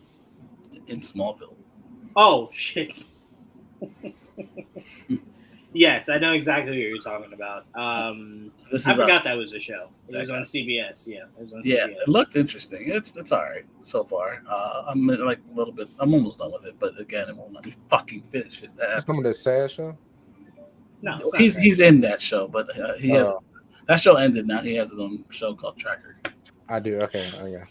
In Smallville. Oh shit. Yes, I know exactly what you're talking about. I forgot that was a show. It was on CBS. Yeah, it was on CBS. Yeah, it looked interesting. It's all right so far. I'm like a little bit. I'm almost done with it, but again, it won't let me fucking finish it. Some of that sad show. No, he's in that show, but he has that show ended. Now he has his own show called Tracker. I do. Okay. Okay.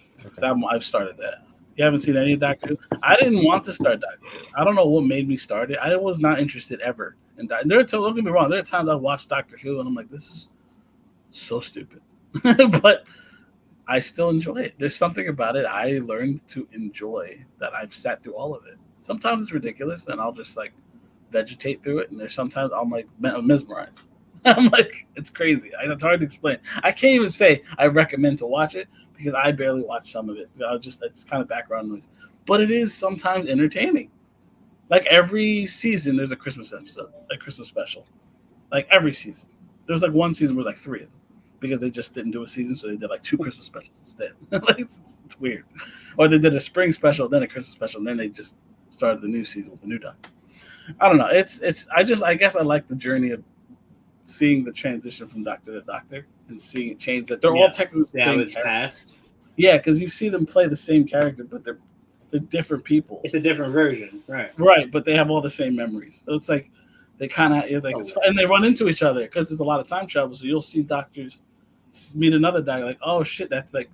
I've started that. You haven't seen any of Doctor Who? I didn't want to start Doctor Who. I don't know what made me start it. I was not interested ever in Doctor Who. Don't get me wrong. There are times I watch Doctor Who and I'm like, this is so stupid. But I still enjoy it. There's something about it I learned to enjoy that I've sat through all of it. Sometimes it's ridiculous and I'll just like vegetate through it. And there's sometimes I'm like mesmerized. I'm like, it's crazy. It's hard to explain. I can't even say I recommend to watch it because I barely watch some of it. It's kind of background noise. But it is sometimes entertaining. Like every season, there's a Christmas episode, a Christmas special. Like every season. There's like one season where like 3 of them because they just didn't do a season, so they did like 2 Christmas specials instead. Like it's weird. Or they did a spring special, then a Christmas special, and then they just started the new season with the new Doctor. I don't know. I guess I like the journey of seeing the transition from Doctor to Doctor and seeing it change. That they're all technically how it's past. Yeah, because you see them play the same character, but they're different people. It's a different version, right? Right, but they have all the same memories. So it's like they kind of like, and they run into each other because there's a lot of time travel. So you'll see doctors meet another doctor, like, oh shit, that's like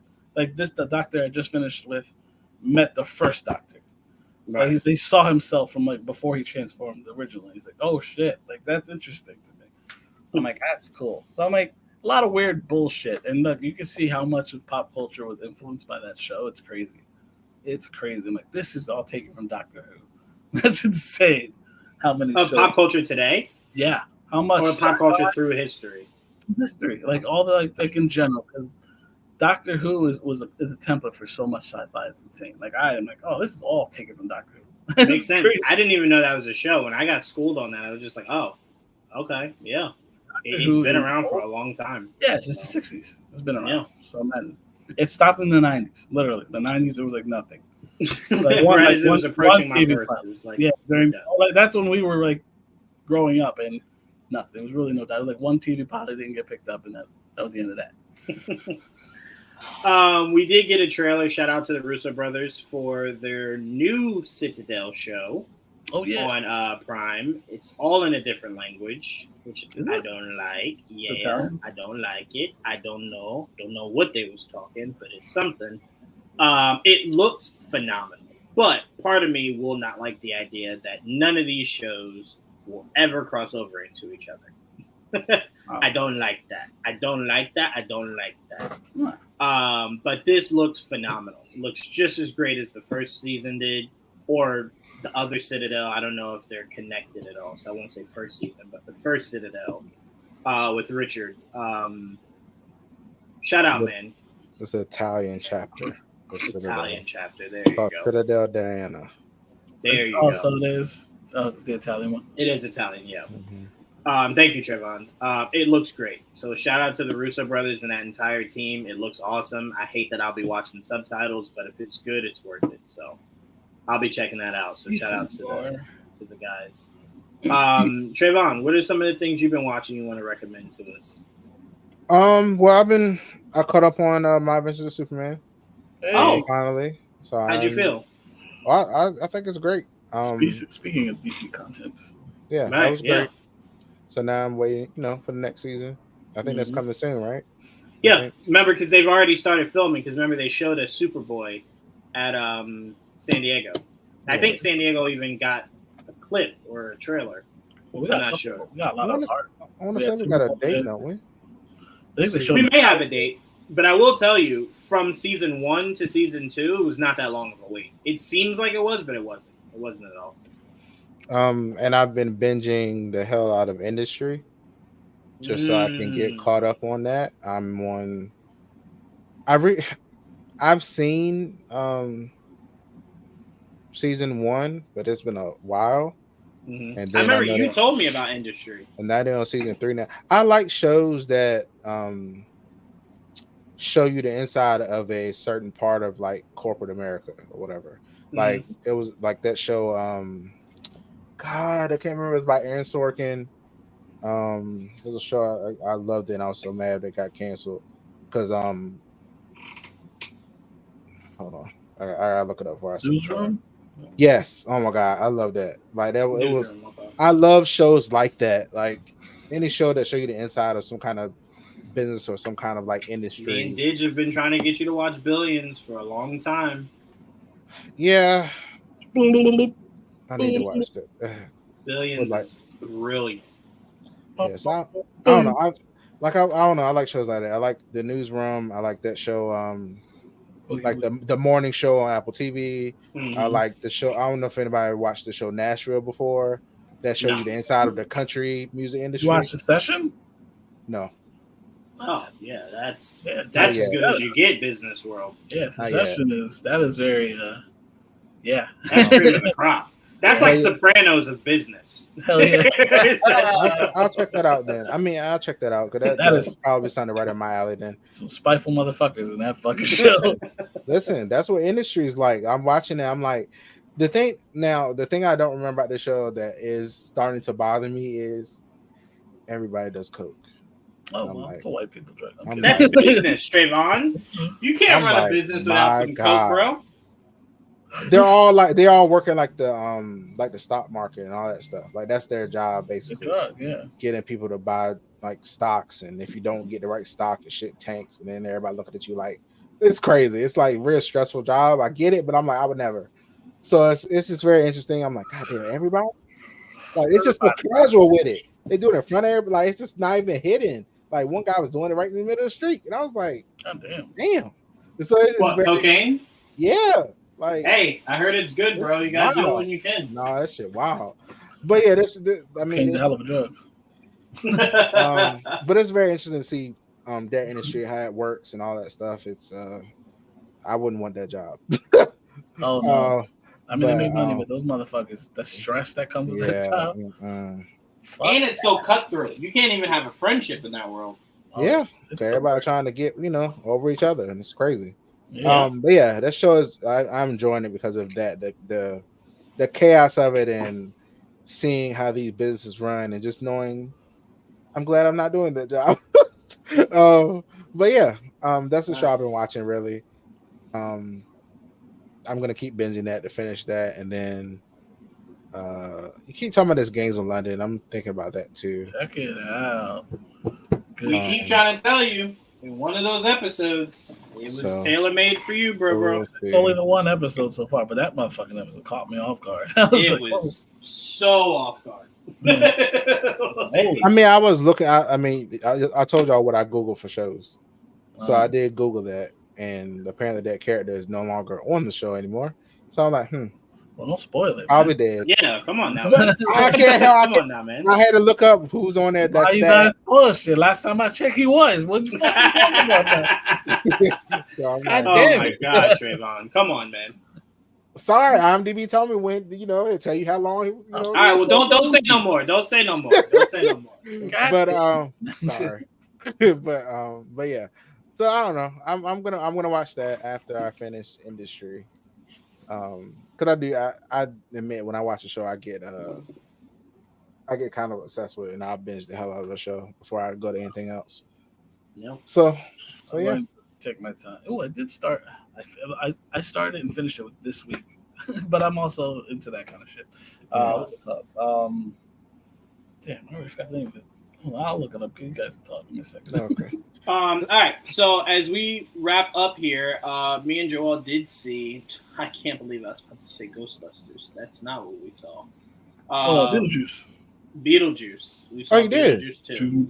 this. The doctor I just finished with met the first doctor. Right. Like he saw himself from like before he transformed originally. He's like, oh shit, like that's interesting to me. I'm like, that's cool. So I'm like, a lot of weird bullshit, and look, you can see how much of pop culture was influenced by that show. It's crazy. It's crazy. I'm like, this is all taken from Doctor Who. That's insane. How many of shows. pop culture today? Yeah. How much? Or pop culture through history? History, like all the like in general. Because Doctor Who is a template for so much sci-fi. It's insane. Like I am like, oh, this is all taken from Doctor Who. Makes sense. Crazy. I didn't even know that was a show. When I got schooled on that, I was just like, oh, okay, yeah. It's been around for a long time. Yeah, it's just the 60s. It's been around. Yeah. So man, it stopped in the 90s. Literally, the 90s there was like nothing. Like right as it was approaching my birth, it was like that's when we were like growing up and nothing. There was really no doubt. It was like one TV pilot didn't get picked up, and that was the end of that. We did get a trailer. Shout out to the Russo brothers for their new Citadel show. Oh yeah, on Prime. It's all in a different language, which I don't like. Yeah, I don't like it. I don't know what they was talking, but it's something. It looks phenomenal, but part of me will not like the idea that none of these shows will ever cross over into each other. I don't like that. I don't like that. But this looks phenomenal. It looks just as great as the first season did, or the other Citadel. I don't know if they're connected at all, so I won't say first season, but the first Citadel with Richard. Shout out, man. It's the Italian chapter. Italian chapter. There you go. Citadel Diana. There you go. So it is. Oh, it's the Italian one. It is Italian, yeah. Mm-hmm. Thank you, Trevon. It looks great. So shout out to the Russo brothers and that entire team. It looks awesome. I hate that I'll be watching subtitles, but if it's good, it's worth it. So I'll be checking that out. So shout out to the guys. Trevon, what are some of the things you've been watching you want to recommend to us? Well, I caught up on My Adventures of Superman. Hey. Finally. So how'd you feel? I think it's great. Speaking of DC content. Yeah, right, that was great. So now I'm waiting, for the next season. I think that's coming soon, right? Yeah, remember, because they've already started filming, because remember they showed a Superboy at San Diego. I think San Diego even got a clip or a trailer. Well, I'm not sure. We got a lot of art. I want to say we got a date, don't we? We may have a date, but I will tell you, from season 1 to season 2, it was not that long of a wait. It seems like it was, but it wasn't. It wasn't at all. And I've been binging the hell out of Industry just so I can get caught up on that. I've seen season 1, but it's been a while. Mm-hmm. And then I remember you told me about Industry. And now they're on season 3 now. I like shows that show you the inside of a certain part of like corporate America or whatever. Mm-hmm. Like it was like that show. God, I can't remember. It was by Aaron Sorkin. It was a show I loved it. And I was so mad it got canceled because hold on, I gotta look it up for us. Yes. Oh my God, I love that. Like that. It was. I love shows like that. Like any show that show you the inside of some kind of business or some kind of like industry. Me and Didge have been trying to get you to watch Billions for a long time. Yeah. I need to watch that. Billions is brilliant. Yes, I don't know. I don't know. I like shows like that. I like The Newsroom. I like that show. Like the morning show on Apple TV. Mm-hmm. I like the show. I don't know if anybody watched the show Nashville before. That shows you the inside of the country music industry. You watched Succession? No. Oh yeah, that's as good as you get. Business World. Yeah, Succession is very. That's cream of the crop. That's like Sopranos of business. Hell yeah. I'll check that out then. I mean, I'll check that out because that is probably something right in my alley then. Some spiteful motherfuckers in that fucking show. Listen, that's what industry is like. I'm watching it. I'm like, the thing I don't remember about the show that is starting to bother me is everybody does coke. Oh, well, it's a white people drug. That's business, Trevon. You can't run a business without some coke, bro. they're all working like the stock market and all that stuff. Like that's their job basically. Getting people to buy like stocks, and if you don't get the right stock, your shit tanks, and then everybody looking at you like it's crazy. It's like real stressful job. I get it, but I'm like I would never. So it's just very interesting. I'm like, God damn, everybody. Like it's just so casual with it. They do it in front of everybody. Like it's just not even hidden. Like one guy was doing it right in the middle of the street, and I was like, God damn. So it's what, very, cocaine? Yeah. Like, hey, I heard it's good, bro. You gotta do it when you can. No, that shit, wow. But yeah, I mean, it's a hell of a drug. But it's very interesting to see that industry, how it works and all that stuff. It's I wouldn't want that job. Oh no. I mean, they make money, but those motherfuckers, the stress that comes with that job. And it's so cutthroat. You can't even have a friendship in that world. Yeah, everybody trying to get over each other, and it's crazy. Yeah. But yeah, that show is I'm enjoying it because of that, the chaos of it, and seeing how these businesses run, and just knowing I'm glad I'm not doing that job. But yeah, that's the show I've been watching really. I'm gonna keep binging that to finish that, and then you keep talking about this Gangs of London. I'm thinking about that too. Check it out. We keep trying to tell you in one of those episodes, it was tailor-made for you, bro. It's only the one episode so far, but that motherfucking episode caught me off guard. It was so off guard. I mean, I was looking. I told y'all what I Googled for shows, so I did Google that, and apparently that character is no longer on the show anymore. So I'm like, Well, don't spoil it. I'll be dead. Yeah, come on now. I can't help. Come on now, man. I had to look up who's on there. Why you guys bullshit? Last time I checked, he was. What you fucking talking about that? Oh my God, Trevon, come on, man. Sorry, IMDb told me when. It tell you how long. All right, well, don't say no more. Don't say no more. Don't say no more. But sorry. But yeah. So I don't know. I'm gonna watch that after I finish Industry. Because I admit when I watch a show, I get kind of obsessed with it, and I'll binge the hell out of the show before I go to anything else. Yeah. So yeah. Take my time. Oh, I did start. I started and finished it this week, but I'm also into that kind of shit. What's it called? Damn, I already forgot the name of it. I'll look it up. You guys can talk in a second. Okay. All right. So as we wrap up here, me and Joel did see. I can't believe I was about to say Ghostbusters. That's not what we saw. Beetlejuice. Beetlejuice. We saw Beetlejuice too.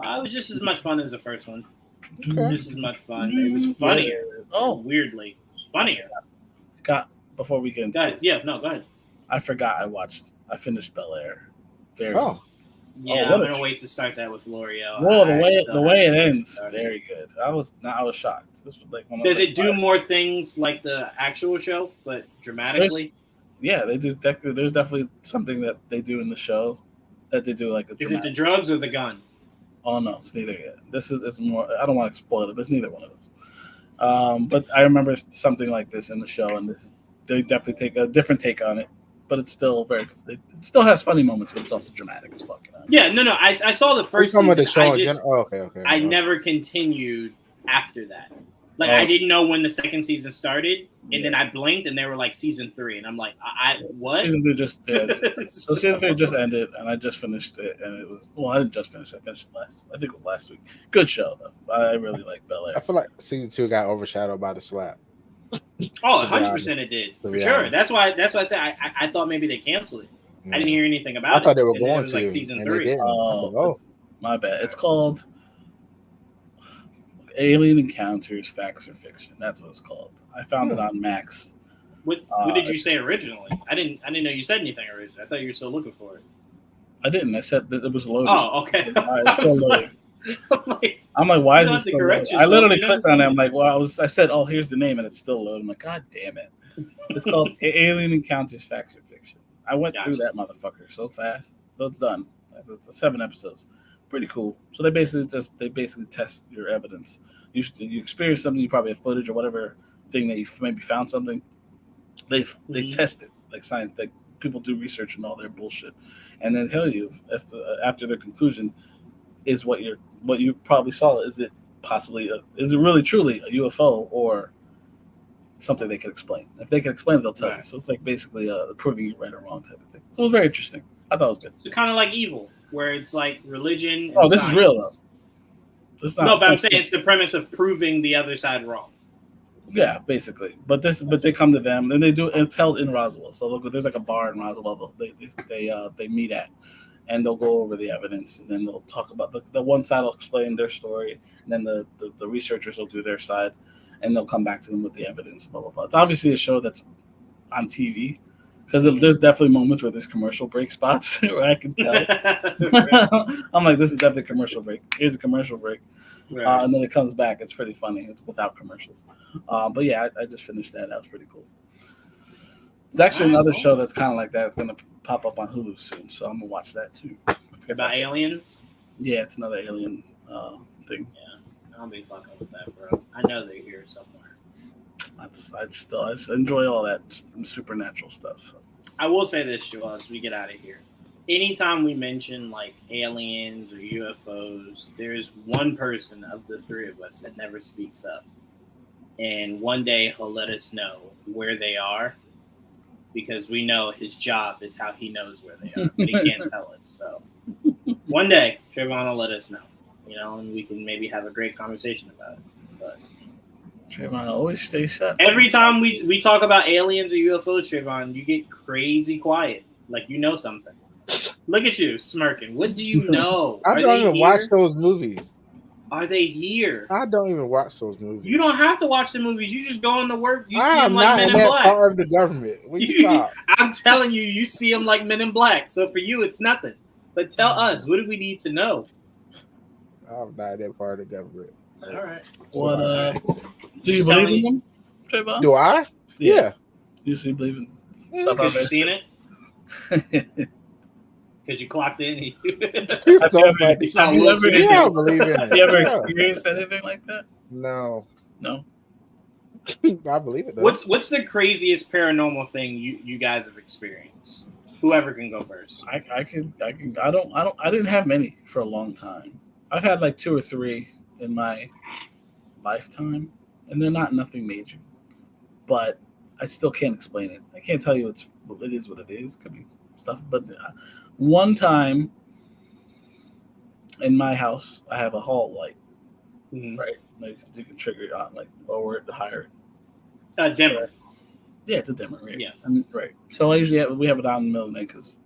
It was just as much fun as the first one. Okay. Just as much fun. It was funnier. Weirdly, it was funnier. Before we get into it. Yeah, no, go ahead. I forgot. I finished Bel Air. Yeah, I'm gonna wait to start that with L'Oreal. Well, the way it ends, very good. I was shocked. This was like one of Does it do more things like the actual show, but dramatically? They do. There's definitely something that they do in the show that they do like. Is it the drugs or the gun? Oh no, it's neither yet. It's more. I don't want to spoil it, but it's neither one of those. But I remember something like this in the show, and they definitely take a different take on it. But it's still it still has funny moments, but it's also dramatic as fuck. Yeah, no. I saw the first season. The show okay. I never continued after that. Like I didn't know when the second season started, and then I blinked, and they were like season 3, and I'm like, what? Season 3 just so season 3 just ended, and I just finished it, and it was I didn't just finish it. I finished it I think it was last week. Good show though. I really like Bel Air. I feel like season 2 got overshadowed by the slap. Oh, 100% it did for sure. That's why I said I thought maybe they canceled it. I didn't hear anything about it. I thought they were going to. Like season 3. My bad. It's called Alien Encounters: Facts or Fiction. That's what it's called. I found it on Max. What did you say originally? I didn't know you said anything originally. I thought you were still looking for it. I didn't. I said that it was loaded. Oh, okay. It's still loaded. I'm like, why is it still loaded? I literally clicked on it. I'm like, I said, oh, here's the name, and it's still loaded. I'm like, God damn it. It's called Alien Encounters: Facts or Fiction. I went through that motherfucker so fast. So it's done. It's 7 episodes. Pretty cool. So they basically test your evidence. You experience something, you probably have footage or whatever thing that you maybe found something. They test it like science. Like people do research and all their bullshit, and then tell you if after the conclusion is what you probably saw. Is it possibly is it really truly a UFO or something they can explain. If they can explain it, they'll tell you. Right. So it's like basically proving you right or wrong type of thing. So it was very interesting. I thought it was good. So kind of like Evil, where it's like religion. And Oh, this science. is real though. It's not, no, but I'm saying it's the premise of proving the other side wrong. Yeah, basically. But they come to them and they do it's held in Roswell. So look, there's like a bar in Roswell they meet at, and they'll go over the evidence, and then they'll talk about the one side will explain their story, and then the researchers will do their side, and they'll come back to them with the evidence. Blah blah blah. It's obviously a show that's on TV. Because there's definitely moments where there's commercial break spots where I can tell. I'm like, this is definitely a commercial break. Here's a commercial break. Right. And then it comes back. It's pretty funny. It's without commercials. But yeah, I just finished that. That was pretty cool. There's actually another show that's kind of like that. It's going to pop up on Hulu soon. So I'm going to watch that too. About aliens? Yeah, it's another alien thing. Yeah, I'll be fucking with that, bro. I know they're here somewhere. I just enjoy all that supernatural stuff. So. I will say this, Joel, as we get out of here. Anytime we mention like aliens or UFOs, there's one person of the three of us that never speaks up. And one day he'll let us know where they are, because we know his job is how he knows where they are, but he can't tell us. So one day Trevon will let us know, and we can maybe have a great conversation about it. But Trevon always stays shut. Every time we talk about aliens or UFOs, Trevon, you get crazy quiet, like you know something. Look at you smirking. What do you know? I don't even watch those movies. Are they here? I don't even watch those movies. You don't have to watch the movies. You just go into work. You see I'm them like not Men in in that Black. part of the government. Stop. I'm telling you, you see them like Men in Black. So for you, it's nothing. But tell us, what do we need to know? I'm not in that part of the government. All right. What? Do you believe in them, Trevon? Do I? Yeah. You believe in stuff out Because there? you seen it? Because you clocked in. He's so funny. I don't believe in it. You ever experienced anything like that? No. I believe it though. What's the craziest paranormal thing you guys have experienced? Whoever can go first. I didn't have many for a long time. I've had like 2 or 3 in my lifetime, and they're nothing major. But I still can't explain it. I can't tell you it is what it is. Could be stuff, but one time in my house, I have a hall light. Mm-hmm. Right, like you can trigger it on, like lower it to higher it. Dimmer. Yeah, it's a dimmer. Right. Yeah. Right. So I usually we have it on in the middle of the night because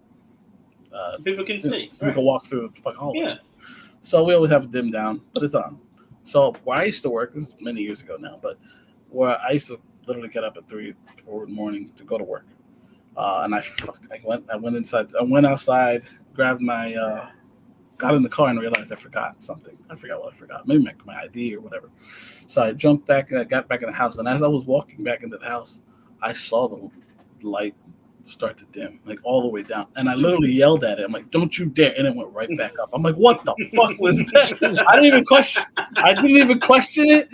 so people can see. So we can walk through the fucking hallway. Yeah. So we always have it dimmed down, but it's on. So where I used to work, this is many years ago now, but where I used to literally get up at 3 or 4 in the morning to go to work. And I went inside. I went outside, grabbed my, got in the car and realized I forgot something. I forgot what I forgot. Maybe my ID or whatever. So I jumped back and I got back in the house. And as I was walking back into the house, I saw the light start to dim, like all the way down. And I literally yelled at it. I'm like, "Don't you dare!" And it went right back up. I'm like, "What the fuck was that?" I didn't even question it.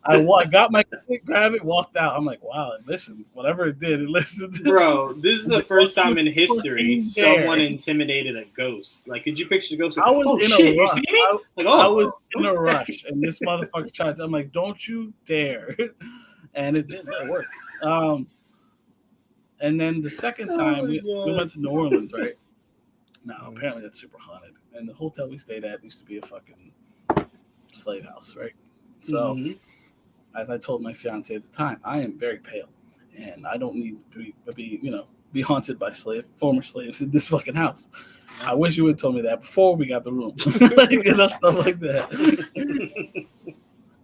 I got my kid, grabbed it, walked out. I'm like, "Wow, it listened. Whatever it did, it listened." Bro, this is the first time in history someone intimidated a ghost. Like, could you picture the ghost? I was in a rush. You see me? I was in a rush, and this motherfucker tried to. I'm like, "Don't you dare!" And it didn't. It worked. And then the second time we went to New Orleans, right? Now apparently that's super haunted. And the hotel we stayed at used to be a fucking slave house, right? So as I told my fiance at the time, I am very pale, and I don't need to be haunted by former slaves in this fucking house. I wish you would have told me that before we got the room. Stuff like that.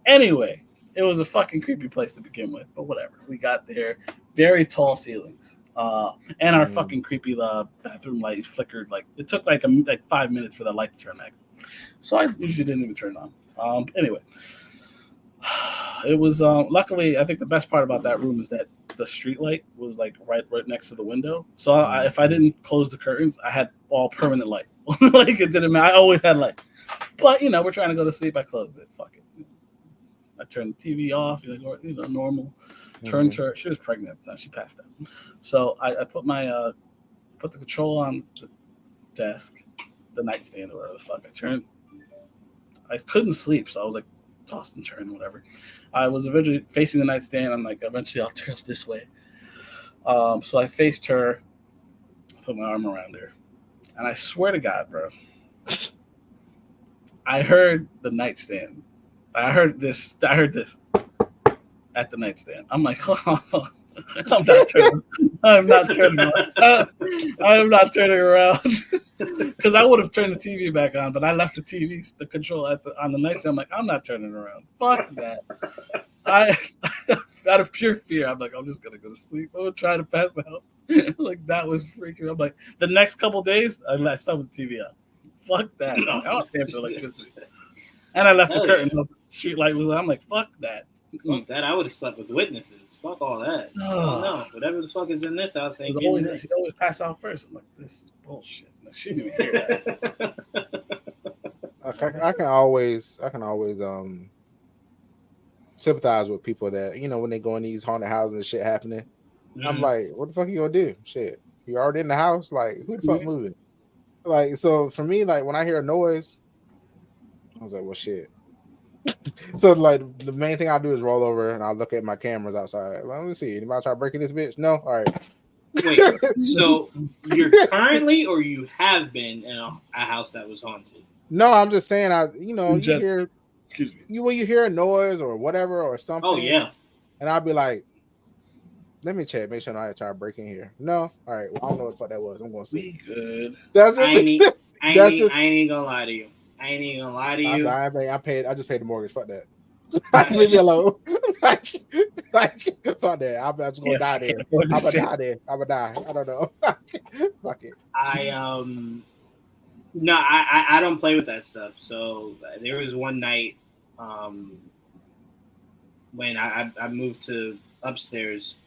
Anyway, it was a fucking creepy place to begin with, but whatever. We got there, very tall ceilings, and our fucking creepy bathroom light flickered. Like it took like 5 minutes for the light to turn back. So I usually didn't even turn it on. Anyway, it was luckily. I think the best part about that room is that the street light was like right next to the window. So if I didn't close the curtains, I had all permanent light. Like it didn't matter. I always had light. But we're trying to go to sleep. I closed it. Fuck it. I turned the TV off, normal. Turned her. She was pregnant at the time. She passed out. So I put put the control on the desk, the nightstand or whatever the fuck. I couldn't sleep, so I was like tossed and turned, whatever. I was eventually facing the nightstand. I'm like, eventually I'll turn this way. So I faced her, put my arm around her, and I swear to God, bro, I heard the nightstand. I heard this at the nightstand. I'm like, oh, I'm not turning around. I am not turning around because I would have turned the TV back on, but I left the control on the nightstand. I'm like, I'm not turning around. Fuck that. Out of pure fear, I'm like, I'm just gonna go to sleep. I'm gonna try to pass out. Like that was freaking. I'm like, the next couple days, I saw the TV on. Fuck that. I don't pay for electricity. And I left the curtain open. The street light was on. I'm like, fuck that. Fuck that. I would have slept with witnesses. Fuck all that. Oh no. Whatever the fuck is in this house ain't getting in. She always pass out first. I'm like, this is bullshit. She didn't even hear that. I can always sympathize with people that, you know, when they go in these haunted houses and shit happening. Mm-hmm. I'm like, what the fuck are you gonna do? Shit. You already in the house? Like, who the fuck moving? Like, so for me, like when I hear a noise, I was like, well, shit. So like the main thing I do is roll over and I'll look at my cameras outside. Let me see. Anybody try breaking this bitch? No? All right. Wait, so you're currently or you have been in a house that was haunted? No, I'm just saying you hear excuse me. When you hear a noise or whatever or something. Oh yeah. And I'll be like, let me check, make sure I try to break in here. No? All right. Well, I don't know what the fuck that was. I'm gonna see. We good. That's just, I ain't even gonna lie to you. I just paid the mortgage. Fuck that. Leave me alone. like, fuck that. I'm just gonna die there. I'm gonna die there. I'm gonna die. I don't know. Fuck it. No, I don't play with that stuff. So there was one night when I moved to upstairs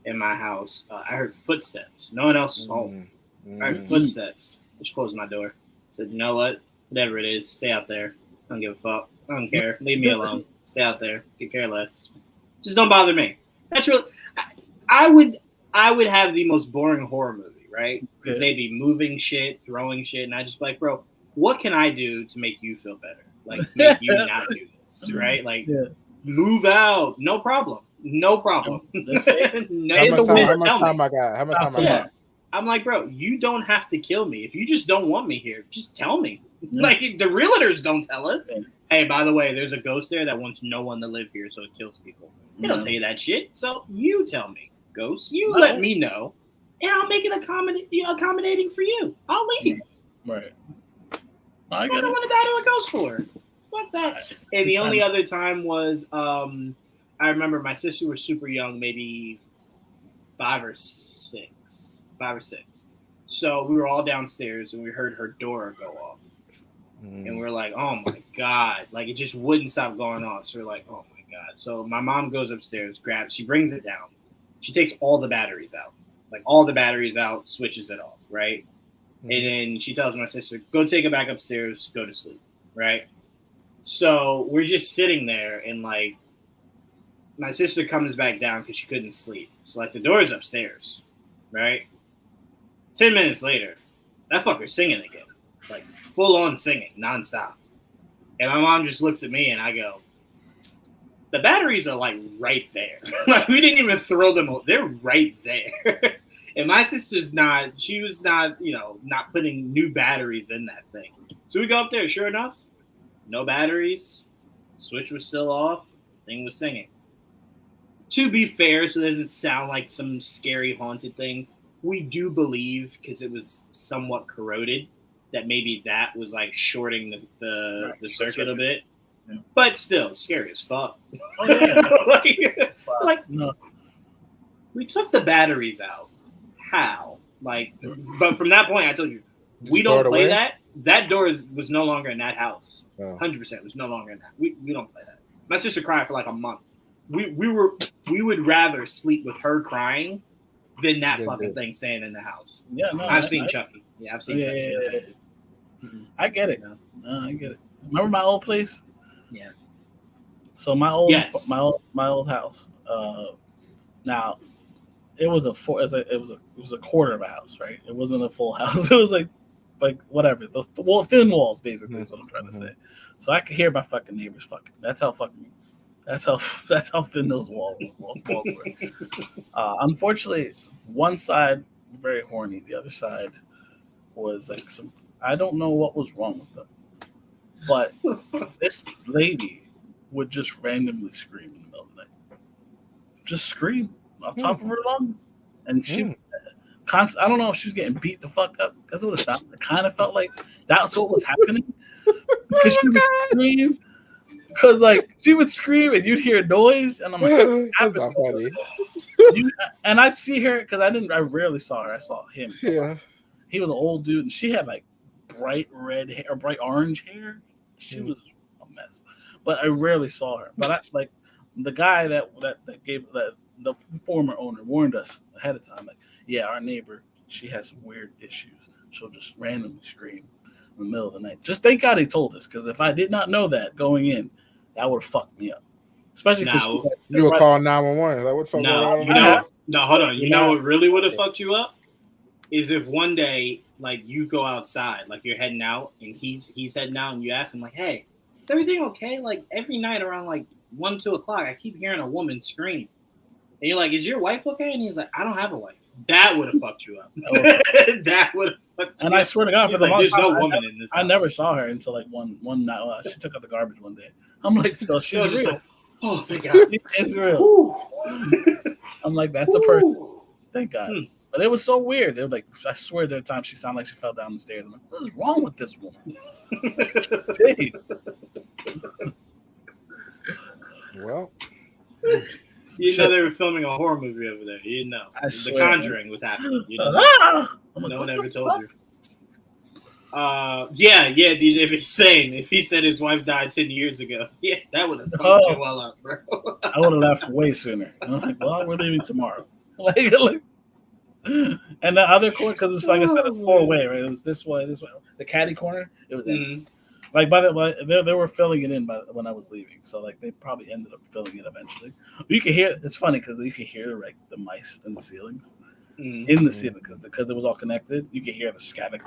in my house. I heard footsteps. No one else was home. I heard footsteps. I just closed my door. Said, you know what? Whatever it is, stay out there. I don't give a fuck. I don't care. Leave me alone. Stay out there. Could care less. Just don't bother me. That's really. I would have the most boring horror movie, right? Because they'd be moving shit, throwing shit, and I just be like, bro, what can I do to make you feel better? Like to make you not do this, right? Like, move out. No problem. No problem. How much time I got? I'm like, bro, you don't have to kill me. If you just don't want me here, just tell me. Like, the realtors don't tell us. Hey, by the way, there's a ghost there that wants no one to live here, so it kills people. They don't tell you that shit. So you tell me, ghost. You let me know, and I'll make it accommodating for you. I'll leave. Right. I don't want to die to a ghost for. Fuck that. And the only other time was, I remember my sister was super young, maybe 5 or 6. So we were all downstairs, and we heard her door go off. And we were like, oh my God. Like, it just wouldn't stop going off. So we're like, oh my God. So my mom goes upstairs, she brings it down. She takes all the batteries out. Like, all the batteries out, switches it off, right? And then she tells my sister, go take it back upstairs, go to sleep, right? So we're just sitting there, and, like, my sister comes back down because she couldn't sleep. So, like, the door's upstairs, right? 10 minutes later, that fucker's singing again. Like, full-on singing, nonstop. And my mom just looks at me, and I go, the batteries are, like, right there. Like, we didn't even throw them. They're right there. And my sister's she was not putting new batteries in that thing. So we go up there, sure enough, no batteries. Switch was still off. Thing was singing. To be fair, so it doesn't sound like some scary haunted thing, we do believe, because it was somewhat corroded, that maybe that was like shorting the circuit a bit. Yeah. But still, scary as fuck. Oh, yeah. No. We took the batteries out. How? Like, but from that point, I told you, we don't play that. That door was no longer in that house. 100% was no longer in that. We don't play that. My sister cried for like a month. We would rather sleep with her crying than that fucking thing staying in the house. Yeah, no, I've seen Chucky. Yeah, I've seen Chucky. Yeah. I get it. I get it. Remember my old place? Yeah. So my old house. Now it was a quarter of a house, right? It wasn't a full house. It was like like whatever. The thin walls, basically, is what I'm trying to say. So I could hear my fucking neighbors fucking. That's how thin those walls were. Unfortunately, one side very horny. The other side was like some. I don't know what was wrong with them, but this lady would just randomly scream in the middle of the night. Just scream on top of her lungs, and she. I don't know if she was getting beat the fuck up. That's what it felt. It kind of felt like that's what was happening because she would scream. Because like she would scream and you'd hear noise, and I'm like, that's not funny. And I'd see her because I rarely saw her. I saw him. Yeah, he was an old dude, and she had like bright red hair or bright orange hair. She was a mess, but I rarely saw her. But I like the guy that gave the former owner warned us ahead of time, like, yeah, our neighbor, she has some weird issues. She'll just randomly scream in the middle of the night. Just thank God he told us, because if I did not know that going in, that would have fucked me up. Especially because you would call 911. Like, what the fuck? No, hold on. You know what really would have fucked you up is if one day, like, you go outside, like you're heading out, and he's heading out, and you ask him, like, hey, is everything okay? Like every night around like 1, 2 o'clock, I keep hearing a woman scream. And you're like, is your wife okay? And he's like, I don't have a wife. That would have fucked you up. That would have fucked you up. And I swear to God, for the most part, there's no woman in this house. I never saw her until like one night. Well, she took out the garbage one day. I'm like, so she's real. Like, oh, thank God. It's real. I'm like, that's a person. Thank God. But it was so weird. They were like, I swear there were times she sounded like she fell down the stairs. I'm like, what is wrong with this woman? Well, you know they were filming a horror movie over there. You didn't know. The Conjuring was happening. You know. No one ever told you. Yeah, DJ, if he's saying, if he said his wife died 10 years ago, yeah, that would have fucked you well up, bro. I would have left way sooner. I was like, well, we're leaving tomorrow. Like, and the other corner, because it's like I said, it's 4-way, right? It was this way. The caddy corner, it was empty. Like they were filling it in when I was leaving, so like they probably ended up filling it eventually. You can hear. It's funny because you can hear like the mice in the ceilings, in the ceiling, because it was all connected. You can hear the scabbing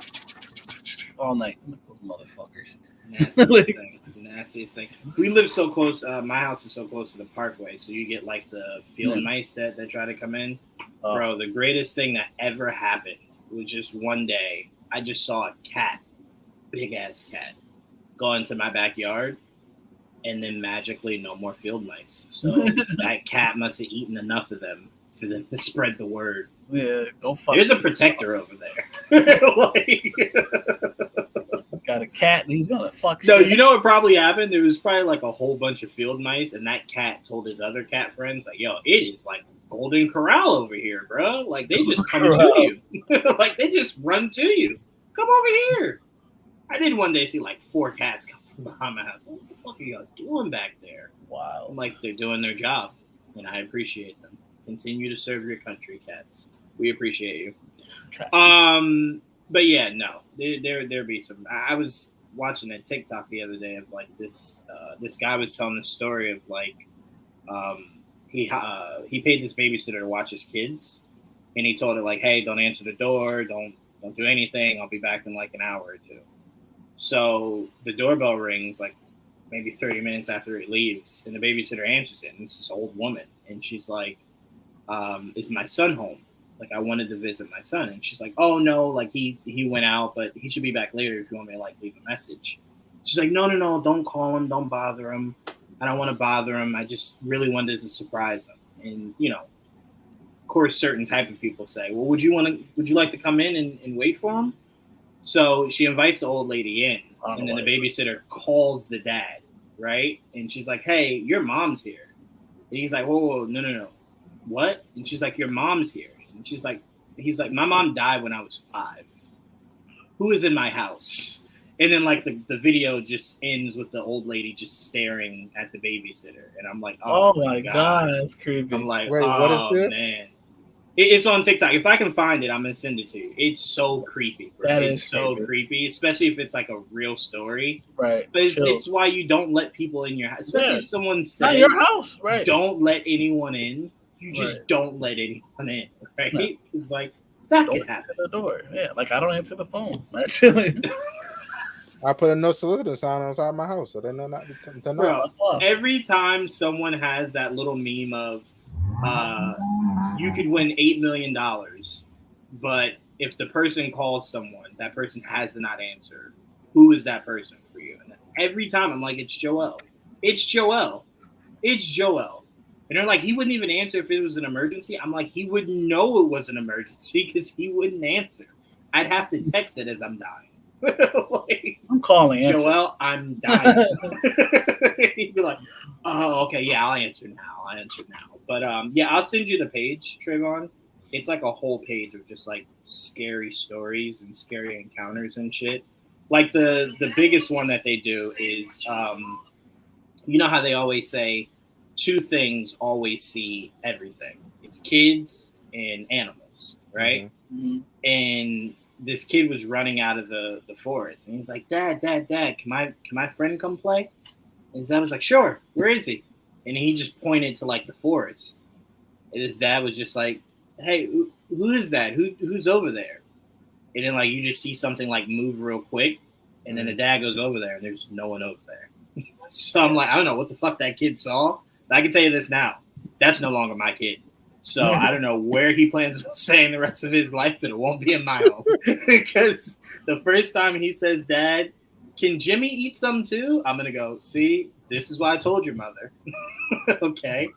all night. Those motherfuckers. Nastiest thing. We live so close. My house is so close to the parkway, so you get like the field mice that try to come in. Bro, the greatest thing that ever happened was just one day I just saw a cat, big ass cat, go into my backyard, and then magically no more field mice. So that cat must have eaten enough of them for them to spread the word. Yeah, don't fuck. There's a protector over there. Got a cat and he's gonna fuck. No, you know what probably happened? There was probably like a whole bunch of field mice, and that cat told his other cat friends, like, yo, it is like Golden Corral over here, bro. Like they just come to you. Like they just run to you. Come over here. I did one day see like 4 cats come from behind my house. What the fuck are y'all doing back there? Wow. I'm like, they're doing their job, and I appreciate them. Continue to serve your country, cats. We appreciate you. Cats. But yeah, no, there be some. I was watching a TikTok the other day of like this guy was telling a story of like he paid this babysitter to watch his kids, and he told her like, hey, don't answer the door, don't do anything. I'll be back in like an hour or 2. So the doorbell rings like maybe 30 minutes after he leaves, and the babysitter answers it, and it's this old woman, and she's like, is my son home? Like, I wanted to visit my son. And she's like, oh, no, like, he went out, but he should be back later if you want me to, like, leave a message. She's like, no, don't call him. Don't bother him. I don't want to bother him. I just really wanted to surprise him. And, you know, of course, certain type of people say, well, would you like to come in and wait for him? So she invites the old lady in, and then the babysitter calls the dad, right? And she's like, hey, your mom's here. And he's like, whoa, no. What? And she's like, your mom's here. And he's like, my mom died when I was 5. Who is in my house? And then like the video just ends with the old lady just staring at the babysitter. And I'm like, oh my God, that's creepy. I'm like, wait, oh, what is this? Man. It's on TikTok. If I can find it, I'm going to send it to you. It's so creepy, bro. It's so creepy, especially if it's like a real story. Right. But it's why you don't let people in your house. Especially if someone says, not your house, right? Don't let anyone in. You just don't let anyone in, right? It's like, That don't could happen. answer the door. Yeah, like I don't answer the phone. Actually, I put a no solicitor sign outside my house, so they know not to Bro, knock. every time someone has that little meme of you could win $8 million, but if the person calls someone, that person has to not answer. Who is that person for you? And every time I'm like, it's Joel. It's Joel. It's Joel. And they're like, he wouldn't even answer if it was an emergency. I'm like, he would know it was an emergency because he wouldn't answer. I'd have to text it as I'm dying. Like, I'm calling. Joel, I'm dying. He'd be like, oh, okay, yeah, I'll answer now. But yeah, I'll send you the page, Trevon. It's like a whole page of just like scary stories and scary encounters and shit. Like the biggest one that they do is, you know how they always say, two things always see everything. It's kids and animals, right? Mm-hmm. And this kid was running out of the forest, and he's like, Dad, can my friend come play? And his dad was like, sure, where is he? And he just pointed to like the forest. And his dad was just like, hey, who is that? Who's over there? And then like you just see something like move real quick, and then the dad goes over there, and there's no one over there. So I'm like, I don't know what the fuck that kid saw. But I can tell you this now. That's no longer my kid. So I don't know where he plans on staying the rest of his life, but it won't be in my home. Because the first time he says, Dad, can Jimmy eat some too? I'm going to go, see, this is why I told your mother. Okay.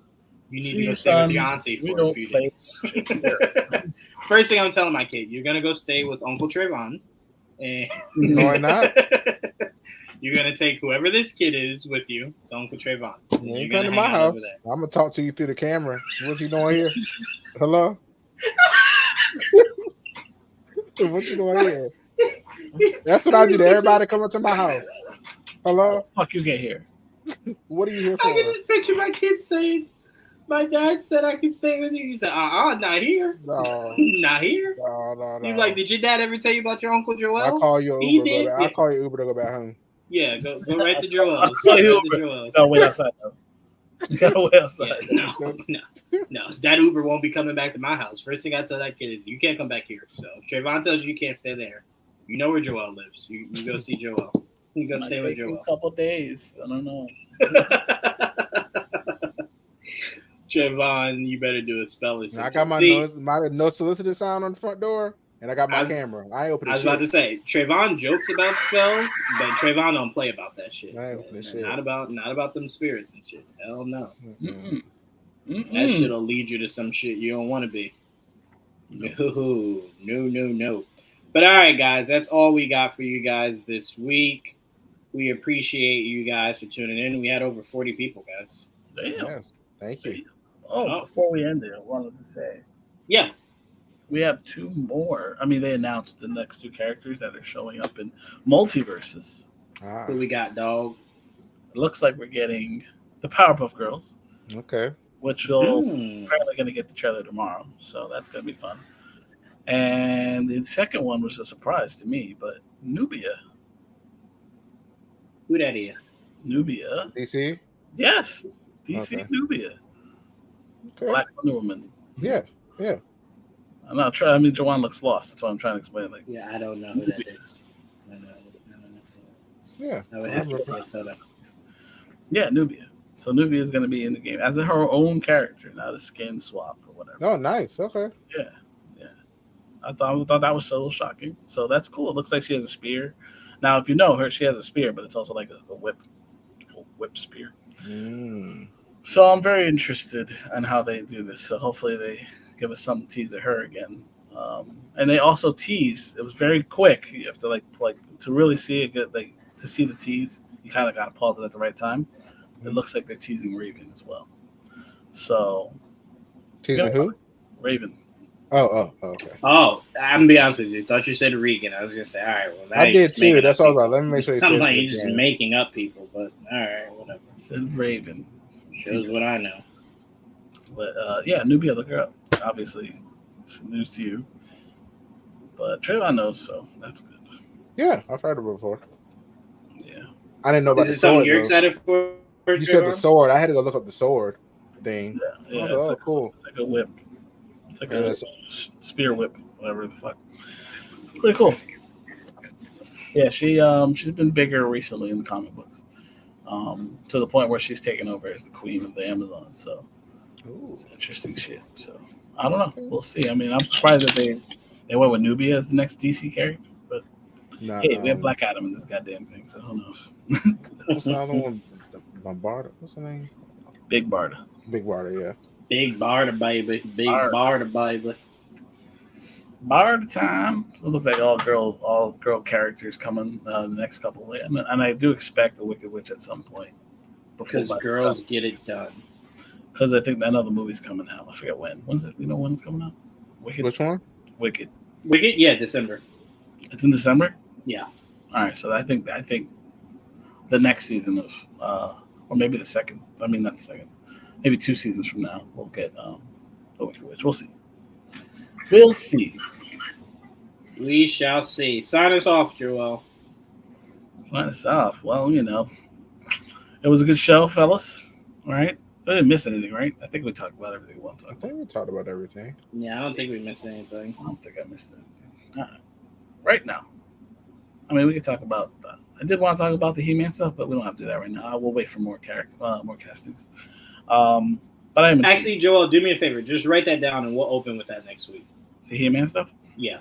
You need to go stay with your auntie for a few days. First thing I'm telling my kid, you're going to go stay with Uncle Trevon. And no, I'm not. You're going to take whoever this kid is with you to Uncle Trevon. You ain't come to my house. I'm going to talk to you through the camera. What you doing here? Hello? What you doing here? That's what I do to everybody coming to my house. Hello? Fuck you get here. What are you here for? I can just picture my kid saying, my dad said I could stay with you. He said, not here. No. Not here. No. You're like, did your dad ever tell you about your Uncle Joel? I'll call you Uber. I'll call you Uber to go back home. Yeah, go right to Joel's. No, wait outside though. You gotta wait outside. Yeah, no. That Uber won't be coming back to my house. First thing I tell that kid is, you can't come back here. So if Trevon tells you can't stay there, you know where Joel lives. You go see Joel. You go stay with Joel. A couple days. I don't know. Trevon, you better do a spell. I got my no solicitor sign on the front door. And I got my camera. I open. I was about to say, Trevon jokes about spells, but Trevon don't play about that shit. I open this shit. Not about them spirits and shit. Hell no. Mm-mm. That shit'll lead you to some shit you don't want to be. No. But all right, guys, that's all we got for you guys this week. We appreciate you guys for tuning in. We had over 40 people, guys. Damn. Yes, thank you. Oh, before we end it, I wanted to say. Yeah. We have two more. I mean, they announced the next two characters that are showing up in multiverses. Who we got, dog? It looks like we're getting the Powerpuff Girls. Okay. Which will apparently going to get the trailer tomorrow. So that's going to be fun. And the second one was a surprise to me, but Nubia. Who that is? Nubia. DC? Yes. DC Nubia. Okay. Black Wonder Woman. Yeah. I'm not trying. I mean, Joanne looks lost. That's what I'm trying to explain. Like, yeah, I don't know who that is. Yeah. I would have to see a photo. Yeah, Nubia. So Nubia is going to be in the game as her own character, not a skin swap or whatever. Oh, nice. Okay. Yeah. I thought that was so shocking. So that's cool. It looks like she has a spear. Now, if you know her, she has a spear, but it's also like a whip spear. So I'm very interested in how they do this. So hopefully they give us some tease of her again. And they also tease. It was very quick. You have to like to really see it. To see the tease, you kind of got to pause it at the right time. It looks like they're teasing Raven as well. So teasing who? Raven. Oh, okay. Oh, I'm gonna be honest with you. Thought you said Regan. I was gonna say, all right. Well, I did too. That's all about. Let me make sure you said. I'm like, you're just making up people, but all right, whatever. Said Raven. Shows what I know. But yeah, Nubia, look her up. Obviously, it's news to you. But Trevon knows, so that's good. Yeah, I've heard of it before. Yeah. I didn't know about the sword. Something you're excited for? You said the sword. I had to go look up the sword thing. Yeah. Oh, cool. It's like a whip. It's like Yeah, a that's- spear whip, whatever the fuck. It's pretty cool. Yeah, she's been bigger recently in the comic books, to the point where she's taken over as the queen of the Amazon. So Ooh, it's interesting shit. So I don't know. okay. We'll see. I mean, I'm surprised that they went with Nubia as the next DC character, but Nah, hey, we have Black Adam in this goddamn thing, so who knows? what's the other one? Bombarda. What's the name? Big Barda. Big Barda. Yeah. Big Barda, baby. Big Barda, baby. Barda time. So it looks like all girl characters coming the next couple of and I do expect a Wicked Witch at some point. Because girls get it done. Because I think another movie's coming out. I forget when. When's it? You know when it's coming out? Wicked. Which one? Wicked. Wicked? Yeah, December. It's in December? Yeah. All right. So I think the next season of or maybe the second. I mean not the second. Maybe 2 seasons from now we'll get the Wicked Witch. We'll see. We'll see. We shall see. Sign us off, Joel. Sign us off. Well, you know, it was a good show, fellas. All right. I didn't miss anything, right? I think we talked about everything we want to talk I about. think we talked about everything. Yeah, I don't think we missed anything. I don't think I missed anything. All right. Right now. I mean, we could talk about I did want to talk about the He-Man stuff, but we don't have to do that right now. I will wait for more castings. But I'm actually, Joel, do me a favor. Just write that down, and we'll open with that next week. The He-Man stuff. Yeah.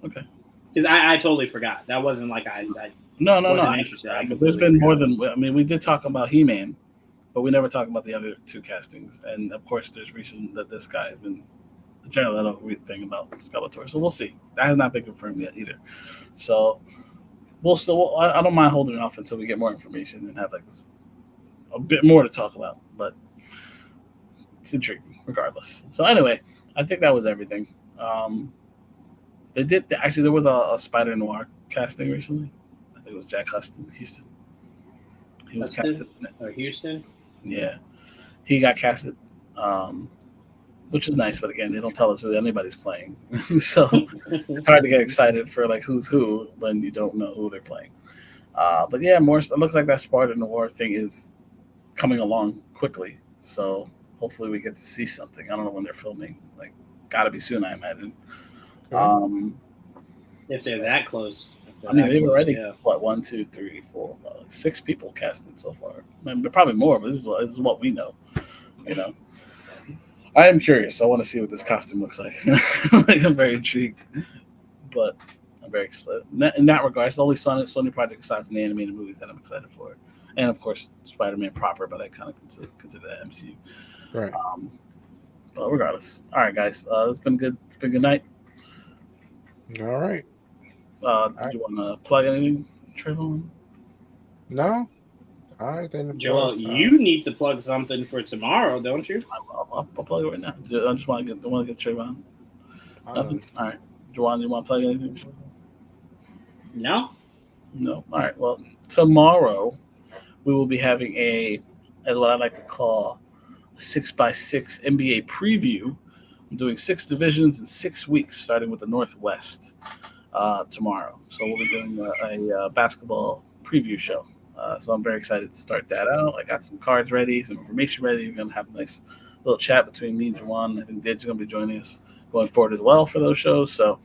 Okay. Because I totally forgot. That wasn't like I no. interested. There's been more than. I mean, we did talk about He-Man, but we never talked about the other 2 castings. And of course, there's reason that this guy has been. Generally, I don't read thing about Skeletor, so we'll see. That has not been confirmed yet either. So we'll still. I don't mind holding off until we get more information and have like this, a bit more to talk about. But it's intriguing, regardless. So anyway, I think that was everything. They did actually. There was a Spider Noir casting recently. I think it was Jack Houston. He was casted. Or Houston. Yeah, he got casted, which is nice. But again, they don't tell us who anybody's playing, so it's hard to get excited for like who's who when you don't know who they're playing. But yeah, more. It looks like that Spider Noir thing is coming along quickly. So hopefully we get to see something. I don't know when they're filming. Like, gotta be soon, I imagine. If they're that close. I mean, they've already what 1, 2, 3, 4, 5, 6 people casted so far. I mean, probably more, but this is what we know. You know, I am curious. I want to see what this costume looks like. Like, I'm very intrigued, but I'm very excited. In that regard, it's the only Sony project aside from the animated movies that I'm excited for, and of course Spider-Man proper. But I kind of consider that MCU. Right. But regardless, all right, guys, it's been good. It's been a good night. All right. Did you want to plug anything, Trevon? No. All right then. Joel, you need to plug something for tomorrow, don't you? I'll plug it right now. I just want to get Trevon. Nothing. All right, Juwan, you want to plug anything? No. No. All right. Well, tomorrow we will be having as what I like to call, a 6x6 NBA preview. I'm doing 6 divisions in 6 weeks, starting with the Northwest tomorrow. So we'll be doing a basketball preview show. So I'm very excited to start that out. I got some cards ready, some information ready. We're going to have a nice little chat between me and Juwan. I think Did's going to be joining us going forward as well for those shows. So,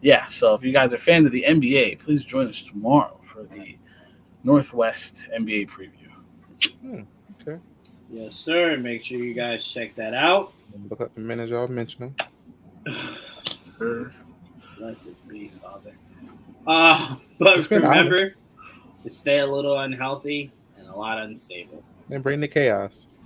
yeah. So if you guys are fans of the NBA, please join us tomorrow for the Northwest NBA preview. Okay. Yes, sir. Make sure you guys check that out. Look up the minutes y'all mentioned them. Sir. Blessed be, Father. But remember to stay a little unhealthy and a lot unstable. And bring the chaos.